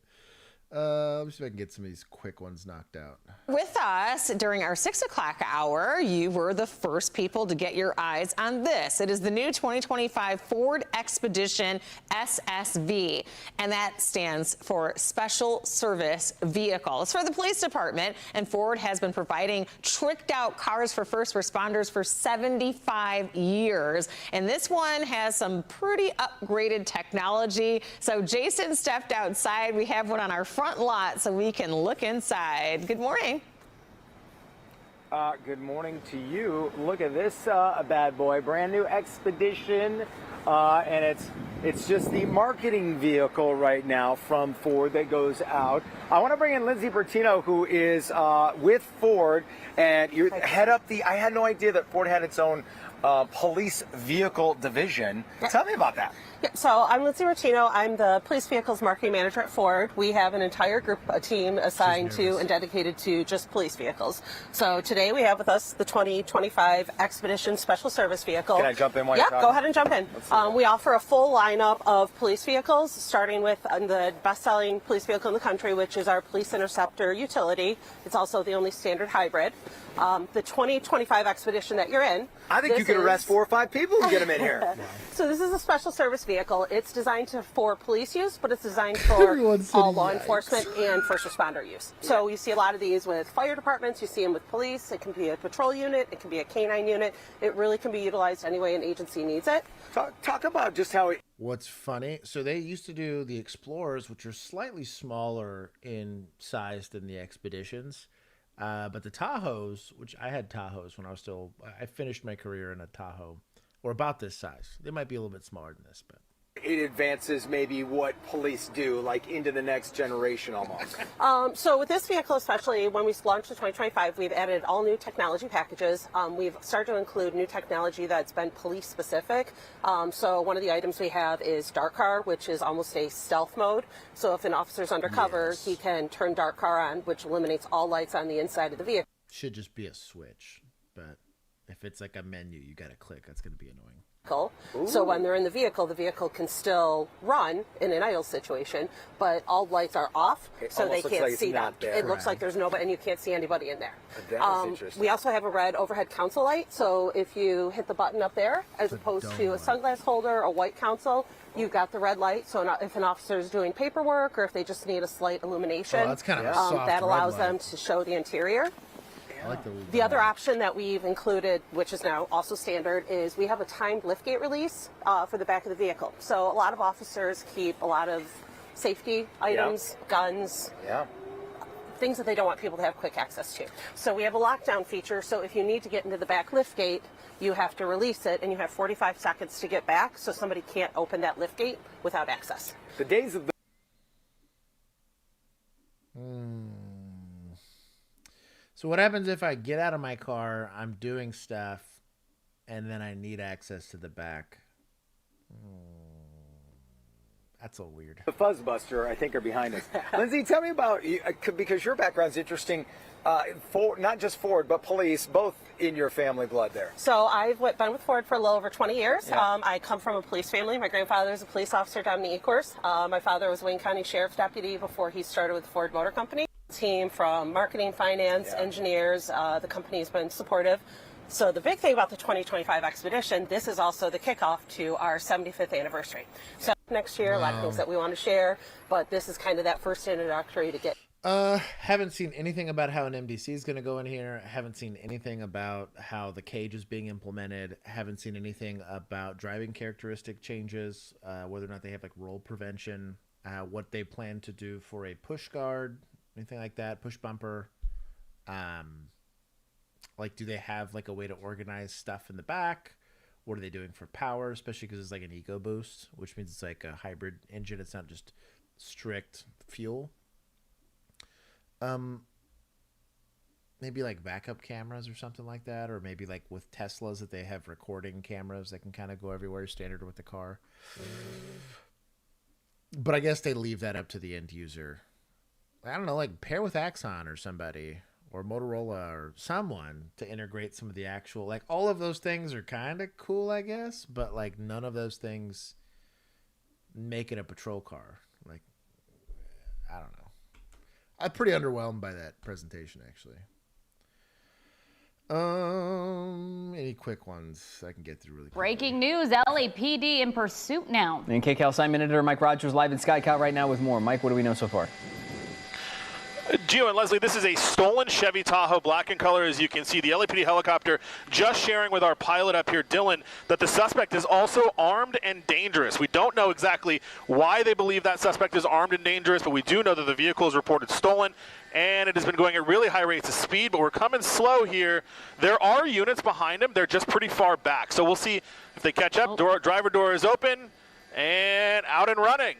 Let me see if I can get some of these quick ones knocked out. With us during our 6 o'clock hour, you were the first people to get your eyes on this. It is the new 2025 Ford Expedition SSV, and that stands for Special Service Vehicle. It's for the police department, and Ford has been providing tricked out cars for first responders for 75 years. And this one has some pretty upgraded technology. So Jason stepped outside. We have one on our front lot so we can look inside. Good morning. Good morning to you. Look at this bad boy, brand new Expedition, and it's just the marketing vehicle right now from Ford that goes out. I want to bring in Lindsay Bertino, who is with Ford, and you head up I had no idea that Ford had its own police vehicle division. Tell me about that. So I'm Lindsay Bertino. I'm the police vehicles marketing manager at Ford. We have an entire group, a team assigned to and dedicated to just police vehicles. So today we have with us the 2025 Expedition Special Service Vehicle. Can I jump in while you're talking? Go ahead and jump in. We offer a full lineup of police vehicles, starting with the best-selling police vehicle in the country, which is our Police Interceptor utility. It's also the only standard hybrid. The 2025 Expedition that you're in. I think you could arrest 4 or 5 people and get them in here. So this is a special service vehicle. vehicle. It's designed for police use, but it's designed for all law enforcement and first responder use. So you see a lot of these with fire departments, you see them with police, it can be a patrol unit, it can be a canine unit. It really can be utilized any way an agency needs it. Talk about just how it... What's funny, so they used to do the Explorers, which are slightly smaller in size than the Expeditions. But the Tahoes, which I had Tahoes when I finished my career in a Tahoe, or about this size. They might be a little bit smaller than this, but it advances maybe what police do, like into the next generation almost. So with this vehicle, especially when we launched in 2025, we've added all new technology packages. We've started to include new technology that's been police specific. So one of the items we have is dark car, which is almost a stealth mode. So if an officer's undercover, he can turn dark car on, which eliminates all lights on the inside of the vehicle. Should just be a switch, but if it's like a menu you gotta click, that's gonna be annoying. So when they're in the vehicle can still run in an idle situation, but all lights are off, so they can't see them. It looks like there's nobody, and you can't see anybody in there. That is interesting. We also have a red overhead console light, so if you hit the button up there, as opposed to a sunglass holder, a white console, you've got the red light, so if an officer is doing paperwork or if they just need a slight illumination, that's kind of a soft that allows red light. them to show the interior. I like The other option that we've included, which is now also standard, is we have a timed liftgate release for the back of the vehicle. So a lot of officers keep a lot of safety items, guns, things that they don't want people to have quick access to. So we have a lockdown feature, so if you need to get into the back liftgate, you have to release it, and you have 45 seconds to get back, so somebody can't open that liftgate without access. The days of the... So what happens if I get out of my car, I'm doing stuff, and then I need access to the back? That's a little weird. The Fuzzbuster, I think, are behind us. Lindsay, tell me about, because your background's interesting, not just Ford, but police, both in your family blood there. So I've been with Ford for a little over 20 years. I come from a police family. My grandfather is a police officer down in the Ecorse. My father was Wayne County Sheriff's Deputy before he started with Ford Motor Company. Team from marketing, finance, engineers, the company has been supportive. So the big thing about the 2025 Expedition, this is also the kickoff to our 75th anniversary. So next year, a lot of things that we want to share, but this is kind of that first introductory to get. Haven't seen anything about how an MDC is going to go in here. Haven't seen anything about how the cage is being implemented. Haven't seen anything about driving characteristic changes, whether or not they have like roll prevention, what they plan to do for a push guard, anything like that, push bumper. Like, do they have like a way to organize stuff in the back? What are they doing for power, especially because it's like an eco boost, which means it's like a hybrid engine. It's not just strict fuel. Maybe like backup cameras or something like that, or maybe like with Teslas that they have recording cameras that can kind of go everywhere, standard with the car. But I guess they leave that up to the end user. I don't know, like pair with Axon or somebody, or Motorola or someone to integrate some of the actual, like all of those things are kind of cool, I guess, but like none of those things make it a patrol car. Like, I don't know. I'm pretty underwhelmed by that presentation, actually. Any quick ones I can get through really quick. Breaking news, LAPD in pursuit now. And KCAL assignment editor Mike Rogers live in SkyCal right now with more. Mike, what do we know so far? Gio and Leslie, this is a stolen Chevy Tahoe, black in color, as you can see. The LAPD helicopter just sharing with our pilot up here, Dylan, that the suspect is also armed and dangerous. We don't know exactly why they believe that suspect is armed and dangerous, but we do know that the vehicle is reported stolen, and it has been going at really high rates of speed, but we're coming slow here. There are units behind him. They're just pretty far back, so we'll see if they catch up. Driver door is open and out and running.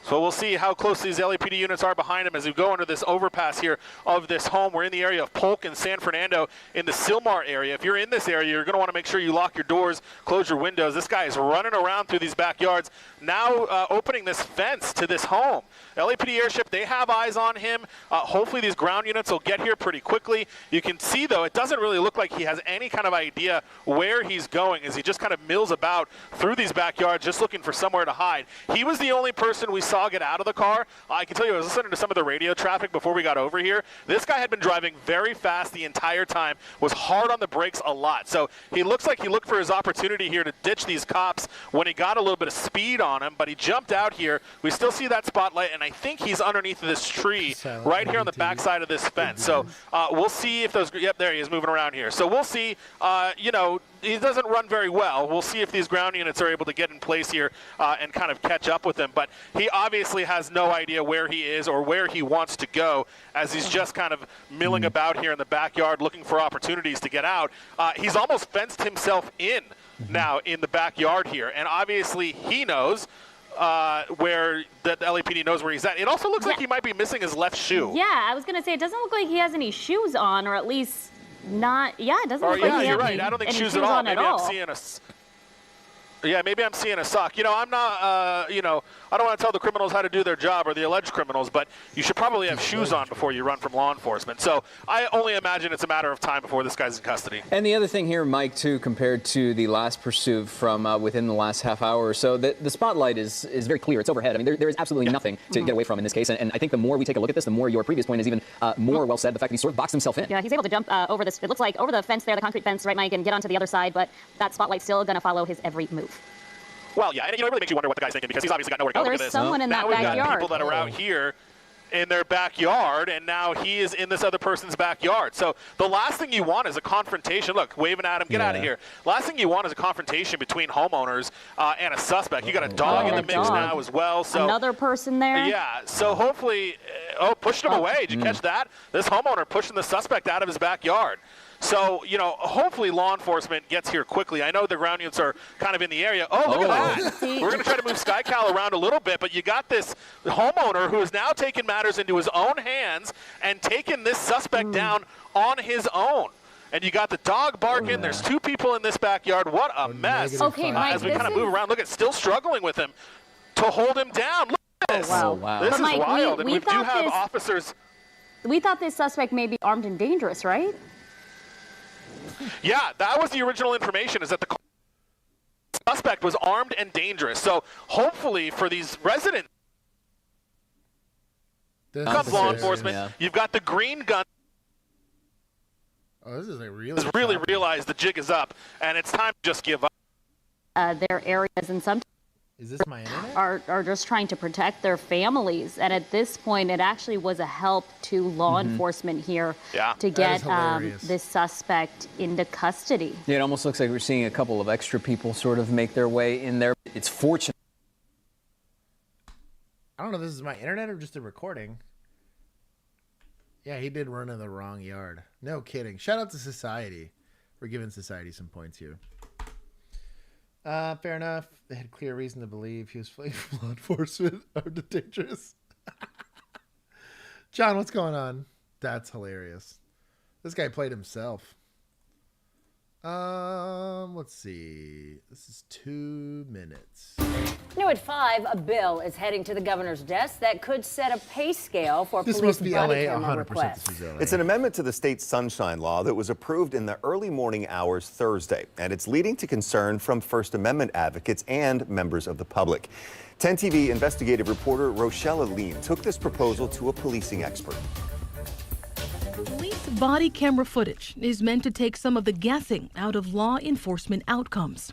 So we'll see how close these LAPD units are behind him as we go under this overpass here of this home. We're in the area of Polk and San Fernando in the Silmar area. If you're in this area, you're going to want to make sure you lock your doors, close your windows. This guy is running around through these backyards, now opening this fence to this home. LAPD airship, they have eyes on him. Hopefully these ground units will get here pretty quickly. You can see, though, it doesn't really look like he has any kind of idea where he's going as he just kind of mills about through these backyards just looking for somewhere to hide. He was the only person we saw get out of the car, I can tell you I was listening to some of the radio traffic before we got over here. This guy had been driving very fast the entire time, was hard on the brakes a lot. So he looks like he looked for his opportunity here to ditch these cops when he got a little bit of speed on him, but he jumped out here. We still see that spotlight, and I think he's underneath this tree right here on the backside of this fence. So we'll see if those, yep, there he is moving around here. So we'll see, you know, he doesn't run very well. We'll see if these ground units are able to get in place here and kind of catch up with him. But he obviously has no idea where he is or where he wants to go, as he's just kind of milling about here in the backyard looking for opportunities to get out. He's almost fenced himself in now in the backyard here. And obviously he knows where the LAPD knows where he's at. It also looks like he might be missing his left shoe. Yeah, I was going to say, it doesn't look like he has any shoes on, or at least not, yeah, it doesn't look like he has you're right. I don't think shoes at all. Maybe I'm seeing a... Yeah, maybe I'm seeing a sock. You know, I'm not, you know, I don't want to tell the criminals how to do their job, or the alleged criminals, but you should probably have shoes on before you run from law enforcement. So I only imagine it's a matter of time before this guy's in custody. And the other thing here, Mike, too, compared to the last pursuit from within the last half hour or so, the spotlight is very clear. It's overhead. I mean, there is absolutely nothing to get away from in this case. And I think the more we take a look at this, the more your previous point is even more well said, the fact that he sort of boxed himself in. Yeah, he's able to jump over this, it looks like, over the fence there, the concrete fence, right, Mike, and get onto the other side, but that spotlight's still going to follow his every move. Well, yeah, and you know, it really makes you wonder what the guy's thinking, because he's obviously got nowhere to go. There's someone in that backyard. backyard. Now we've got people that are out here in their backyard, and now he is in this other person's backyard. So the last thing you want is a confrontation. Look, waving at him, get out of here. Last thing you want is a confrontation between homeowners and a suspect. You got a dog in the mix now as well. So another person there. Yeah. So hopefully, pushed him away. Did you catch that? This homeowner pushing the suspect out of his backyard. So, you know, hopefully law enforcement gets here quickly. I know the ground units are kind of in the area. Oh, look at that. We're going to try to move SkyCal around a little bit, but you got this homeowner who has now taken matters into his own hands and taken this suspect down on his own. And you got the dog barking. There's two people in this backyard. What a mess. Okay, Mike, as we kind of move around, look, it's still struggling with him to hold him down. Look at this. This is Mike, wild. And we do have officers. We thought this suspect may be armed and dangerous, right? Yeah, that was the original information, is that the suspect was armed and dangerous. So hopefully for these residents, comes law enforcement, you've got the green gun. Oh, this is like really realize the jig is up, and it's time to just give up. Their areas and some is this my internet? Are just trying to protect their families, and at this point it actually was a help to law enforcement here to get this suspect into custody. Yeah, it almost looks like we're seeing a couple of extra people sort of make their way in there. It's fortunate. I don't know if this is my internet or just a recording. Yeah, he did run in the wrong yard. No kidding. Shout out to society. We're giving society some points here. Fair enough. They had clear reason to believe he was fleeing from law enforcement. Armed and dangerous. John, what's going on? That's hilarious. This guy played himself. Let's see. This is 2 minutes. New at 5, a bill is heading to the governor's desk that could set a pay scale for this police must be body LA, camera 100% requests. this is LA. It's an amendment to the state's Sunshine Law that was approved in the early morning hours Thursday, and it's leading to concern from First Amendment advocates and members of the public. 10 TV investigative reporter Rochelle Aline took this proposal to a policing expert. Police body camera footage is meant to take some of the guessing out of law enforcement outcomes.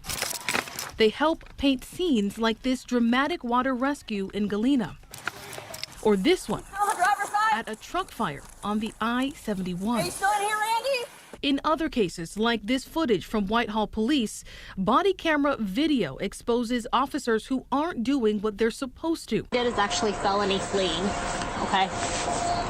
They help paint scenes like this dramatic water rescue in Galena, or this one at a truck fire on the I-71. Are you still in here, Randy? In other cases, like this footage from Whitehall Police, body camera video exposes officers who aren't doing what they're supposed to. It is actually felony fleeing, okay?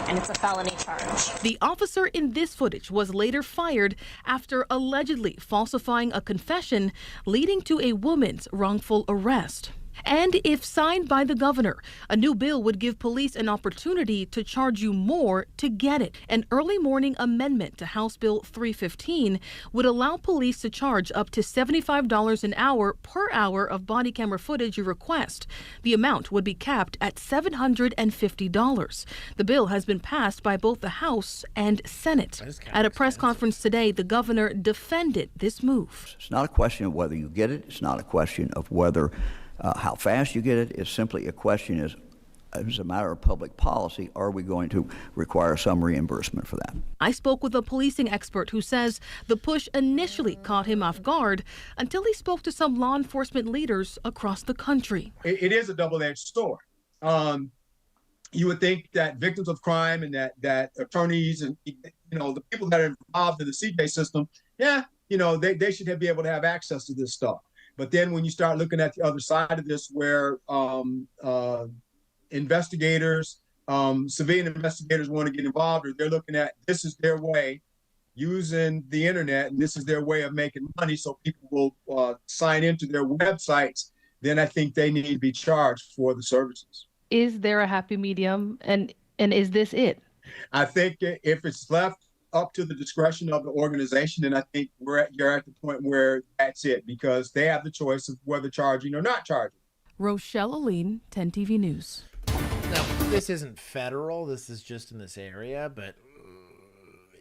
And it's a felony charge. The officer in this footage was later fired after allegedly falsifying a confession, leading to a woman's wrongful arrest. And if signed by the governor, a new bill would give police an opportunity to charge you more to get it. An early morning amendment to House Bill 315 would allow police to charge up to $75 an hour per hour of body camera footage you request. The amount would be capped at $750. The bill has been passed by both the House and Senate. At a press conference today, the governor defended this move. It's not a question of whether you get it. It's not a question of whether how fast you get it. It's simply a question is, as a matter of public policy, are we going to require some reimbursement for that? I spoke with a policing expert who says the push initially caught him off guard until he spoke to some law enforcement leaders across the country. It is a double-edged sword. You would think that victims of crime and that attorneys and the people that are involved in the CJ system, they should be able to have access to this stuff. But then when you start looking at the other side of this, where investigators, civilian investigators want to get involved, or they're looking at this is their way, using the internet, and this is their way of making money, so people will sign into their websites, then I think they need to be charged for the services. Is there a happy medium, and is this it? I think if it's left up to the discretion of the organization, then I think you're at the point where that's it, because they have the choice of whether charging or not charging. Rochelle Aline, 10 TV News. Now, this isn't federal. This is just in this area, but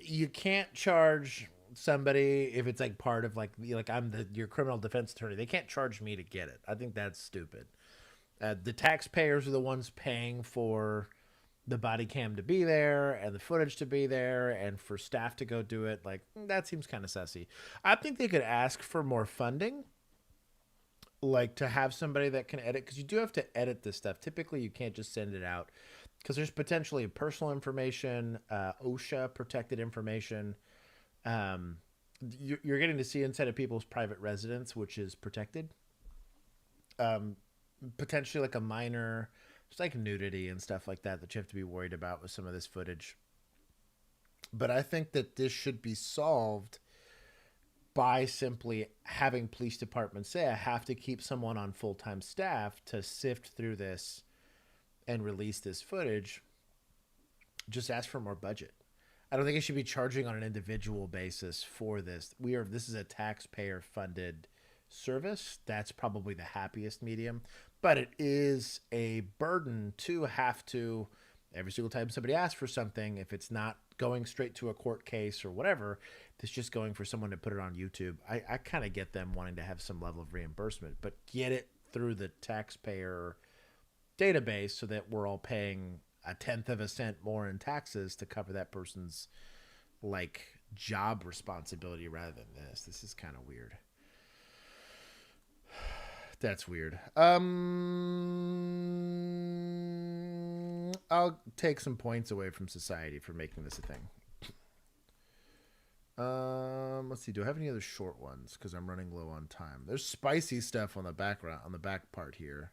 you can't charge somebody if it's like part of like I'm your criminal defense attorney. They can't charge me to get it. I think that's stupid. The taxpayers are the ones paying for the body cam to be there and the footage to be there and for staff to go do it. Like, that seems kind of sussy. I think they could ask for more funding, like to have somebody that can edit, because you do have to edit this stuff. Typically, you can't just send it out because there's potentially personal information, OSHA protected information. You're getting to see inside of people's private residence, which is protected. Potentially like a minor, just like nudity and stuff like that you have to be worried about with some of this footage. But I think that this should be solved by simply having police departments say, I have to keep someone on full-time staff to sift through this and release this footage. Just ask for more budget. I don't think it should be charging on an individual basis for this. This is a taxpayer-funded service. That's probably the happiest medium, but it is a burden to have to, every single time somebody asks for something, if it's not going straight to a court case or whatever, it's just going for someone to put it on YouTube. I kind of get them wanting to have some level of reimbursement, but get it through the taxpayer database so that we're all paying 1/10 of a cent more in taxes to cover that person's like job responsibility rather than this. This is kind of weird. That's weird. I'll take some points away from society for making this a thing. Let's see. Do I have any other short ones? Because I'm running low on time. There's spicy stuff on the background, on the back part here.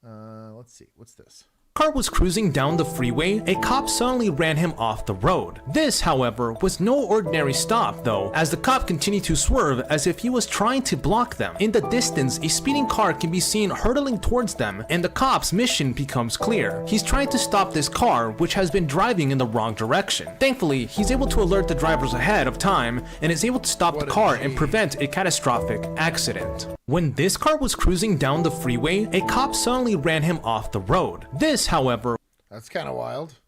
Let's see. What's this? Car was cruising down the freeway, a cop suddenly ran him off the road. This, however, was no ordinary stop though, as the cop continued to swerve as if he was trying to block them. In the distance, a speeding car can be seen hurtling towards them, and the cop's mission becomes clear. He's trying to stop this car, which has been driving in the wrong direction. Thankfully, he's able to alert the drivers ahead of time and is able to stop the car and prevent a catastrophic accident. When this car was cruising down the freeway, a cop suddenly ran him off the road. This, however, that's kind of wild.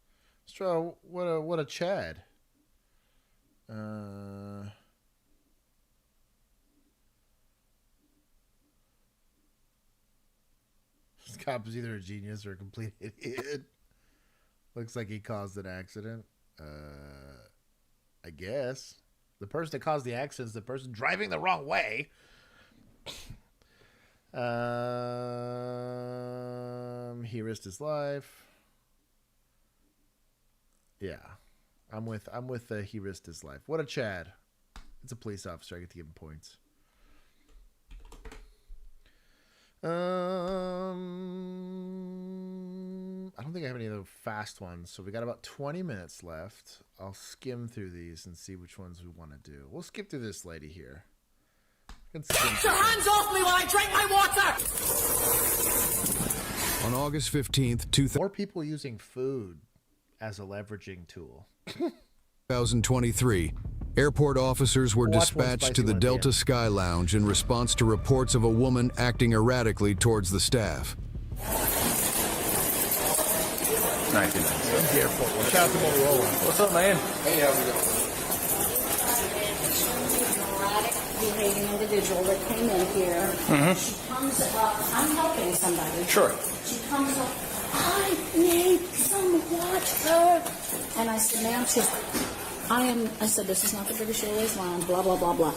Let's try what a Chad. This cop is either a genius or a complete idiot. Looks like he caused an accident. I guess the person that caused the accident is the person driving the wrong way. He risked his life. Yeah, I'm with he risked his life. What a Chad. It's a police officer. I get to give him points. I don't think I have any other fast ones, so we got about 20 minutes left. I'll skim through these and see which ones we want to do. We'll skip through this lady here. Get your hands off me while I drink my water! On August 15th, more people using food as a leveraging tool. 2023, airport officers were dispatched to the Delta Sky Lounge in response to reports of a woman acting erratically towards the staff. 1997. Airport. Watch out the Motorola. What's up, man? Hey, how we doing? Behaving individual that came in here. She comes up. I'm helping somebody. Sure. She comes up. touched her. And I said, ma'am, she says, I said, this is not the British Airways Lounge, blah, blah, blah, blah.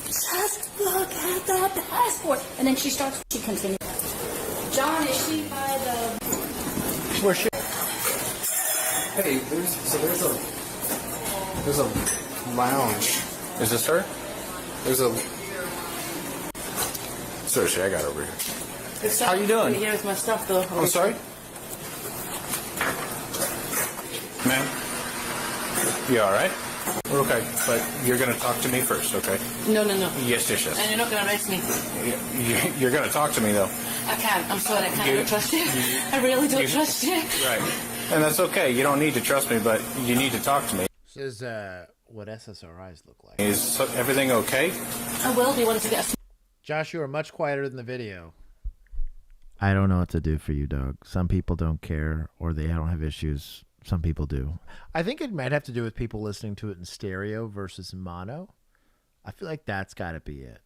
Just look at the passport. And then she continued. John, is she by the... Where's she? Hey, there's a lounge. Is this her? There's a... Seriously, I got over here. How you doing? Here with my stuff, though. I'm sorry? Ma'am? You all right? We're okay, but you're going to talk to me first, okay? No. Yes. And you're not going to arrest me. You're going to talk to me, though. I can't. I'm sorry. I don't trust you. I really don't trust you. Right. And that's okay. You don't need to trust me, but you need to talk to me. This is what SSRIs look like. Is everything okay? I will be wanting to get a... Josh, you are much quieter than the video. I don't know what to do for you, dog. Some people don't care, or they don't have issues. Some people do. I think it might have to do with people listening to it in stereo versus mono. I feel like that's got to be it.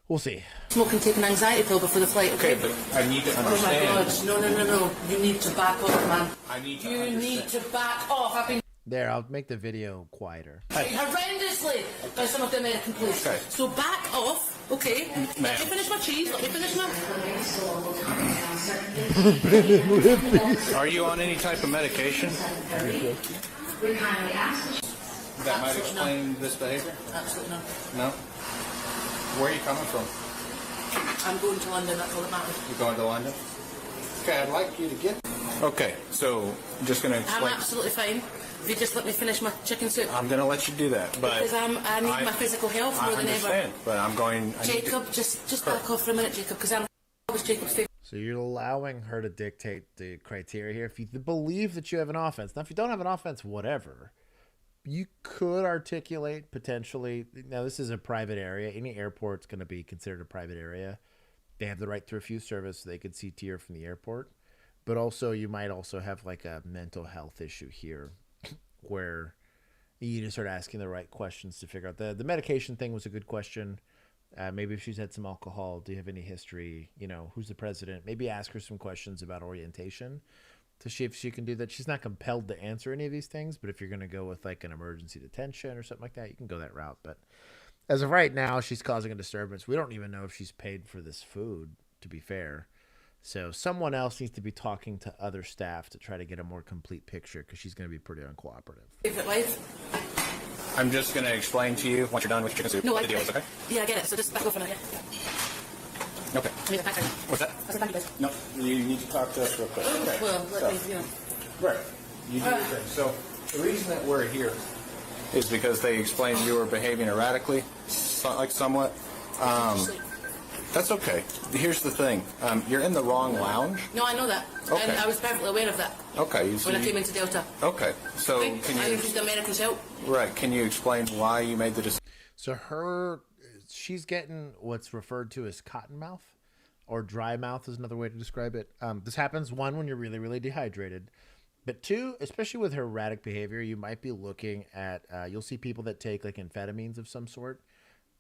We'll see. Smoking, take an anxiety pill before the flight. Okay, but I need to understand. Oh my God! No! You need to back off, man. You need to back off. I've been there. I'll make the video quieter. horrendously by some of the American police. Okay. So back off. Okay. Let me finish my cheese. Let me finish my... Are you on any type of medication? That might explain this behavior? Absolutely not. No? Where are you coming from? I'm going to London. That's all that matters. You're going to London? Okay, I'd like you to get... Okay, so I'm just going to explain... I'm absolutely fine. If you just let me finish my chicken soup. I'm going to let you do that, but... Because I need my physical health more than ever. I understand, but I'm going... Jacob, just back off for a minute, Jacob, because I'm always Jacob's favorite. So you're allowing her to dictate the criteria here. If you believe that you have an offense. Now, if you don't have an offense, whatever. You could articulate potentially... Now, this is a private area. Any airport's going to be considered a private area. They have the right to refuse service, so they could CT her from the airport. But also, you might also have like a mental health issue here, where you need to start asking the right questions to figure out. The medication thing was a good question. Maybe if she's had some alcohol, do you have any history? You know, who's the president? Maybe ask her some questions about orientation to see if she can do that. She's not compelled to answer any of these things, but if you're going to go with like an emergency detention or something like that, you can go that route. But as of right now, she's causing a disturbance. We don't even know if she's paid for this food, to be fair. So someone else needs to be talking to other staff to try to get a more complete picture, because she's going to be pretty uncooperative. Favorite life? I'm just going to explain to you once you're done with chicken soup. No, what the deal is, okay? Yeah, I get it. So just back off for a minute. Okay. What's that? I said thank you, guys. No, you need to talk to us real quick. Okay. Well, let me, you know. Right. You do your thing. So the reason that we're here is because they explained you were behaving erratically, somewhat. That's okay. Here's the thing. You're in the wrong lounge. No, I know that. Okay. And I was perfectly aware of that. Okay. When I came into Delta. Okay. So can you... I used Americans' help. Right. Can you explain why you made the decision? So she's getting what's referred to as cotton mouth, or dry mouth is another way to describe it. This happens, one, when you're really, really dehydrated. But two, especially with her erratic behavior, you might be looking at, you'll see people that take like amphetamines of some sort.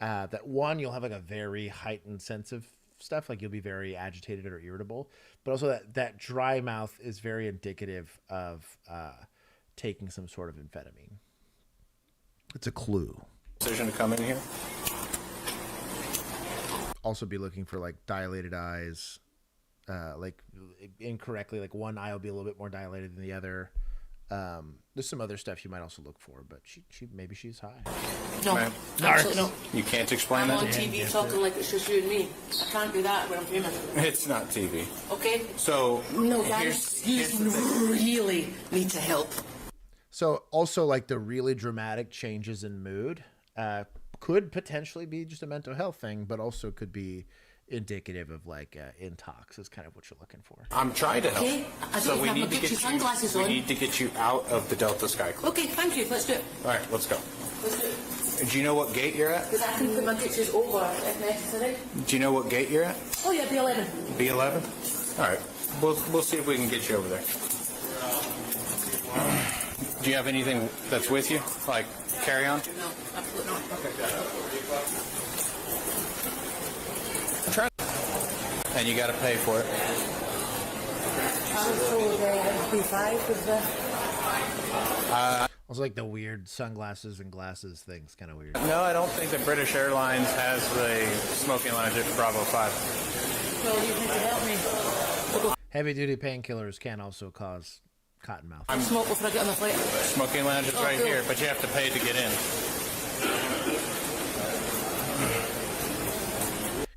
That one, you'll have like a very heightened sense of stuff, like you'll be very agitated or irritable, but also that dry mouth is very indicative of taking some sort of amphetamine. It's a clue. Decision to come in here. Also be looking for like dilated eyes, like incorrectly, like one eye will be a little bit more dilated than the other. There's some other stuff you might also look for, but maybe she's high. No, absolutely no. You can't explain that? I'm on TV talking like it's just you and me. I can't do that when I'm famous. It's not TV. Okay. So no, guys, you really need to help. So also like the really dramatic changes in mood could potentially be just a mental health thing, but also could be indicative of like intox is kind of what you're looking for. I'm trying to help. Okay, so we need to get sunglasses on. We need to get you out of the Delta Sky Club. Okay, thank you. Let's do it. All right, let's go. Let's do it. Do you know what gate you're at? Because I can put my pictures over if necessary. Do you know what gate you're at? Oh yeah, B11. B11? All right, we'll see if we can get you over there. Do you have anything that's with you, like carry on? No, absolutely not. And you got to pay for it. I was told B5 was the... Also, like the weird sunglasses and glasses thing's kind of weird. No, I don't think that British Airlines has the smoking lounge at Bravo 5. Well, you need to help me. Heavy-duty painkillers can also cause cottonmouth. I'm smoke before I get on the flight. Smoking lounge is right cool. here, but you have to pay to get in.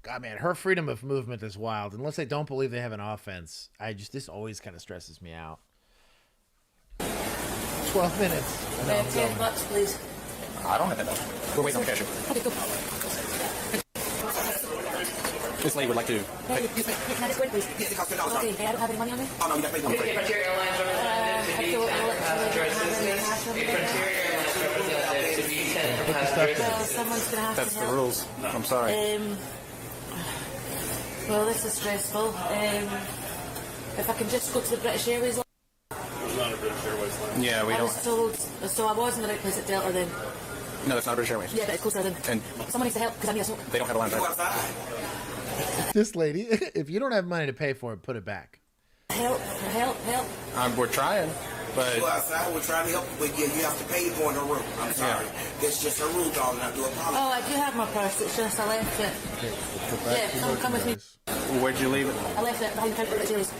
God, man, her freedom of movement is wild. Unless they don't believe they have an offense, this always kind of stresses me out. 12 minutes. $10, please. I don't have enough. We're waiting on the cashier. Okay, go. This lady would like to. Can I just wait, please? Okay, I don't have any money on me. Oh, no, you got to pay. Frontier Airlines someone's going to have That's to the help. rules. I'm sorry. Well, this is stressful. If I can just go to the British Airways. There's not a British Airways line. Yeah, we I don't. was told, so I was in the right place at Delta then. No, that's not British Airways. Yeah, but it's closer than. And someone needs to help because I need a smoke. they don't have a lounge. This lady, if you don't have money to pay for it, put it back. Help. We're trying, but. Go outside, we're trying to help, but yeah, you have to pay for the room. I'm sorry. That's just a rule, darling. I do apologize. Oh, I do have my purse. It's just I left it. Yeah, come with me. Where'd you leave it? I left it behind the counter at the Jerry's.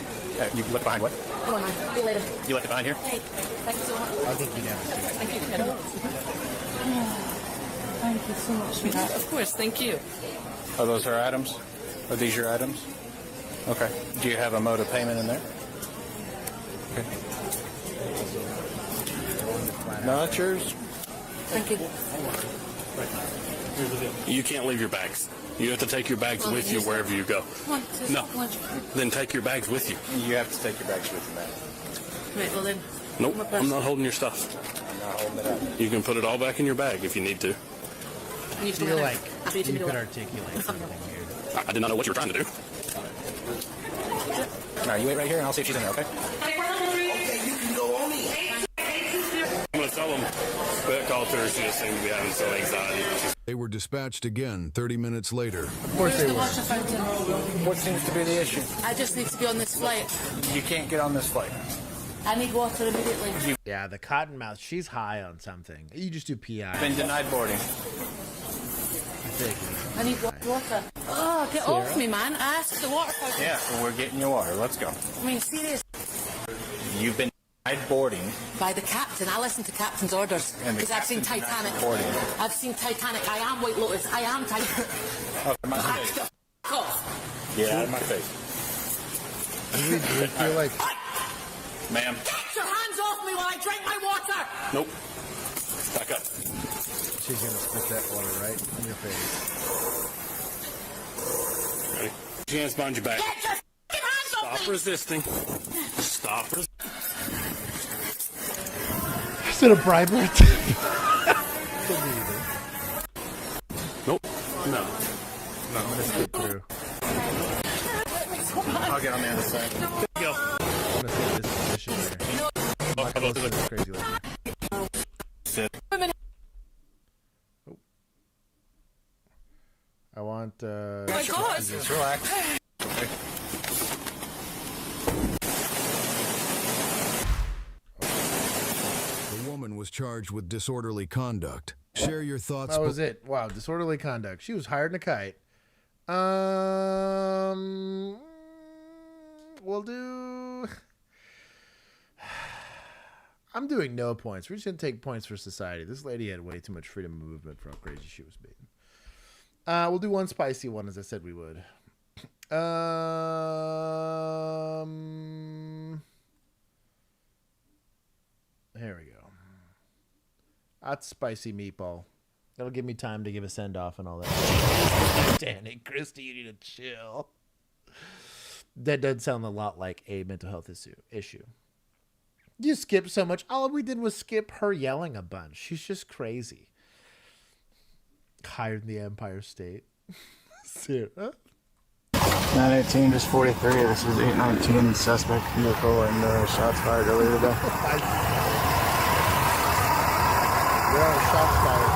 You left behind what? Go on, man. See you later. You left it behind here? Hey, thank you so much. I think you'd have to. Thank you. Thank you so much, sweetheart. Of course, thank you. Are those her items? Are these your items? Okay. Do you have a mode of payment in there? Okay. No, that's yours. Thank you. You can't leave your bags. You have to take your bags with you wherever you go. No. Then take your bags with you. You have to take your bags with you, man. Right, well then. Nope, I'm not holding your stuff. I'm not holding it up. You can put it all back in your bag if you need to. I feel like you could articulate something weird. I did not know what you were trying to do. Now, you wait right here and I'll see if she's in there, okay? Okay, you can go on in. I'm going to tell them that call to her. She just seemed to be having some anxiety. They were dispatched again 30 minutes later. Of course they were. What seems to be the issue? I just need to be on this flight. You can't get on this flight. I need water immediately. Yeah, the cottonmouth, she's high on something. You just do PI. Been denied boarding. I need water. Oh, get off me, man. I asked the water fountain. Yeah, well, we're getting you water. Let's go. I mean, serious. You've been denied boarding. By the captain. I listen to captain's orders. Because I've seen Titanic. Boarding. I've seen Titanic. I am White Lotus. I am Titanic. Oh, my face. Off. Get out of my face. We feel like... Ma'am. Get your hands off me while I drink my water. Nope. Back up. She's going to spit that water right in your face. Ready? Put your hands behind your back. Get your hands off Stop me. Stop resisting. Is it a bribery? Nope. No. I'm going to skip through. I'll get on the other side. Go. I'm going to say this position here. I'm not going to listen to this crazy lady. Sit. I want... Oh my God. Just relax. Okay. The woman was charged with disorderly conduct. Share your thoughts. That was it. Wow, disorderly conduct. She was hired in a kite. We'll do... I'm doing no points. We're just going to take points for society. This lady had way too much freedom of movement for how crazy she was being. We'll do one spicy one, as I said we would. Here we go. Hot spicy meatball. That'll give me time to give a send-off and all that. Danny, Christy, you need to chill. That does sound a lot like a mental health issue. You skip so much. All we did was skip her yelling a bunch. She's just crazy. Hired in the Empire State. Sarah? 918, just 43. This is 819, suspect vehicle, and shots fired earlier today. There are shots fired.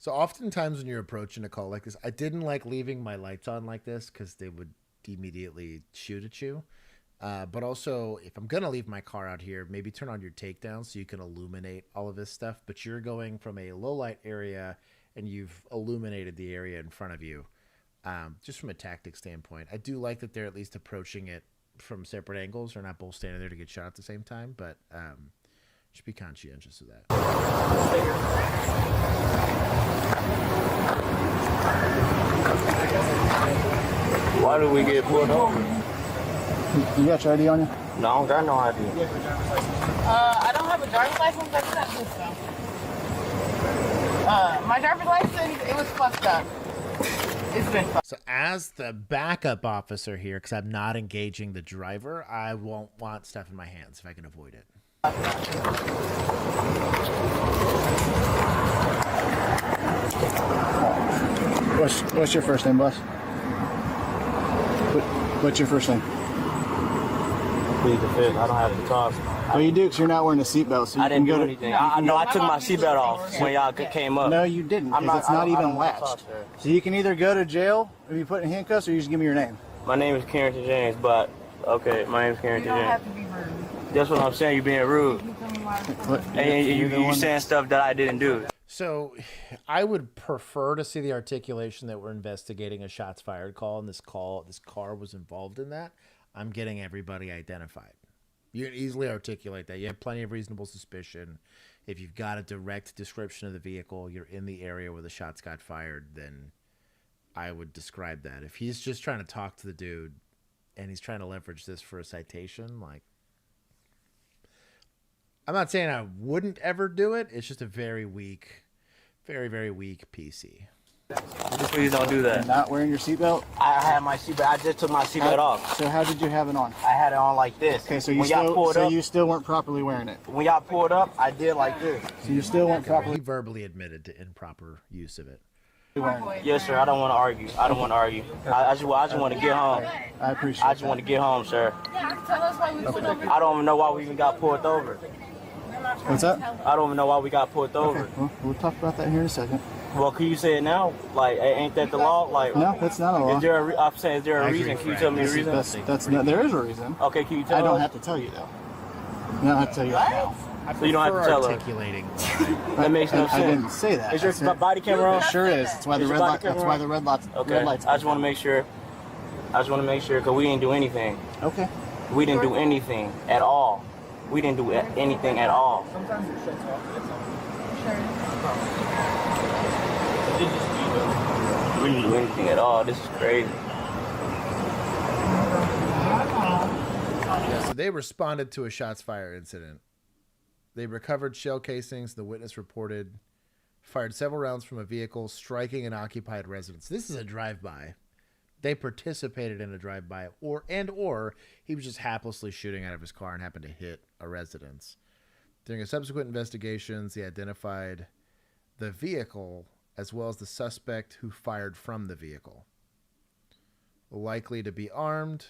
So oftentimes when you're approaching a call like this, I didn't like leaving my lights on like this because they would immediately shoot at you. But also, if I'm going to leave my car out here, maybe turn on your takedown so you can illuminate all of this stuff. But you're going from a low light area and you've illuminated the area in front of you. Just from a tactic standpoint, I do like that they're at least approaching it from separate angles. They're not both standing there to get shot at the same time, but should be conscientious of that. Why do we get pulled over? You got your ID on you? No, I don't got no ID. I don't have a driver's license, but it's not this though. My driver's license, it was fucked up. It's been fucked. So as the backup officer here, because I'm not engaging the driver, I won't want stuff in my hands if I can avoid it. What's your first name, boss? What's your first name? Plead the fifth. I don't have to talk. Well, you do because you're not wearing a seatbelt. So I didn't do anything. I know I took my seatbelt off when y'all came up. No, you didn't, because it's not even latched. So you can either go to jail if you put in handcuffs, or you just give me your name. My name is Carrington James, but okay, my name is Carrington James. You don't have to be rude. That's what I'm saying. You're being rude. And you saying stuff that I didn't do. So I would prefer to see the articulation that we're investigating a shots fired call, and this car was involved in that. I'm getting everybody identified. You can easily articulate that. You have plenty of reasonable suspicion. If you've got a direct description of the vehicle, you're in the area where the shots got fired, then I would describe that. If he's just trying to talk to the dude and he's trying to leverage this for a citation, like, I'm not saying I wouldn't ever do it. It's just a very weak, very, very weak PC. Please don't do that. You're not wearing your seatbelt? I had my seatbelt. I just took my seatbelt off. So how did you have it on? I had it on like this. Okay, so you still weren't properly wearing it. When y'all pulled up, I did like this. So you still weren't properly. He verbally admitted to improper use of it. Yes, sir. I don't want to argue. I don't want to argue. I just want to get home. I appreciate. I just want to get home, sir. I don't even know why we even got pulled over. What's that? I don't even know why we got pulled over. Okay, well, we'll talk about that here in a second. Well, can you say it now? Like, ain't that the law? Like, no, that's not a law. I'm saying, is there a reason? Can you tell me a reason? That's not, there is a reason. Okay, can you tell us? I don't have to tell you, though. I don't have to tell you that now. So you don't have to tell articulating. That makes no sense. I didn't say that. Is your body camera on? It sure is. That's why the red light. That's why the red lights. Okay. Red lights. I just want to make sure. Because we didn't do anything. Okay. We didn't do anything at all. We didn't do anything at all. Sometimes it shuts off. We didn't do anything at all. This is crazy. Yeah, so they responded to a shots fired incident. They recovered shell casings. The witness reported fired several rounds from a vehicle, striking an occupied residence. This is a drive-by. They participated in a drive-by, or he was just haplessly shooting out of his car and happened to hit a residence. During a subsequent investigations, they identified the vehicle as well as the suspect who fired from the vehicle. Likely to be armed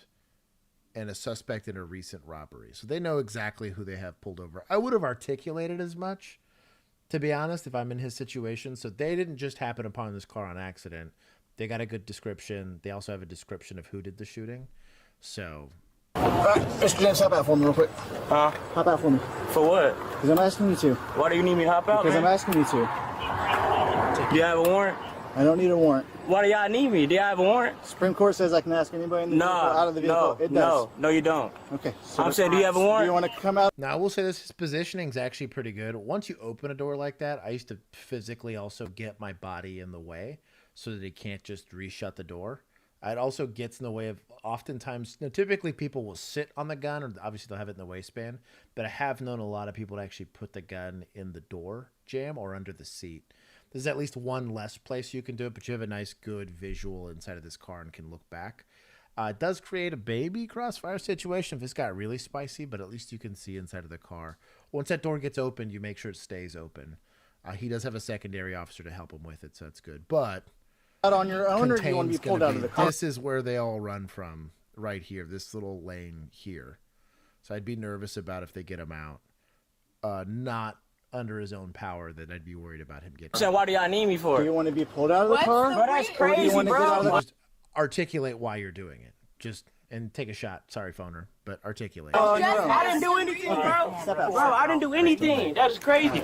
and a suspect in a recent robbery. So they know exactly who they have pulled over. I would have articulated as much, to be honest, if I'm in his situation. So they didn't just happen upon this car on accident. They got a good description. They also have a description of who did the shooting. So. Mr. James, hop out for me real quick. Huh? Hop out for me. For what? Because I'm asking you to. Why do you need me to hop out, Because man? I'm asking you to. Do you have a warrant? I don't need a warrant. Why do y'all need me? Do y'all have a warrant? Supreme Court says I can ask anybody in the vehicle out of the vehicle. It does. No, you don't. Okay. So I'm saying, do you have a warrant? Do you want to come out? Now, I will say this, his positioning is actually pretty good. Once you open a door like that, I used to physically also get my body in the way so that he can't just reshut the door. It also gets in the way of, oftentimes, typically people will sit on the gun, or obviously they'll have it in the waistband, but I have known a lot of people to actually put the gun in the door jamb or under the seat. There's at least one less place you can do it, but you have a nice, good visual inside of this car and can look back. It does create a baby crossfire situation if it's got really spicy, but at least you can see inside of the car. Once that door gets open, you make sure it stays open. He does have a secondary officer to help him with it, so that's good. But Out on your own, or do you want to be pulled out of the car? This is where they all run from, right here, this little lane here. So I'd be nervous about if they get him out. Not under his own power that I'd be worried about him getting. So why do y'all need me for? Do you want to be pulled out of the car? Bro, that's crazy, bro. Just articulate why you're doing it. Just and take a shot. Sorry, phoner, but articulate. I didn't do anything, bro. Bro, I didn't do anything. That is crazy.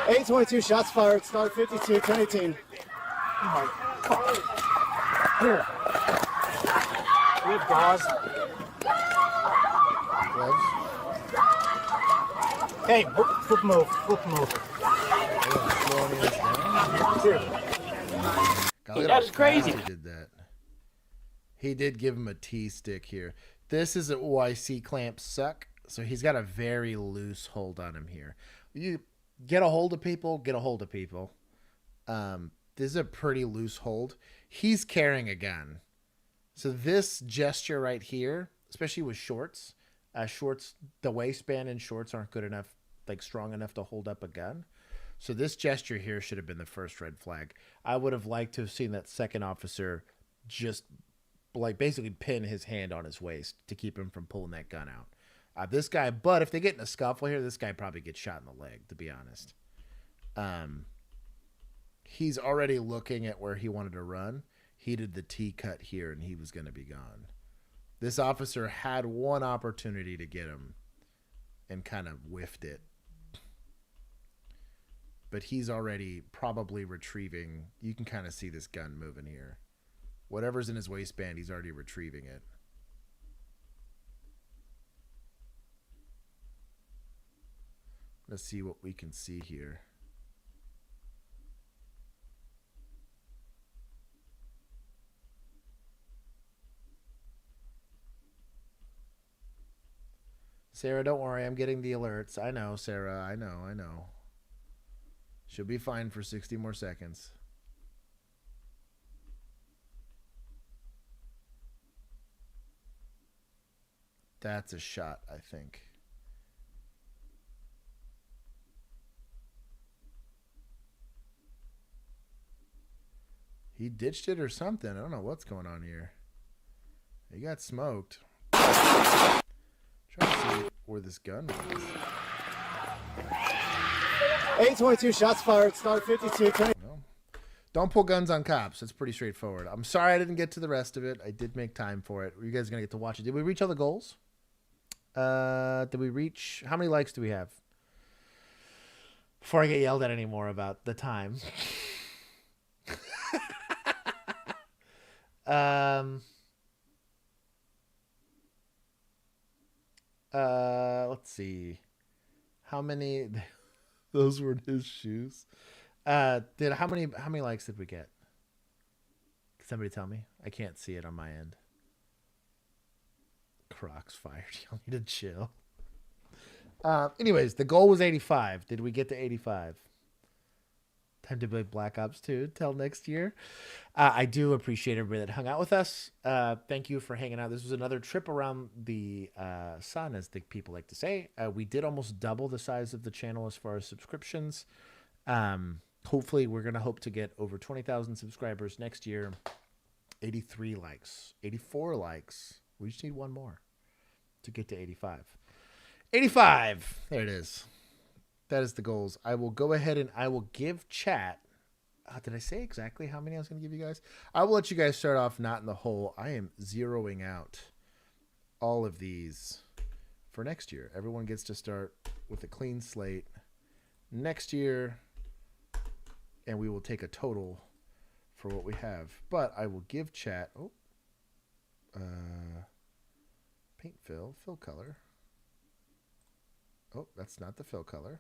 822 shots fired. Start 52, 1018. Here. We have gauze. Hey, flip move. Flip move. That's crazy. He did that. He did give him a T-stick here. This is an OIC clamp suck, so he's got a very loose hold on him here. You get a hold of people, get a hold of people. This is a pretty loose hold. He's carrying a gun. So this gesture right here, especially with shorts, the waistband in shorts aren't good enough, like strong enough to hold up a gun. So this gesture here should have been the first red flag. I would have liked to have seen that second officer just like basically pin his hand on his waist to keep him from pulling that gun out. This guy, but if they get in a scuffle here, this guy probably gets shot in the leg, to be honest. He's already looking at where he wanted to run. He did the T cut here, and he was going to be gone. This officer had one opportunity to get him and kind of whiffed it. But he's already probably retrieving. You can kind of see this gun moving here. Whatever's in his waistband, he's already retrieving it. Let's see what we can see here. Sarah, don't worry. I'm getting the alerts. I know, Sarah. I know. She'll be fine for 60 more seconds. That's a shot, I think. He ditched it or something. I don't know what's going on here. He got smoked. Trying to see where this gun was. 822 shots fired. Start 52. No. Don't pull guns on cops. It's pretty straightforward. I'm sorry I didn't get to the rest of it. I did make time for it. You guys are going to get to watch it. Did we reach all the goals? Did we reach... How many likes do we have? Before I get yelled at anymore about the time. Let's see. How many... Those were his shoes. How many likes did we get? Can somebody tell me? I can't see it on my end. Crocs fired. Y'all need to chill. Anyways, the goal was 85. Did we get to 85? Time to play Black Ops 2 till next year. I do appreciate everybody that hung out with us. Thank you for hanging out. This was another trip around the sun, as the people like to say. We did almost double the size of the channel as far as subscriptions. Hopefully, we're going to hope to get over 20,000 subscribers next year. 83 likes. 84 likes. We just need one more to get to 85. 85! There it is. That is the goals. I will go ahead and I will give chat. Did I say exactly how many I was going to give you guys? I will let you guys start off not in the hole. I am zeroing out all of these for next year. Everyone gets to start with a clean slate next year, and we will take a total for what we have. But I will give chat. Paint fill color. Oh, that's not the fill color.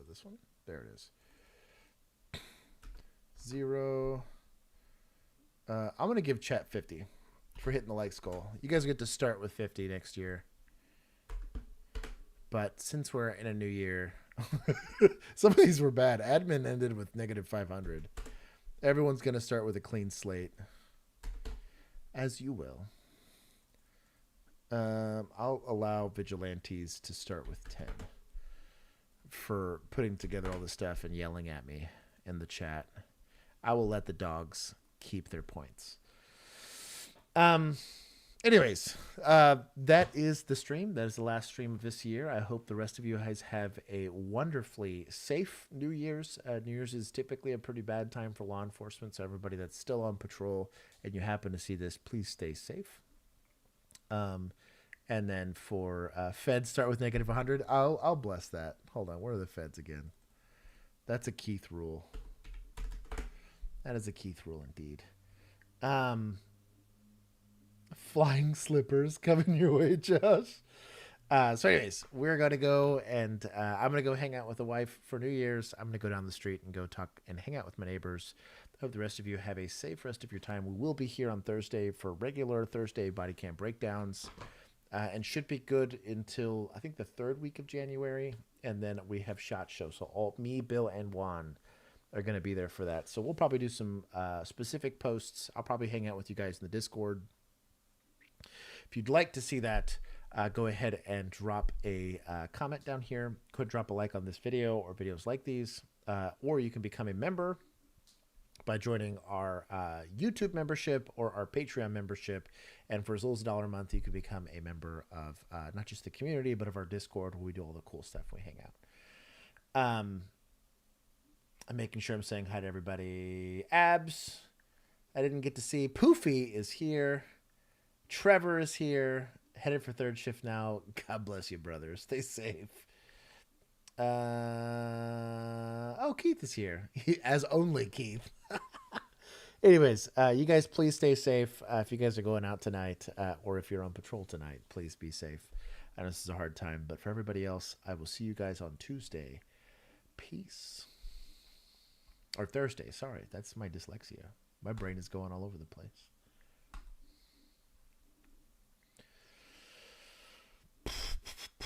This one? There it is. 0. I'm going to give chat 50 for hitting the likes goal. You guys get to start with 50 next year. But since we're in a new year, some of these were bad. Admin ended with -500. Everyone's going to start with a clean slate. As you will. I'll allow vigilantes to start with 10 for putting together all this stuff and yelling at me in the chat. I will let the dogs keep their points. Anyways, that is the stream. That is the last stream of this year. I hope the rest of you guys have a wonderfully safe New Year's. New Year's is typically a pretty bad time for law enforcement, so everybody that's still on patrol and you happen to see this, please stay safe. And then for feds start with -100. I'll bless that. Hold on, where are the feds again? That's a Keith rule. That is a Keith rule indeed. Flying slippers coming your way, Josh. So anyways, we're going to go and I'm going to go hang out with the wife for New Year's. I'm going to go down the street and go talk and hang out with my neighbors. I hope the rest of you have a safe rest of your time. We will be here on Thursday for regular Thursday body cam breakdowns and should be good until I think the 3rd week of January. And then we have SHOT Show. So me, Bill, and Juan are going to be there for that. So we'll probably do some specific posts. I'll probably hang out with you guys in the Discord. If you'd like to see that, go ahead and drop a comment down here. Could drop a like on this video or videos like these. Or you can become a member by joining our YouTube membership or our Patreon membership. And for as little as $1 a month, you can become a member of not just the community, but of our Discord where we do all the cool stuff. We hang out. I'm making sure I'm saying hi to everybody. Abs, I didn't get to see. Poofy is here. Trevor is here. Headed for 3rd shift now. God bless you, brother. Stay safe. Oh, Keith is here. As only Keith. Anyways, you guys please stay safe. If you guys are going out tonight or if you're on patrol tonight, please be safe. I know this is a hard time, but for everybody else, I will see you guys on Tuesday. Peace. Or Thursday. Sorry, that's my dyslexia. My brain is going all over the place.